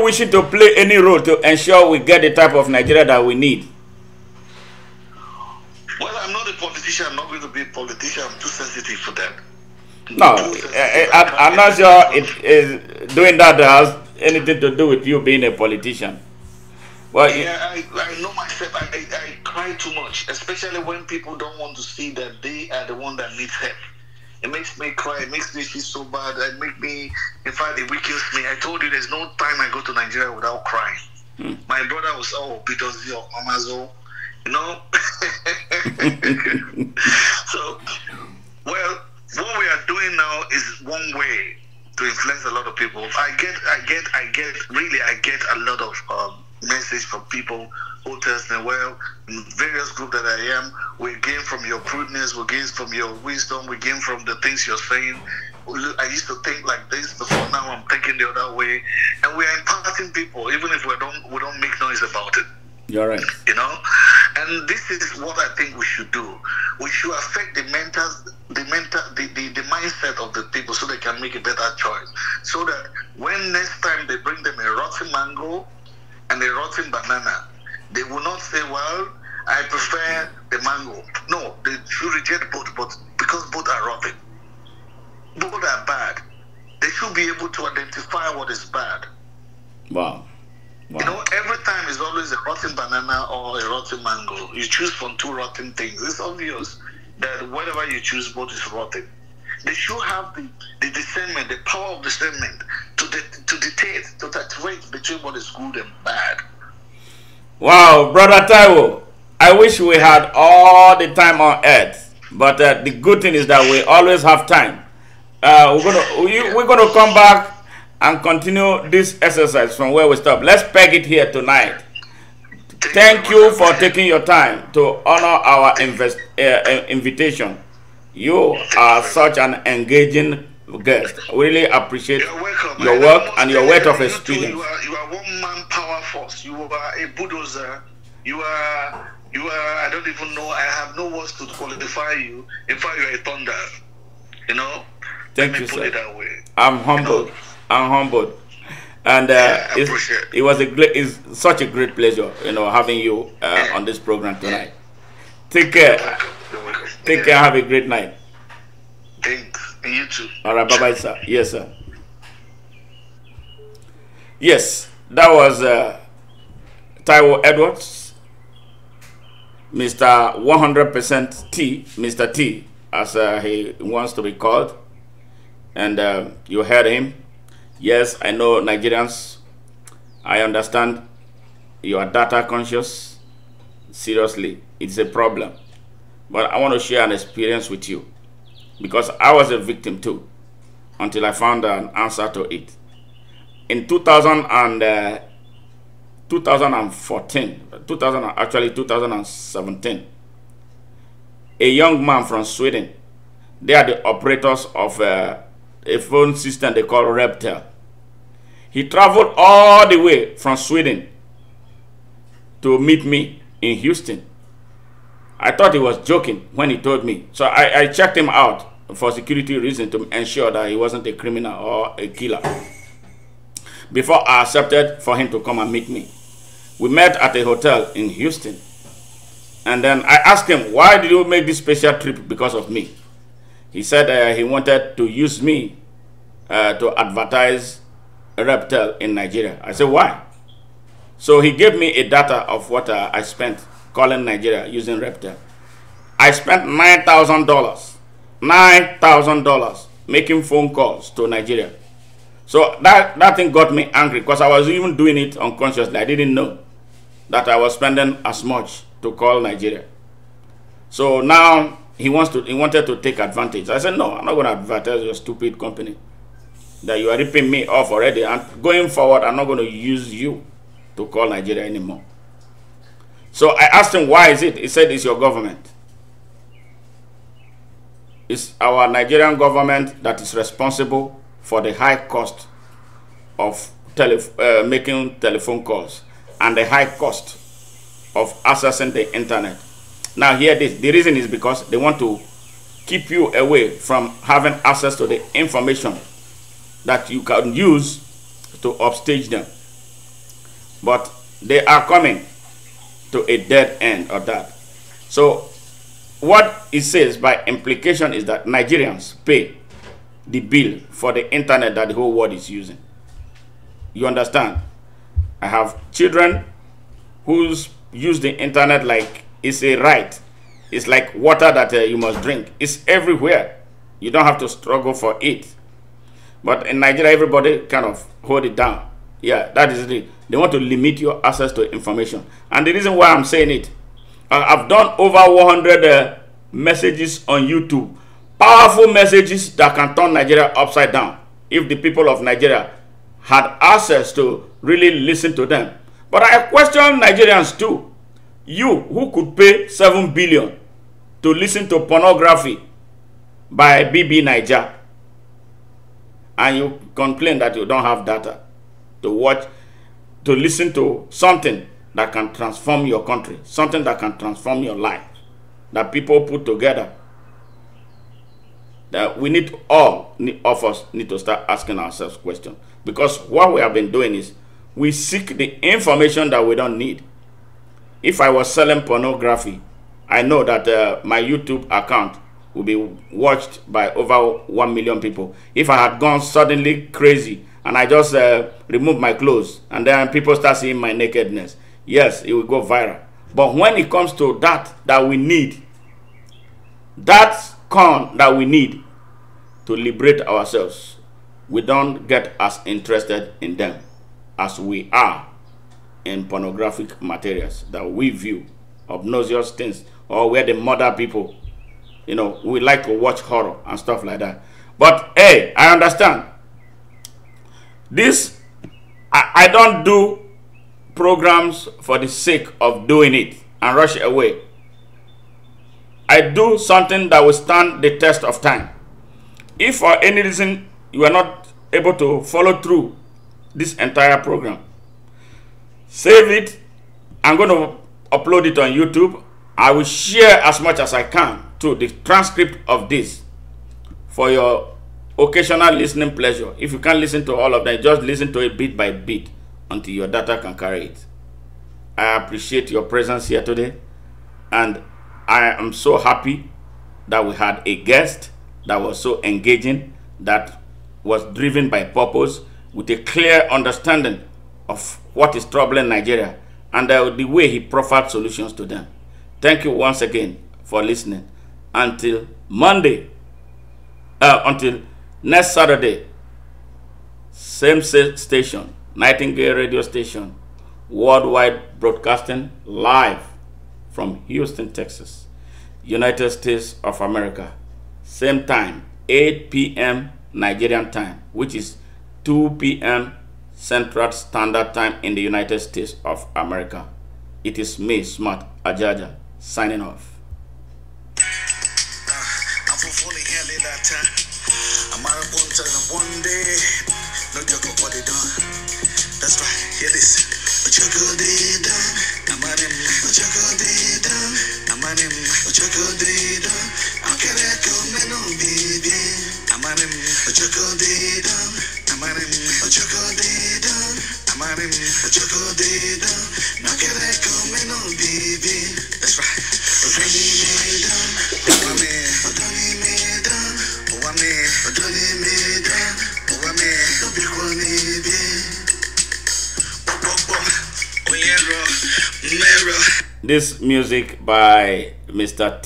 wishing to play any role to ensure we get the type of Nigeria that we need? Well, I'm not a politician. I'm not going to be a politician. I'm too sensitive for that. No, I'm not sure it is doing that has anything to do with you being a politician. Well, yeah, I know myself. I cry too much, especially when people don't want to see that they are the one that needs help. It makes me cry. It makes me feel so bad. In fact, it weakens me. I told you there's no time I go to Nigeria without crying. My brother was, because your Amazo, you know. So, well, what we are doing now is one way to influence a lot of people. I get a lot of message from people who tells me, well, in various groups that I am, we gain from your crudeness, we gain from your wisdom, we gain from the things you're saying. I used to think like this before, now I'm thinking the other way. And we are impacting people, even if we don't make noise about it. You're right. You know? And this is what I think we should do. We should affect the mindset of the people so they can make a better choice. So that when next time they bring them a rotten mango and a rotten banana, they will not say, well, I prefer the mango. No, they should reject both, but because both are rotten. Both are bad. They should be able to identify what is bad. Wow. You know, every time is always a rotten banana or a rotten mango. You choose from two rotten things. It's obvious that whatever you choose, both is rotten. They should have the discernment, the power of discernment to dictate, to titrate between what is good and bad. Wow, Brother Taiwo, I wish we had all the time on earth, but the good thing is that we always have time. We're gonna come back and continue this exercise from where we stopped. Let's peg it here tonight. Thank you for taking your time to honor our invitation. You are such an engaging guest. Really appreciate your work and your weight of experience. You are one man power force. You are a bulldozer. You are. I don't even know. I have no words to qualify you. In fact, you are a thunder. You know. Thank you, put sir. It that way. I'm humbled. You know? I'm humbled. And it's such a great pleasure, having you on this program tonight. Take care. Take care. Have a great night. Thanks. And you too. All right. Bye-bye, sir. Yes, sir. Yes, that was Taiwo Edwards, Mr. 100% T, Mr. T, as he wants to be called. And you heard him. Yes, I know Nigerians. I understand you are data conscious. Seriously, it's a problem. But I want to share an experience with you, because I was a victim too, until I found an answer to it. In 2017, a young man from Sweden, they are the operators of a phone system they call Reptel. He traveled all the way from Sweden to meet me in Houston. I thought he was joking when he told me. So I checked him out for security reasons to ensure that he wasn't a criminal or a killer. Before I accepted for him to come and meet me, we met at a hotel in Houston. And then I asked him, why did you make this special trip because of me? He said he wanted to use me to advertise Reptel in Nigeria. I said, why? So he gave me a data of what I spent calling Nigeria using Reptel. I spent $9,000. $9,000 making phone calls to Nigeria. So that thing got me angry because I was even doing it unconsciously. I didn't know that I was spending as much to call Nigeria. So now he wanted to take advantage. I said, no, I'm not going to advertise your stupid company that you are ripping me off already. And going forward, I'm not going to use you to call Nigeria anymore. So I asked him, why is it? He said, it's your government. It's our Nigerian government that is responsible for the high cost of making telephone calls and the high cost of accessing the internet. Now hear this. The reason is because they want to keep you away from having access to the information that you can use to upstage them. But they are coming to a dead end of that. So what it says by implication is that Nigerians pay the bill for the internet that the whole world is using. You understand? I have children who use the internet like it's a right. It's like water that you must drink. It's everywhere. You don't have to struggle for it. But in Nigeria, everybody kind of hold it down. Yeah, that is it. They want to limit your access to information. And the reason why I'm saying it, I've done over 100 messages on YouTube. Powerful messages that can turn Nigeria upside down if the people of Nigeria had access to really listen to them. But I question Nigerians too. You who could pay 7 billion to listen to pornography by BB Niger, and you complain that you don't have data to watch, to listen to something that can transform your country, something that can transform your life, that people put together. That we need all of us need to start asking ourselves questions, because what we have been doing is we seek the information that we don't need. If I was selling pornography, I know that my YouTube account will be watched by over 1 million people. If I had gone suddenly crazy and I just remove my clothes and then people start seeing my nakedness, yes, it will go viral. But when it comes to that we need, that corn that we need to liberate ourselves, we don't get as interested in them as we are in pornographic materials that we view, obnoxious things, or where they murder people. You know, we like to watch horror and stuff like that. But hey, I understand. This, I don't do programs for the sake of doing it and rush away. I do something that will stand the test of time. If for any reason you are not able to follow through this entire program, save it. I'm going to upload it on YouTube. I will share as much as I can to the transcript of this for your occasional listening pleasure. If you can't listen to all of them, just listen to it bit by bit until your data can carry it. I appreciate your presence here today, and I am so happy that we had a guest that was so engaging, that was driven by purpose, with a clear understanding of what is troubling Nigeria, and the way he proffered solutions to them. Thank you once again for listening. Until Monday, until next Saturday, same station, Nightingale radio station, worldwide broadcasting live from Houston, Texas, United States of America. Same time, 8 p.m. Nigerian time, which is 2 p.m. Central Standard Time in the United States of America. It is me, Smart Ajaja, signing off. One day, no joke of what they done. That's right, hear this. What you good done? I'm on him. What you good done? I'm on him. What you good done? I'll get it, come and be. That's right. This music by Mr.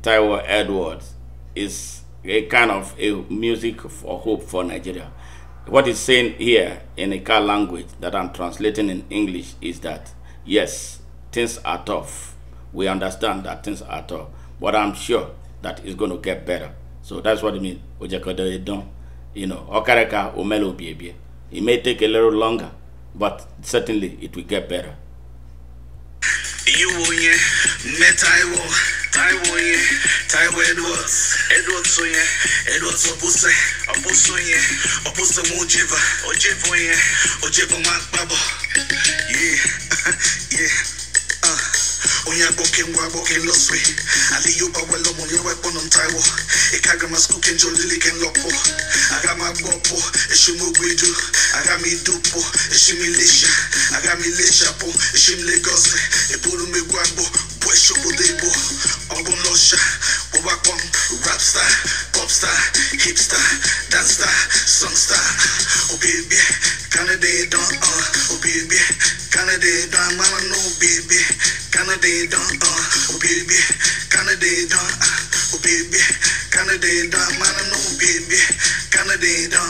Taiwo Edwards, is a kind of a music for hope for Nigeria. What he's saying here in a car language that I'm translating in English is that, yes, things are tough. We understand that things are tough, but I'm sure that it's going to get better. So that's what it means. You know, Okareka Omelo Biebie. It may take a little longer, but certainly it will get better. You me Taiwo Edwards Opuse Ojiva Mark Babo. Yeah. Onya boken loswe. Ali yuba welo mo yo weapon on Taiwo. Ikaga maskuken jolili ken lopo. Agama bopo, eshimu gwidu. Agami dupo, eshimi lisha. Agami lisha po, eshim Lagos. Eburu me gwagbo, bwesho bodebo. Obon losha, bobakwam, rap star, pop star, hip star, dance star, song star. Oh baby, Canada don oh baby, Canada don mama no baby. Canada don oh baby, Canada don oh baby, Canada don mama no baby, Canada don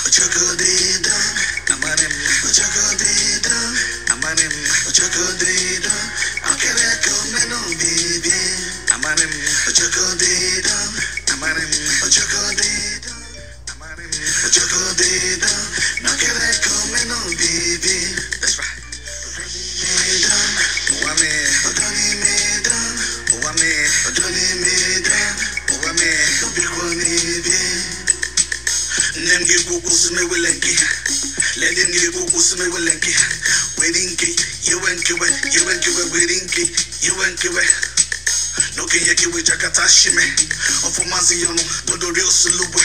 chocolate don amanem, chocolate don amanem, chocolate don akere come no baby, amanem, chocolate don amanem, chocolate don amanem, chocolate don akere come no baby. That's right. Let them get Wilenki. Waiting key, you went to it, waiting key, you went to it. No can yaki with Jakatashime, or for Maziano, Dodo Sulubwe,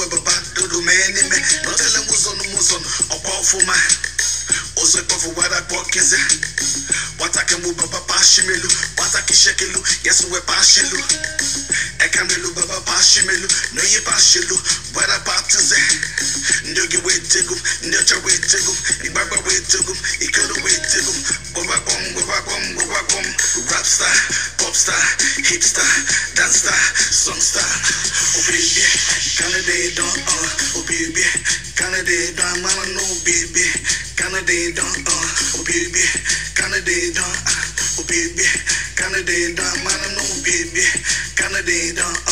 Baba, Dodo Many, not tell them was on the Muson, or powerful man. Also, for what I walk is it. What I can move Baba Pashimelu, what I can shekelu, yes, we're Pashilu. I can't do Baba Pashimelu, no ye Pashilu, what about to say? No you wait to go, no your way to go, Ibaba way to go, he could wait to go. Baba bom, rap star, pop star, hip star, dance star, song star. Oh baby, Canada don't oh baby, Canada don't mama no baby, Canada don't oh baby, Canada don't oh baby, Canada don't mama no baby, Canada don't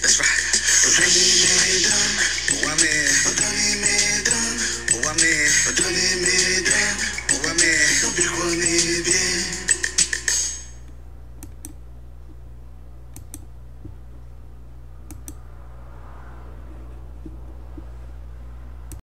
That's right. Don't be